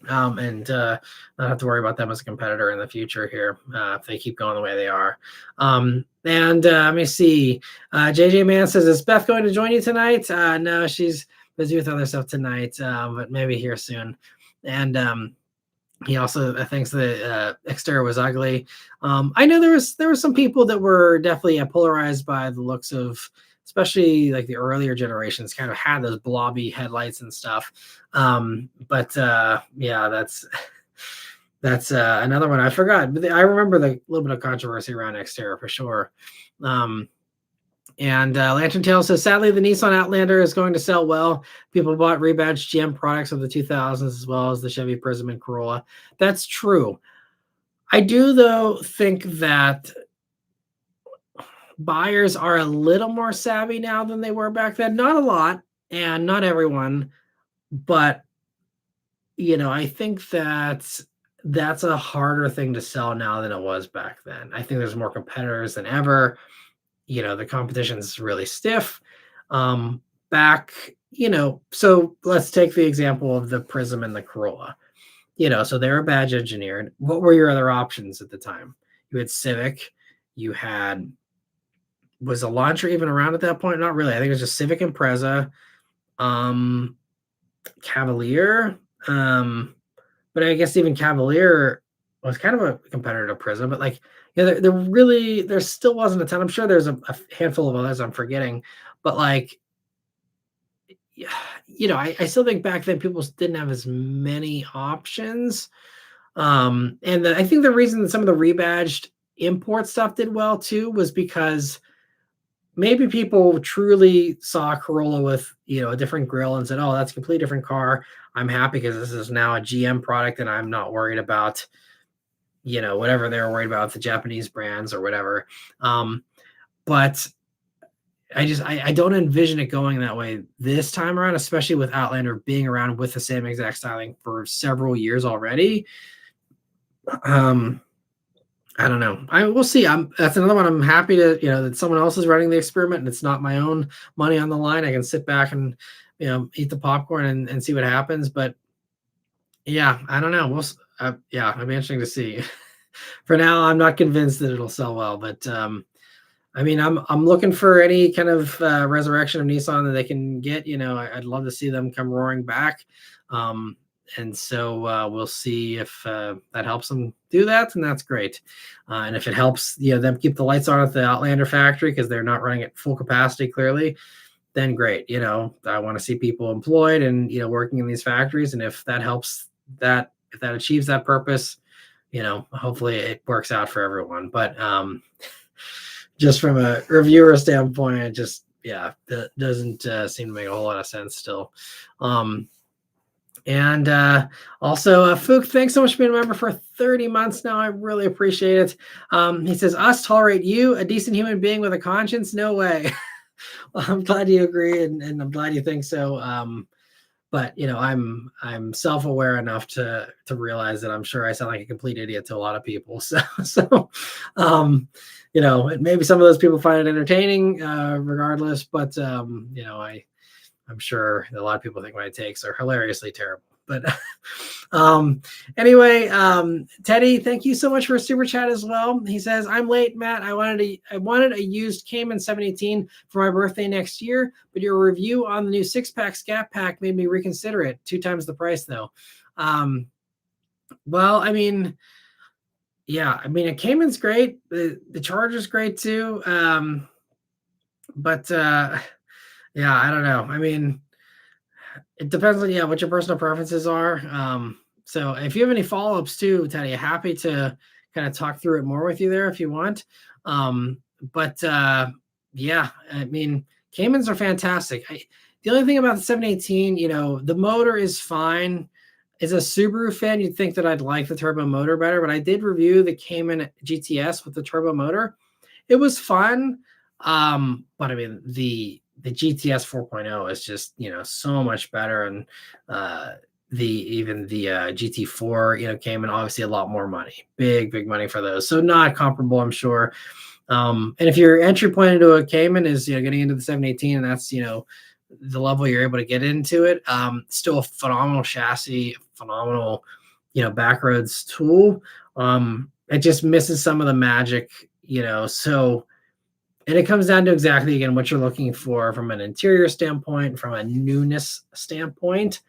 A: And not have to worry about them as a competitor in the future here if they keep going the way they are. Let me see. JJ Man says, is Beth going to join you tonight? No, she's busy with other stuff tonight, but maybe here soon. And he also thinks the exterior was ugly. I know there were some people that were definitely polarized by the looks of, especially like the earlier generations kind of had those blobby headlights and stuff. But that's another one I forgot. But I remember the little bit of controversy around exterior for sure. Lantern Tail says, sadly, the Nissan Outlander is going to sell well. People bought rebadged GM products of the 2000s as well as the Chevy Prism and Corolla. That's true. I do, though, think that buyers are a little more savvy now than they were back then. Not a lot, and not everyone, but I think that's a harder thing to sell now than it was back then. I think there's more competitors than ever. The competition's really stiff. So let's take the example of the Prism and the Corolla. So they're a badge engineer. What were your other options at the time? You had Civic, you had, was Elantra even around at that point? Not really. I think it was just Civic and Impreza, Cavalier. But I guess even Cavalier was kind of a competitor to Prism, but there still wasn't a ton. I'm sure there's a handful of others I'm forgetting, but I still think back then people didn't have as many options. I think the reason that some of the rebadged import stuff did well too was because maybe people truly saw a Corolla with, a different grille and said, oh, that's a completely different car. I'm happy because this is now a GM product and I'm not worried about, whatever they're worried about, the Japanese brands or whatever. But I don't envision it going that way this time around, especially with Outlander being around with the same exact styling for several years already. I don't know. We'll see. That's another one. I'm happy to, that someone else is running the experiment and it's not my own money on the line. I can sit back and, eat the popcorn and see what happens. But yeah, I don't know. It'll be interesting to see. For now, I'm not convinced that it'll sell well, but I'm looking for any kind of resurrection of Nissan that they can get. I'd love to see them come roaring back. And so we'll see if that helps them do that, and that's great. And if it helps them keep the lights on at the Outlander factory because they're not running at full capacity clearly, then great. I want to see people employed and working in these factories, and if that helps that, if that achieves that purpose, hopefully it works out for everyone. But just from a reviewer standpoint, yeah, that doesn't seem to make a whole lot of sense still. Um, and also, Fook, thanks so much for being a member for 30 months now. I really appreciate it. He says, us tolerate you, a decent human being with a conscience? No way. Well, I'm glad you agree, and I'm glad you think so. But I'm self-aware enough to realize that I'm sure I sound like a complete idiot to a lot of people. So and maybe some of those people find it entertaining, regardless. But I'm sure a lot of people think my takes are hilariously terrible. But anyway, Teddy, thank you so much for a super chat as well. He says, I'm late, Matt. I wanted a used Cayman 718 for my birthday next year, but your review on the new 6-pack Scat Pack made me reconsider it. 2 times the price though. Well, I mean, yeah, I mean, a Cayman's great. The Charger's great too. But yeah, I don't know. I mean, it depends on what your personal preferences are. So if you have any follow-ups too, Teddy, happy to kind of talk through it more with you there if you want. But yeah, I mean, Caymans are fantastic. The only thing about the 718, the motor is fine. As a Subaru fan, you'd think that I'd like the turbo motor better, but I did review the Cayman GTS with the turbo motor. It was fun. But I mean, the GTS 4.0 is just, so much better. And the GT4, came in obviously a lot more money, big money for those. So not comparable, I'm sure. And if your entry point into a Cayman is, getting into the 718, and that's, the level you're able to get into it, still a phenomenal chassis, phenomenal, backroads tool. It just misses some of the magic, so. And it comes down to exactly, again, what you're looking for from an interior standpoint, from a newness standpoint.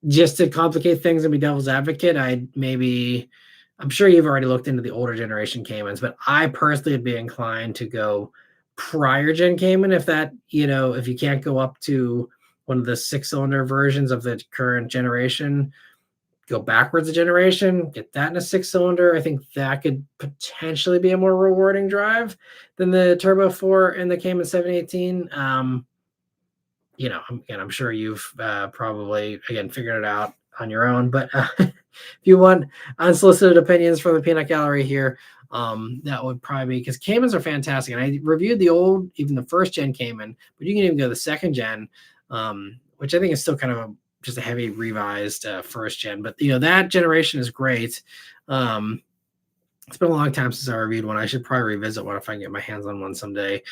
A: Just to complicate things and be devil's advocate, I'm sure you've already looked into the older generation Caymans, but I personally would be inclined to go prior gen Cayman if you can't go up to one of the 6-cylinder versions of the current generation. Go backwards a generation, get that in a 6-cylinder. I think that could potentially be a more rewarding drive than the Turbo 4 and the Cayman 718. I'm sure you've probably, again, figured it out on your own. But if you want unsolicited opinions from the peanut gallery here, that would probably be, because Caymans are fantastic. And I reviewed even the first gen Cayman, but you can even go the second gen, which I think is still kind of just a heavy revised first gen, but that generation is great. It's been a long time since I reviewed one. I should probably revisit one if I can get my hands on one someday.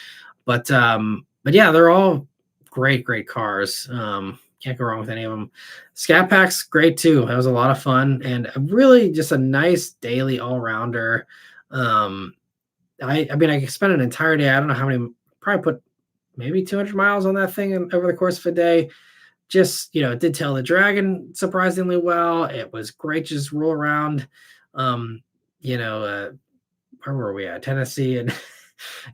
A: But yeah, they're all great cars. Can't go wrong with any of them. Scat Pack's great too. That was a lot of fun and really just a nice daily all-rounder. I spent an entire day. I don't know how many. Probably put maybe 200 miles on that thing over the course of a day. Just, it did tail the dragon surprisingly well. It was great to just roll around. Where were we at? Tennessee and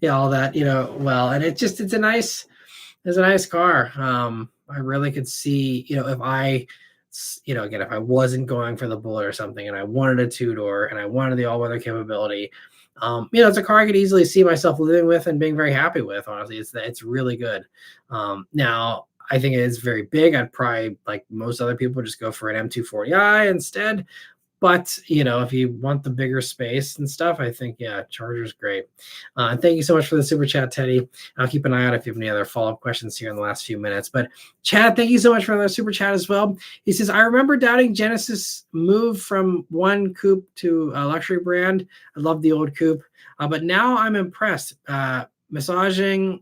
A: all that, well, and it's a nice car. I really could see, if I, again, if I wasn't going for the Bullet or something and I wanted a 2-door and I wanted the all-weather capability, it's a car I could easily see myself living with and being very happy with. Honestly, it's really good. Now, I think it is very big. I'd probably, like most other people, just go for an M240i instead. But, if you want the bigger space and stuff, I think, Charger's great. Thank you so much for the super chat, Teddy. I'll keep an eye out if you have any other follow-up questions here in the last few minutes. But Chad, thank you so much for the super chat as well. He says, I remember doubting Genesis move from one coupe to a luxury brand. I love the old coupe. But now I'm impressed. Messaging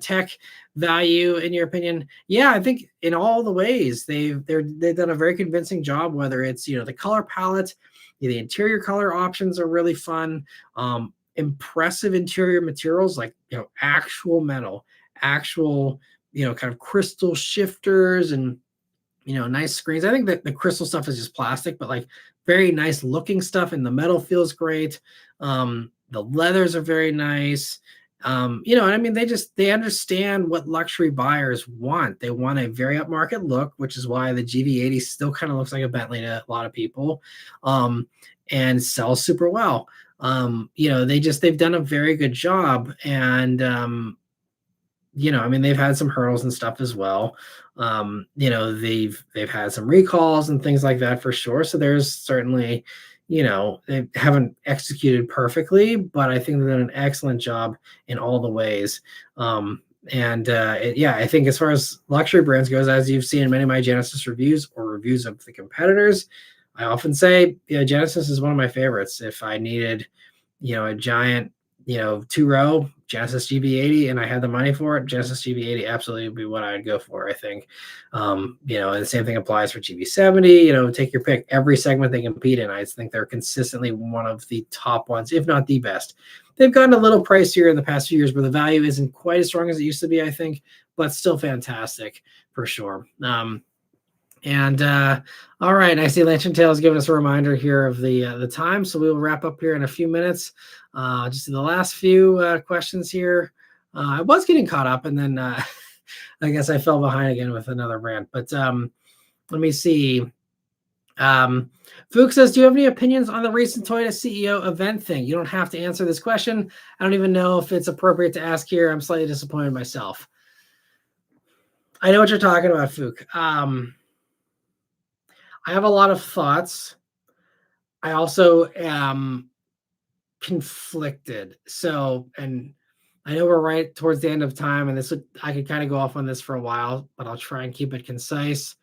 A: tech value, in your opinion? Yeah, I think in all the ways they've done a very convincing job, whether it's the color palette, the interior color options are really fun, impressive interior materials like actual metal, actual kind of crystal shifters, and nice screens. I think that the crystal stuff is just plastic, but like very nice looking stuff, and the metal feels great. The leathers are very nice. And I mean, they understand what luxury buyers want. They want a very upmarket look, which is why the GV80 still kind of looks like a Bentley to a lot of people, and sells super well. They've done a very good job. And I mean, they've had some hurdles and stuff as well. They've had some recalls and things like that for sure. So there's certainly, they haven't executed perfectly, but I think they've done an excellent job in all the ways. I think as far as luxury brands goes, as you've seen in many of my Genesis reviews or reviews of the competitors, I often say, Genesis is one of my favorites. If I needed, a giant, 2-row Genesis GB80 and I had the money for it, Genesis GB80 absolutely would be what I'd go for, I think. And the same thing applies for GB70, take your pick. Every segment they compete in, I think they're consistently one of the top ones, if not the best. They've gotten a little pricier in the past few years where the value isn't quite as strong as it used to be, I think, but still fantastic for sure. All right, I see Lantern Tail has given us a reminder here of the time, so we will wrap up here in a few minutes. Just in the last few questions here. I was getting caught up, and then I guess I fell behind again with another rant. But let me see. Fook says, do you have any opinions on the recent Toyota CEO event thing? You don't have to answer this question. I don't even know if it's appropriate to ask here. I'm slightly disappointed myself. I know what you're talking about, Fook. I have a lot of thoughts. I also am conflicted. So, and I know we're right towards the end of time, and I could kind of go off on this for a while, but I'll try and keep it concise.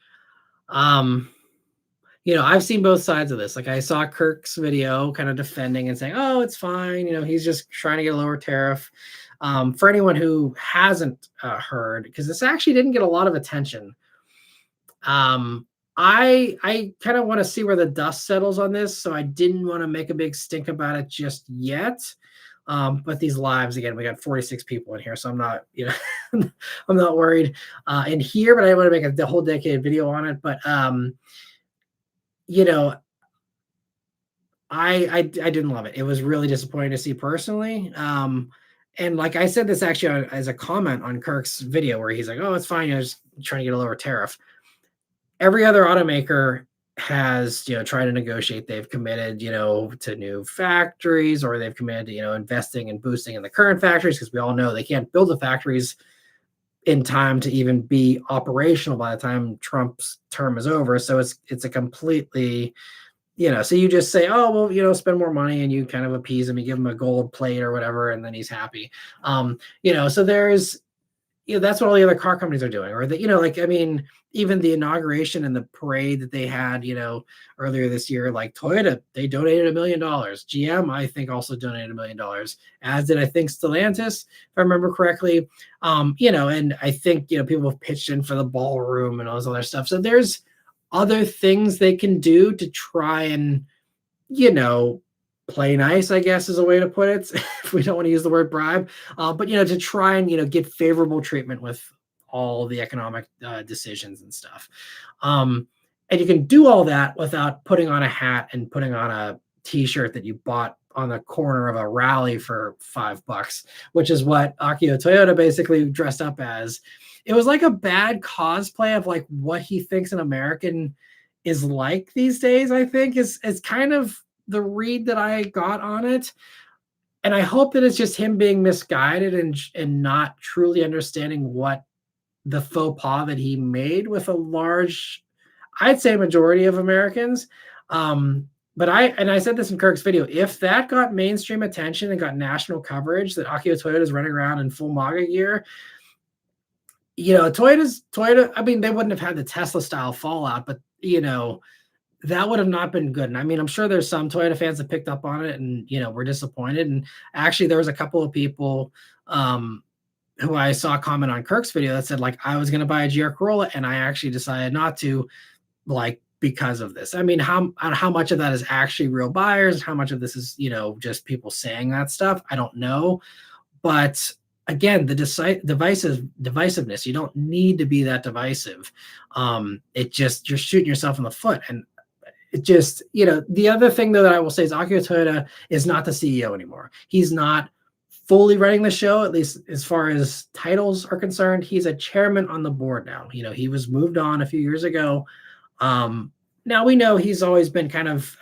A: I've seen both sides of this. Like I saw Kirk's video kind of defending and saying, oh, it's fine. He's just trying to get a lower tariff. For anyone who hasn't heard, because this actually didn't get a lot of attention. I kind of want to see where the dust settles on this, so I didn't want to make a big stink about it just yet. But these lives, again, we got 46 people in here, so I'm not, I'm not worried in here, but I want to make the whole decade video on it. But I didn't love it. It was really disappointing to see personally. And like I said this actually as a comment on Kirk's video where he's like, oh, it's fine, just trying to get a lower tariff. Every other automaker has, tried to negotiate. They've committed, to new factories, or they've committed to, investing and boosting in the current factories, because we all know they can't build the factories in time to even be operational by the time Trump's term is over. So it's a completely, so you just say, oh, well, spend more money, and you kind of appease him, you give him a gold plate or whatever, and then he's happy. So there's, that's what all the other car companies are doing. Or that, even the inauguration and the parade that they had, earlier this year, like Toyota, they donated $1 million. GM, I think, also donated $1 million, as did, I think, Stellantis, if I remember correctly. And I think, people have pitched in for the ballroom and all this other stuff. So there's other things they can do to try and, play nice, I guess is a way to put it, if we don't want to use the word bribe, but to try and get favorable treatment with all the economic decisions and stuff. And you can do all that without putting on a hat and putting on a t-shirt that you bought on the corner of a rally for $5, which is what Akio Toyoda basically dressed up as. It was like a bad cosplay of like what he thinks an American is like these days, I think is kind of the read that I got on it. And I hope that it's just him being misguided and not truly understanding what the faux pas that he made with a large, I'd say, majority of Americans. But I said this in Kirk's video, if that got mainstream attention and got national coverage, that Akio Toyoda is running around in full MAGA gear, Toyota, I mean, they wouldn't have had the Tesla style fallout, but that would have not been good. And I mean, I'm sure there's some Toyota fans that picked up on it and, were disappointed. And actually there was a couple of people who I saw comment on Kirk's video that said, like, I was going to buy a GR Corolla and I actually decided not to, like, because of this. I mean, how much of that is actually real buyers? How much of this is, just people saying that stuff? I don't know. But again, the divisiveness, you don't need to be that divisive. It just, you're shooting yourself in the foot. And it just, the other thing though that I will say is Akio Toyoda is not the CEO anymore. He's not fully running the show, at least as far as titles are concerned. He's a chairman on the board now. He was moved on a few years ago. Now we know he's always been kind of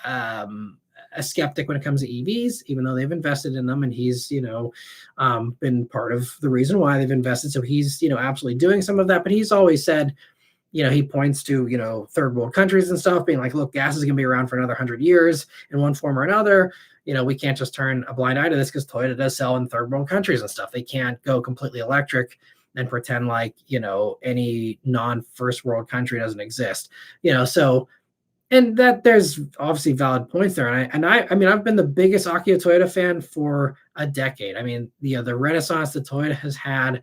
A: a skeptic when it comes to EVs, even though they've invested in them, and he's been part of the reason why they've invested. So he's absolutely doing some of that. But he's always said, he points to third world countries and stuff, being like, look, gas is going to be around for another 100 years in one form or another. We can't just turn a blind eye to this because Toyota does sell in third world countries and stuff. They can't go completely electric and pretend like any non-first world country doesn't exist. So, and that there's obviously valid points there. And I mean, I've been the biggest Akio Toyota fan for a decade. I mean, the renaissance that Toyota has had,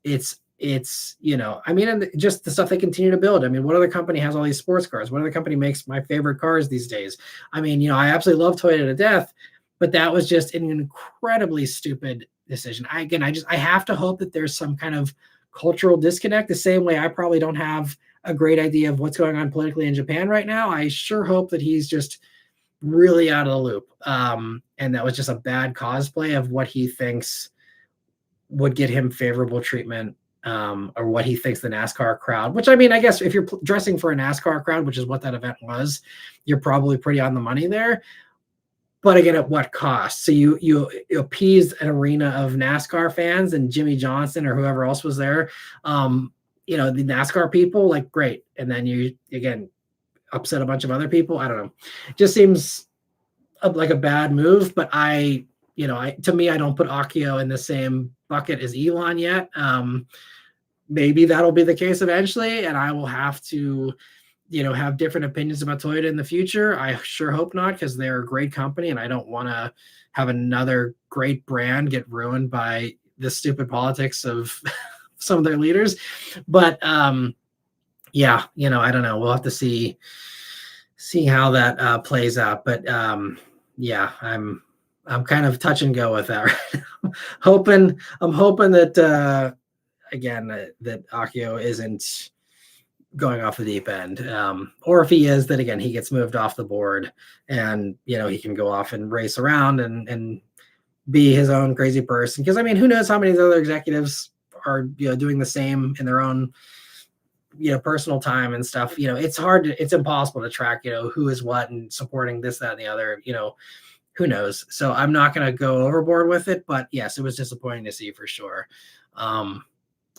A: it's I mean, and just the stuff they continue to build. I mean, what other company has all these sports cars? What other company makes my favorite cars these days? I mean, I absolutely love Toyota to death, but that was just an incredibly stupid decision. I have to hope that there's some kind of cultural disconnect, the same way I probably don't have a great idea of what's going on politically in Japan right now. I sure hope that he's just really out of the loop. And that was just a bad cosplay of what he thinks would get him favorable treatment, or what he thinks the NASCAR crowd, which, I mean, I guess if you're dressing for a NASCAR crowd, which is what that event was, you're probably pretty on the money there. But again, at what cost? So you appeased an arena of NASCAR fans and Jimmy Johnson or whoever else was there, the NASCAR people, like, great. And then you, again, upset a bunch of other people. I don't know. It just seems like a bad move. But to me, I don't put Akio in the same bucket as Elon yet. Maybe that'll be the case eventually, and I will have to have different opinions about Toyota in the future. I sure hope not, because they're a great company, and I don't want to have another great brand get ruined by the stupid politics of some of their leaders. But yeah, I don't know. We'll have to see how that plays out. But yeah, I'm kind of touch and go with that right now. I'm hoping that again that Akio isn't going off the deep end, or if he is, that again he gets moved off the board, and he can go off and race around and be his own crazy person. Because I mean, who knows how many other executives are doing the same in their own personal time and stuff. It's impossible to track who is what and supporting this, that, and the other. Who knows? So I'm not going to go overboard with it, but yes, it was disappointing to see for sure.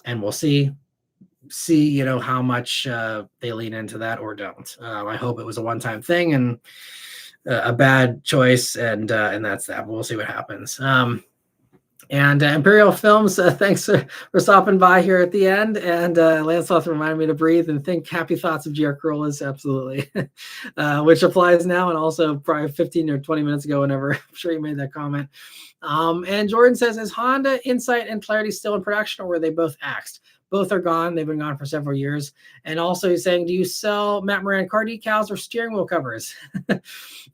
A: And we'll see how much they lean into that or don't. I hope it was a one-time thing and a bad choice, and that's that. We'll see what happens. And Imperial Films, thanks for stopping by here at the end. And Lancelot reminded me to breathe and think happy thoughts of GR Corollas, absolutely, which applies now, and also probably 15 or 20 minutes ago, whenever I'm sure you made that comment. And Jordan says, is Honda Insight and Clarity still in production, or were they both axed? Both are gone. They've been gone for several years. And also he's saying, do you sell Matt Moran car decals or steering wheel covers?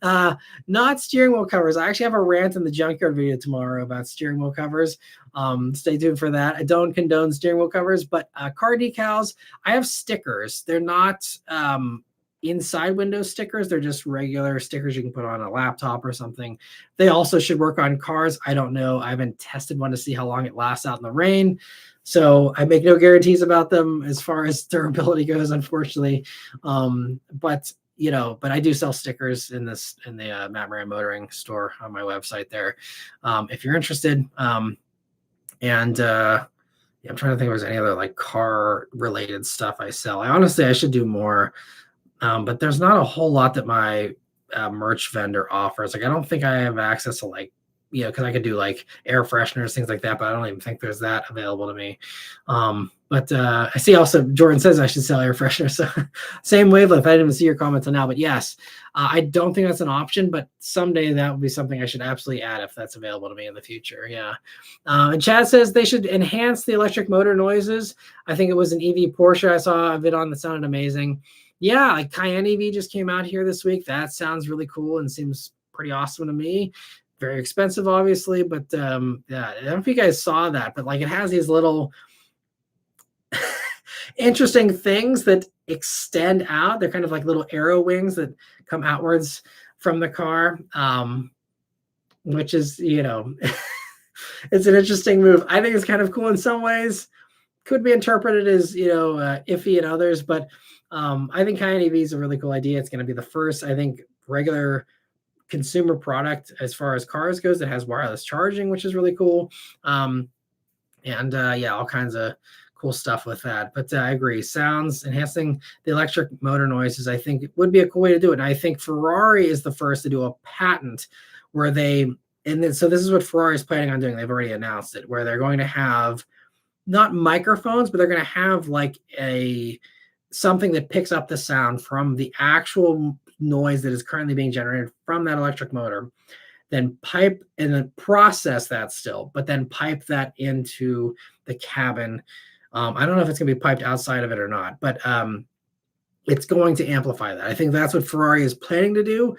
A: Not steering wheel covers. I actually have a rant in the junkyard video tomorrow about steering wheel covers. Stay tuned for that. I don't condone steering wheel covers, but car decals, I have stickers. They're not inside window stickers. They're just regular stickers you can put on a laptop or something. They also should work on cars. I don't know. I haven't tested one to see how long it lasts out in the rain. So I make no guarantees about them as far as durability goes, unfortunately. But I do sell stickers in the Matt Moran Motoring store on my website there, if you're interested. I'm trying to think if there's any other like car related stuff I sell. I should do more, but there's not a whole lot that my merch vendor offers. Like, I don't think I have access to because I could do like air fresheners, things like that, but I don't even think there's that available to me. But I see also Jordan says I should sell air fresheners. So same wavelength. I didn't even see your comments on now, but yes, I don't think that's an option, but someday that would be something I should absolutely add if that's available to me in the future. Yeah. And Chad says they should enhance the electric motor noises. I think it was an EV Porsche I saw a vid on that sounded amazing. Yeah, like Cayenne EV just came out here this week. That sounds really cool and seems pretty awesome to me. Very expensive, obviously, but yeah, I don't know if you guys saw that, but like it has these little interesting things that extend out. They're kind of like little arrow wings that come outwards from the car, which is, it's an interesting move. I think it's kind of cool in some ways. Could be interpreted as, iffy in others, but I think Cayenne EV is a really cool idea. It's going to be the first, I think, regular consumer product as far as cars goes that has wireless charging, which is really cool. Yeah, all kinds of cool stuff with that. But I agree, sounds enhancing the electric motor noises, I think would be a cool way to do it. And I think Ferrari is the first to do a patent where so this is what Ferrari is planning on doing. They've already announced it, where they're going to have not microphones, but they're going to have like something that picks up the sound from the actual noise that is currently being generated from that electric motor, then pipe and then process that still, but then pipe that into the cabin. I don't know if it's going to be piped outside of it or not, but it's going to amplify that. I think that's what Ferrari is planning to do.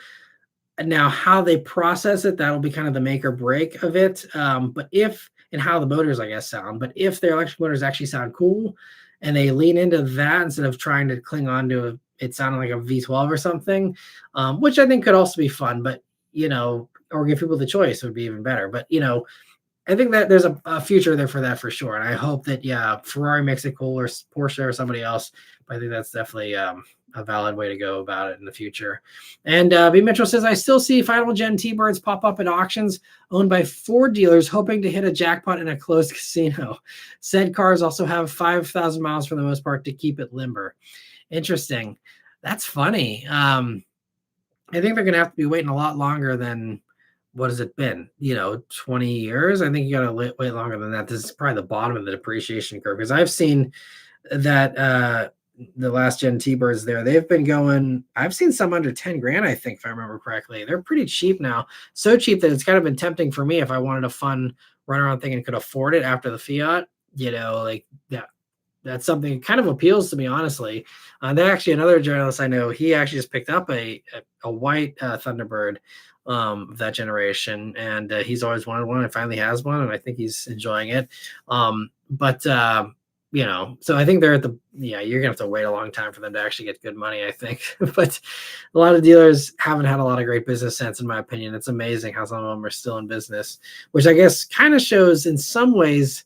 A: Now, how they process it, that'll be kind of the make or break of it. And how the motors, I guess, sound. But if their electric motors actually sound cool and they lean into that instead of trying to cling on to it sounding like a V12 or something, which I think could also be fun, but, or give people the choice would be even better. But, I think that there's a future there for that for sure. And I hope that, Ferrari makes it cool, or Porsche or somebody else. But I think that's definitely a valid way to go about it in the future. And B Metro says, I still see final gen T-Birds pop up at auctions owned by Ford dealers hoping to hit a jackpot in a closed casino. Said cars also have 5,000 miles for the most part to keep it limber. Interesting. That's funny. I think they're going to have to be waiting a lot longer than, what has it been? 20 years? I think you got to wait longer than that. This is probably the bottom of the depreciation curve, because I've seen that the last gen T-Birds there, they've been going, I've seen some under 10 grand, I think, if I remember correctly. They're pretty cheap now. So cheap that it's kind of been tempting for me if I wanted a fun runaround thing and could afford it after the Fiat, like that. That's something that kind of appeals to me, honestly. There actually another journalist I know, he actually just picked up a white Thunderbird of that generation, and he's always wanted one and finally has one, and I think he's enjoying it. So I think they're at you're gonna have to wait a long time for them to actually get good money, I think. But a lot of dealers haven't had a lot of great business sense, in my opinion. It's amazing how some of them are still in business, which I guess kind of shows in some ways.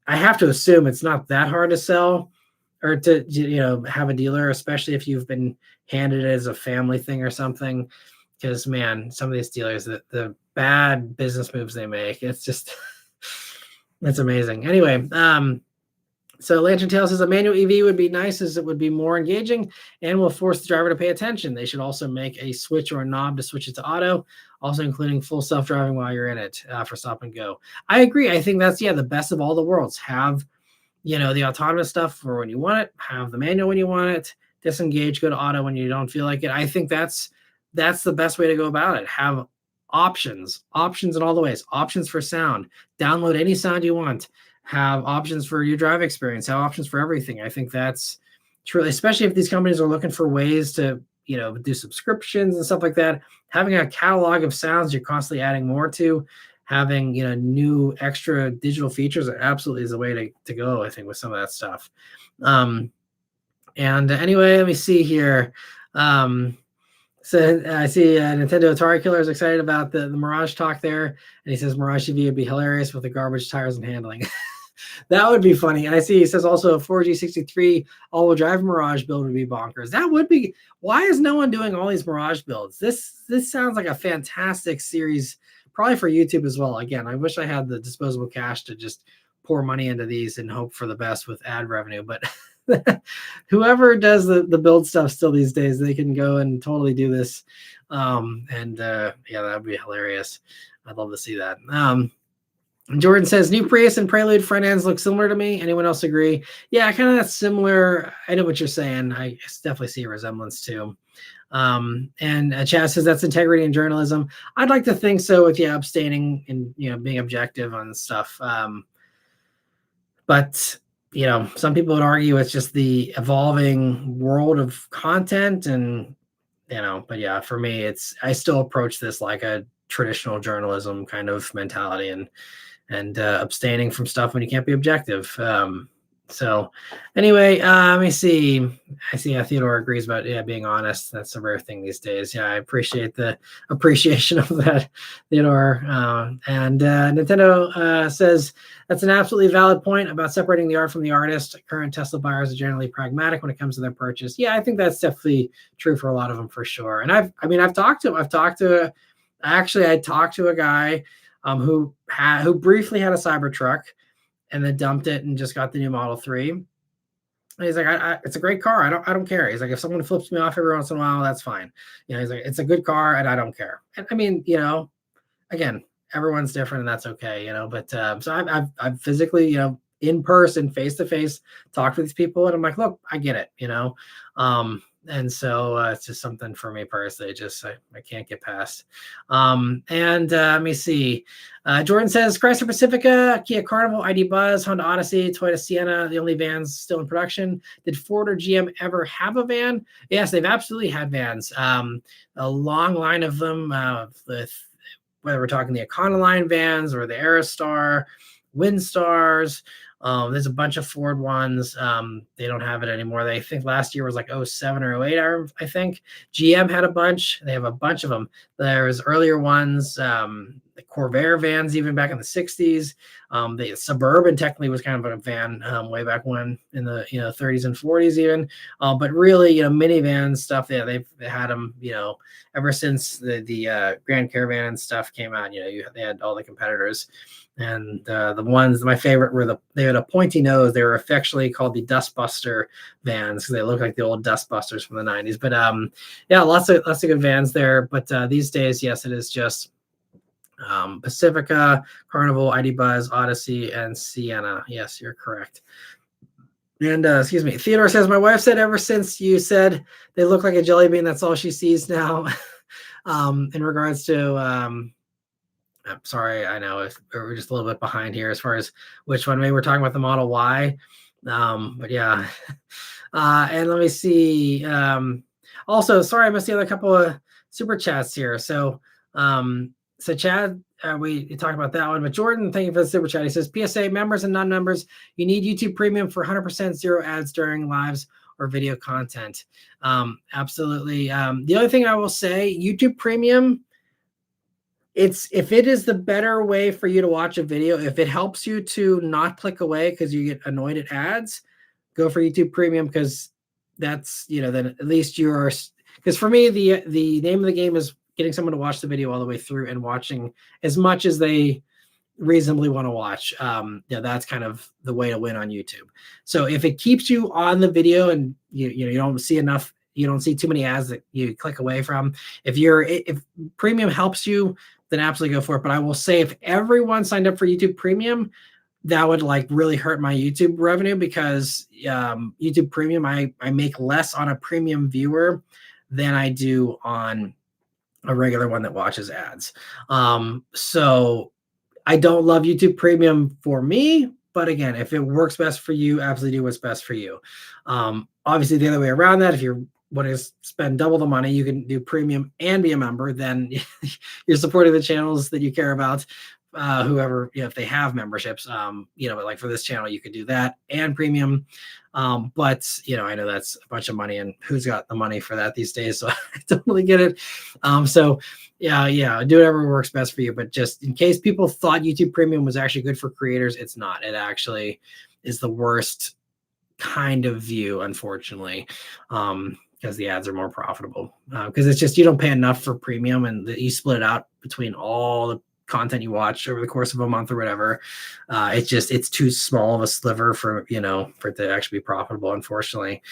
A: I have to assume it's not that hard to sell or to, have a dealer, especially if you've been handed it as a family thing or something. Because, man, some of these dealers, the bad business moves they make, it's just, it's amazing. Anyway, so Lantern Tail says a manual EV would be nice, as it would be more engaging and will force the driver to pay attention. They should also make a switch or a knob to switch it to auto, also including full self-driving while you're in it for stop and go. I agree. I think that's, the best of all the worlds. Have, the autonomous stuff for when you want it, have the manual when you want it, disengage, go to auto when you don't feel like it. I think that's the best way to go about it. Have options in all the ways, options for sound, download any sound you want, have options for your drive experience, have options for everything. I think that's true, especially if these companies are looking for ways to, do subscriptions and stuff like that. Having a catalog of sounds you're constantly adding more to, having, new extra digital features absolutely is the way to go, I think, with some of that stuff. And anyway, let me see here. So I see Nintendo Atari Killer is excited about the Mirage talk there. And he says Mirage EV would be hilarious with the garbage tires and handling. That would be funny. And I see he says also a 4G63 all-wheel drive Mirage build would be bonkers. That would be. Why is no one doing all these Mirage builds? This sounds like a fantastic series, probably for YouTube as well. Again, I wish I had the disposable cash to just pour money into these and hope for the best with ad revenue. But whoever does the build stuff still these days, they can go and totally do this. That would be hilarious. I'd love to see that. Jordan says new Prius and Prelude front ends look similar to me. Anyone else agree? Yeah, kind of that similar. I know what you're saying. I definitely see a resemblance too. And Chaz says that's integrity in journalism. I'd like to think so, with abstaining and being objective on stuff. But some people would argue it's just the evolving world of content, and but yeah, for me, I still approach this like a traditional journalism kind of mentality, and abstaining from stuff when you can't be objective. So anyway, let me see. I see Theodore agrees about being honest. That's a rare thing these days. I appreciate the appreciation of that, Theodore. And Nintendo says that's an absolutely valid point about separating the art from the artist. Current Tesla buyers are generally pragmatic when it comes to their purchase. Yeah, I think that's definitely true for a lot of them for sure. And I've talked to Actually, I talked to a guy who briefly had a Cybertruck and then dumped it and just got the new Model 3. And he's like, it's a great car. I don't care. He's like, if someone flips me off every once in a while, that's fine. He's like, it's a good car and I don't care. And I mean, again, everyone's different and that's okay, but so I've physically, in person, face to face, talked to these people, and I'm like, look, I get it, and so it's just something for me personally. Just I can't get past. And let me see. Jordan says Chrysler Pacifica, Kia Carnival, ID Buzz, Honda Odyssey, Toyota Sienna, the only vans still in production. Did Ford or GM ever have a van? Yes, they've absolutely had vans. A long line of them, with whether we're talking the Econoline vans or the Aerostar, Windstars. There's a bunch of Ford ones. They don't have it anymore. They think last year was like 07 or 08, I think. GM had a bunch. They have a bunch of them. There's earlier ones, the Corvair vans even back in the 60s. The Suburban technically was kind of a van way back when in the 30s and 40s even. But really, minivan stuff, yeah, they've had them, ever since the Grand Caravan and stuff came out. They had all the competitors. And the ones, my favorite were they had a pointy nose. They were affectionately called the Dustbuster vans because they look like the old Dustbusters from the 90s. But yeah, lots of good vans there. But these days, yes, it is just Pacifica, Carnival, ID Buzz, Odyssey, and Sienna. Yes, you're correct. And excuse me, Theodore says, my wife said ever since you said they look like a jelly bean, that's all she sees now. In regards to I'm sorry, I know we're just a little bit behind here as far as which one. Maybe we're talking about the Model Y. But yeah. And let me see. Also, sorry, I missed the other couple of super chats here. So Chad, we talked about that one. But Jordan, thank you for the super chat. He says, PSA members and non-members, you need YouTube Premium for 100% zero ads during lives or video content. Absolutely. The other thing I will say, YouTube Premium, if it is the better way for you to watch a video, if it helps you to not click away because you get annoyed at ads, go for YouTube Premium, because that's, then at least you're, because for me, the name of the game is getting someone to watch the video all the way through and watching as much as they reasonably want to watch. That's kind of the way to win on YouTube. So if it keeps you on the video and you don't see enough, you don't see too many ads that you click away from, if Premium helps you, then absolutely go for it. But I will say, if everyone signed up for YouTube Premium, that would really hurt my YouTube revenue, because YouTube Premium, I make less on a premium viewer than I do on a regular one that watches ads. So I don't love YouTube Premium for me, but again, if it works best for you, absolutely do what's best for you. Obviously, the other way around that, if you're want to spend double the money, you can do Premium and be a member. Then you're supporting the channels that you care about. Whoever, if they have memberships, but like for this channel, you could do that and Premium. But I know that's a bunch of money, and who's got the money for that these days? So I totally get it. So yeah, do whatever works best for you. But just in case people thought YouTube Premium was actually good for creators, it's not. It actually is the worst kind of view, unfortunately. Because the ads are more profitable. Because it's just, you don't pay enough for Premium, and you split it out between all the content you watch over the course of a month or whatever. It's too small of a sliver for it to actually be profitable, unfortunately.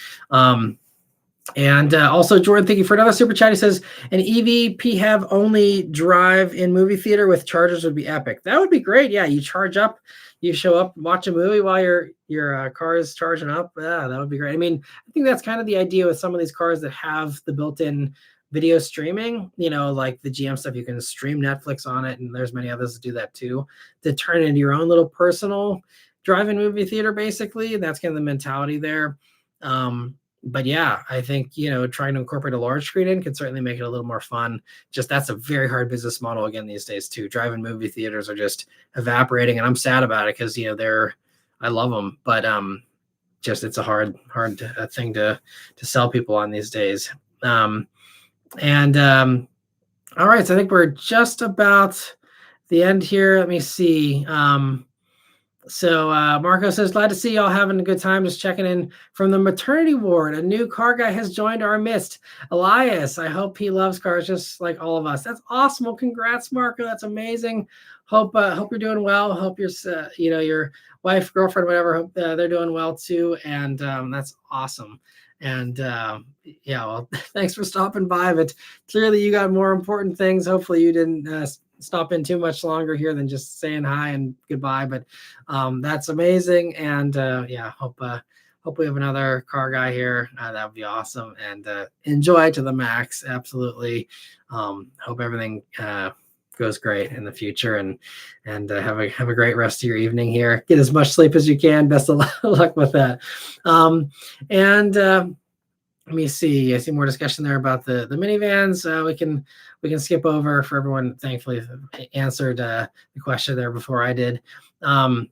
A: And also, Jordan, thank you for another super chat. He says, an EV PHEV only drive in movie theater with chargers would be epic. That would be great. Yeah, you charge up, you show up, watch a movie while your car is charging up. Yeah, that would be great. I mean, I think that's kind of the idea with some of these cars that have the built-in video streaming, like the GM stuff. You can stream Netflix on it, and there's many others that do that too, to turn into your own little personal drive-in movie theater, basically. That's kind of the mentality there. But yeah, I think, trying to incorporate a large screen in can certainly make it a little more fun. Just that's a very hard business model again these days too. Drive-in movie theaters are just evaporating, and I'm sad about it, because I love them, but just it's a hard thing to sell people on these days. All right, so I think we're just about the end here. Let me see. So Marco says, glad to see y'all having a good time. Just checking in from the maternity ward. A new car guy has joined our midst. Elias, I hope he loves cars just like all of us. That's awesome. Well, congrats, Marco. That's amazing. Hope you're doing well. Hope your wife, girlfriend, whatever. Hope they're doing well too. And that's awesome. And yeah, well, thanks for stopping by. But clearly, you got more important things. Hopefully, you didn't stop in too much longer here than just saying hi and goodbye. But that's amazing. And yeah, hope we have another car guy here. That would be awesome. And enjoy to the max. Absolutely. Hope everything goes great in the future, and have a great rest of your evening here. Get as much sleep as you can. Best of luck with that. Let me see. I see more discussion there about the minivans. We can skip over for everyone. Thankfully, answered the question there before I did. Mr.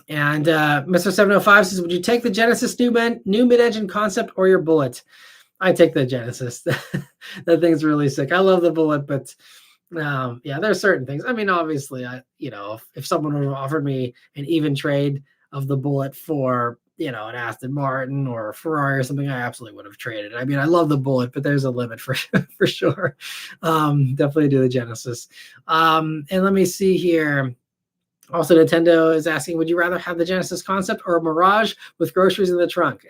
A: 705 says, would you take the Genesis new mid-engine concept or your Bullet? I take the Genesis. That thing's really sick. I love the Bullet, but yeah, there's certain things. I mean, obviously, if someone would have offered me an even trade of the Bullet for an Aston Martin or a Ferrari or something, I absolutely would have traded. I mean, I love the Bullet, but there's a limit for sure. Definitely do the Genesis. And let me see here. Also, Nintendo is asking, would you rather have the Genesis concept or a Mirage with groceries in the trunk?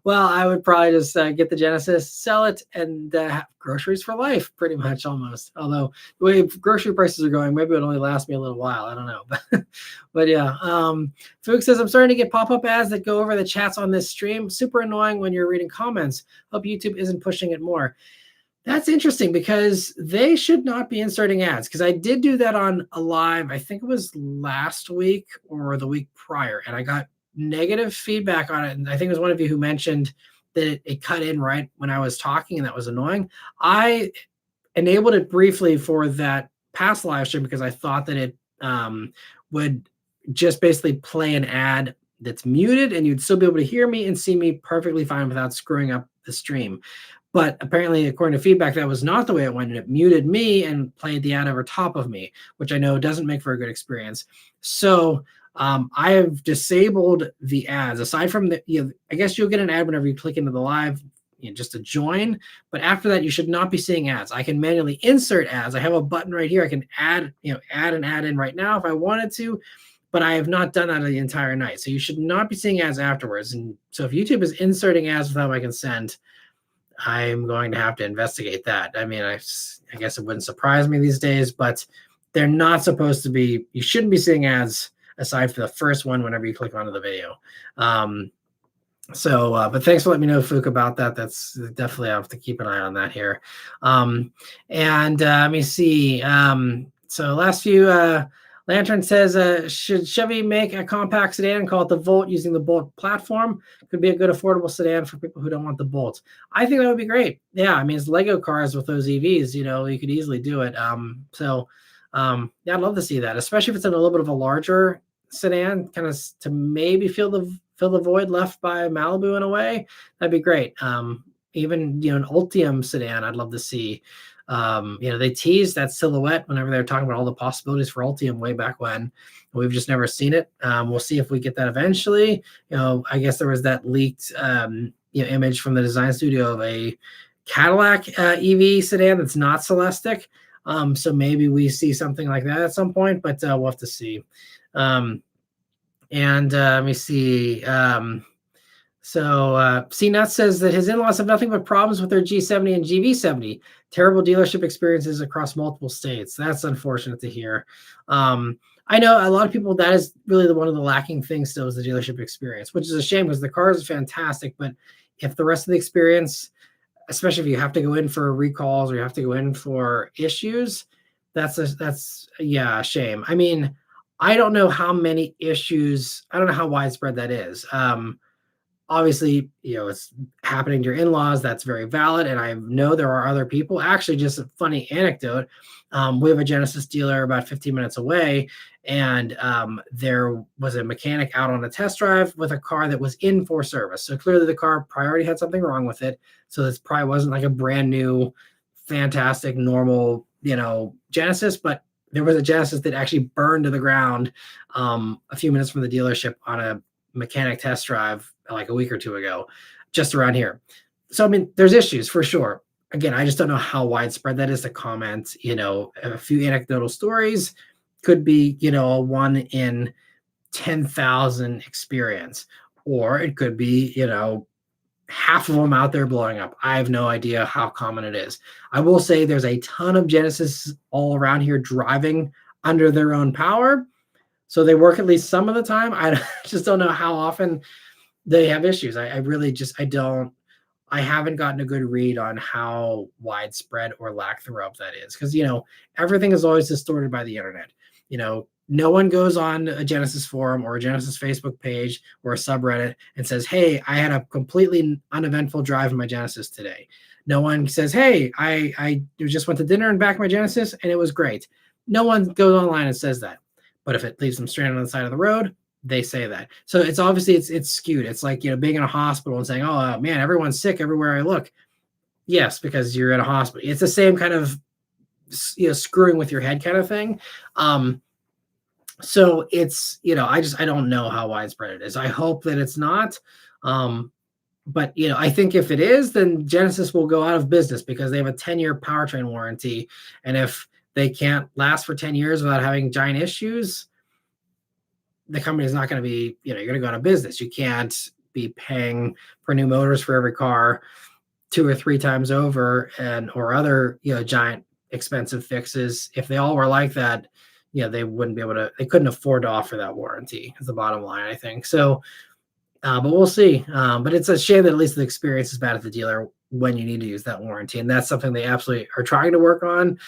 A: Well, I would probably just get the Genesis, sell it, and have groceries for life, pretty much, almost. Although the way grocery prices are going, maybe it'll only last me a little while. I don't know. But yeah. Fook says, I'm starting to get pop-up ads that go over the chats on this stream. Super annoying when you're reading comments. Hope YouTube isn't pushing it more. That's interesting because they should not be inserting ads, because I did do that on a live, I think it was last week or the week prior, and I got negative feedback on it. And I think it was one of you who mentioned that it cut in right when I was talking, and that was annoying. I enabled it briefly for that past live stream because I thought that it would just basically play an ad that's muted, and you'd still be able to hear me and see me perfectly fine without screwing up the stream. But apparently, according to feedback, that was not the way it went. It muted me and played the ad over top of me, which I know doesn't make for a good experience. So I have disabled the ads. Aside from I guess you'll get an ad whenever you click into the live, just to join. But after that, you should not be seeing ads. I can manually insert ads. I have a button right here. I can add an ad in right now if I wanted to. But I have not done that the entire night. So you should not be seeing ads afterwards. And so if YouTube is inserting ads without my consent, I'm going to have to investigate that. I mean, I guess it wouldn't surprise me these days, but they're not supposed to be. You shouldn't be seeing ads aside from the first one whenever you click onto the video. But thanks for letting me know, Fook, about that. That's definitely, I have to keep an eye on that here. Let me see. So last few. Lantern says, should Chevy make a compact sedan and call it the Volt using the Bolt platform? Could be a good affordable sedan for people who don't want the Bolt. I think that would be great. Yeah, I mean, it's Lego cars with those EVs, you could easily do it. Yeah, I'd love to see that, especially if it's in a little bit of a larger sedan, kind of to maybe fill the void left by Malibu in a way. That'd be great. Even, an Ultium sedan, I'd love to see. They teased that silhouette whenever they were talking about all the possibilities for Ultium way back when. We've just never seen it. We'll see if we get that eventually. I guess there was that leaked image from the design studio of a Cadillac EV sedan that's not Celestiq. So maybe we see something like that at some point, but we'll have to see. Let me see. C-Nut says that his in-laws have nothing but problems with their G70 and GV70. Terrible dealership experiences across multiple states. That's unfortunate to hear. I know a lot of people, that is really one of the lacking things still, is the dealership experience, which is a shame because the cars are fantastic. But if the rest of the experience, especially if you have to go in for recalls or you have to go in for issues, that's a shame. I mean, I don't know how many issues, I don't know how widespread that is. Obviously, it's happening to your in-laws. That's very valid. And I know there are other people. Actually, just a funny anecdote. We have a Genesis dealer about 15 minutes away. And there was a mechanic out on a test drive with a car that was in for service. So clearly the car probably already had something wrong with it. So this probably wasn't like a brand new, fantastic, normal, Genesis. But there was a Genesis that actually burned to the ground a few minutes from the dealership on a mechanic test drive like a week or two ago, just around here. So, I mean, there's issues for sure. Again, I just don't know how widespread that is to comment. A few anecdotal stories could be, a 1 in 10,000 experience, or it could be, half of them out there blowing up. I have no idea how common it is. I will say there's a ton of Genesis all around here driving under their own power. So they work at least some of the time. I just don't know how often they have issues. I haven't gotten a good read on how widespread or lack thereof that is. Because, everything is always distorted by the internet. No one goes on a Genesis forum or a Genesis Facebook page or a subreddit and says, hey, I had a completely uneventful drive in my Genesis today. No one says, hey, I just went to dinner and back my Genesis and it was great. No one goes online and says that. But if it leaves them stranded on the side of the road, they say that. So it's obviously it's skewed. It's like, being in a hospital and saying, oh man, everyone's sick everywhere I look. Yes, because you're in a hospital. It's the same kind of, screwing with your head kind of thing. So it's, I don't know how widespread it is. I hope that it's not. But, I think if it is, then Genesis will go out of business because they have a 10-year powertrain warranty. And if they can't last for 10 years without having giant issues, the company is not going to be, you're going to go out of business. You can't be paying for new motors for every car 2 or 3 times over or other, giant expensive fixes. If they all were like that, they couldn't afford to offer that warranty is the bottom line, I think. So, but we'll see. But it's a shame that at least the experience is bad at the dealer when you need to use that warranty. And that's something they absolutely are trying to work on.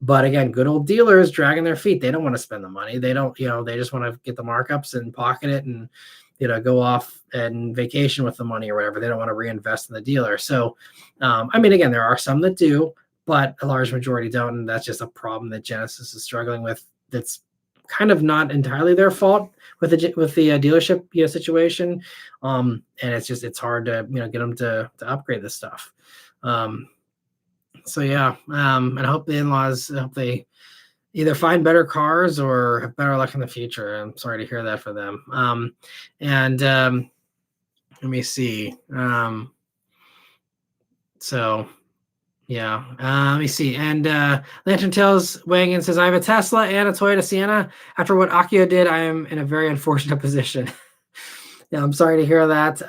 A: But again, good old dealers dragging their feet. They don't want to spend the money. They don't, they just want to get the markups and pocket it and, go off and vacation with the money or whatever. They don't want to reinvest in the dealer. So, again, there are some that do, but a large majority don't. And that's just a problem that Genesis is struggling with. That's kind of not entirely their fault with the dealership, situation. And it's hard to, get them to upgrade this stuff. So yeah, and I hope the in-laws, they either find better cars or have better luck in the future. I'm sorry to hear that for them. Let me see. So yeah, let me see. And Lantern Tales weighing in says, I have a Tesla and a Toyota Sienna. After what Akio did, I am in a very unfortunate position. Yeah, I'm sorry to hear that.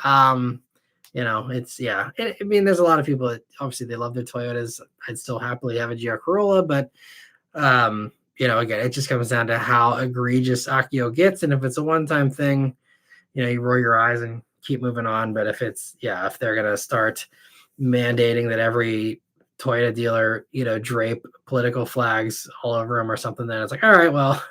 A: It's, there's a lot of people that obviously they love their Toyotas. I'd still happily have a GR Corolla, but, again, it just comes down to how egregious Akio gets. And if it's a one-time thing, you roll your eyes and keep moving on. But if they're going to start mandating that every Toyota dealer, drape political flags all over them or something, then it's like, all right, well,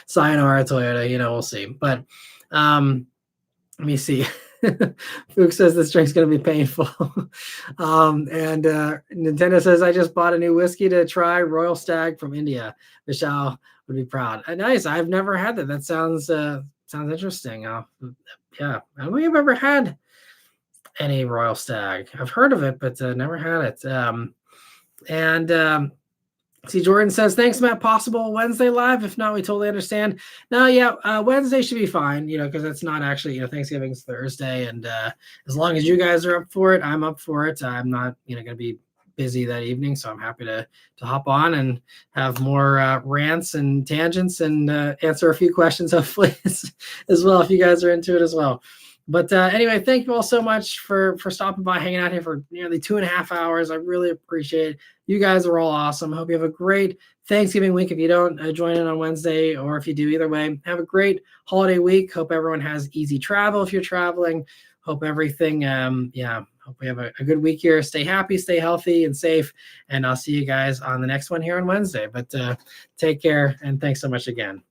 A: sayonara Toyota, we'll see. But let me see. Fook says this drink's going to be painful. And Nintendo says, I just bought a new whiskey to try, Royal Stag from India. Vishal would be proud. Nice. I've never had that. That sounds interesting. Yeah. I don't think I've ever had any Royal Stag. I've heard of it, but never had it. See, Jordan says, thanks, Matt. Possible Wednesday live? If not, we totally understand. No, yeah, Wednesday should be fine, because it's not actually, Thanksgiving's Thursday. And as long as you guys are up for it, I'm up for it. I'm not, going to be busy that evening. So I'm happy to hop on and have more rants and tangents and answer a few questions, hopefully, as well, if you guys are into it as well. But anyway, thank you all so much for stopping by, hanging out here for nearly 2.5 hours. I really appreciate it. You guys are all awesome. Hope you have a great Thanksgiving week. If you don't join in on Wednesday, or if you do, either way, have a great holiday week. Hope everyone has easy travel if you're traveling. Hope everything, hope we have a good week here. Stay happy, stay healthy and safe. And I'll see you guys on the next one here on Wednesday. But take care and thanks so much again.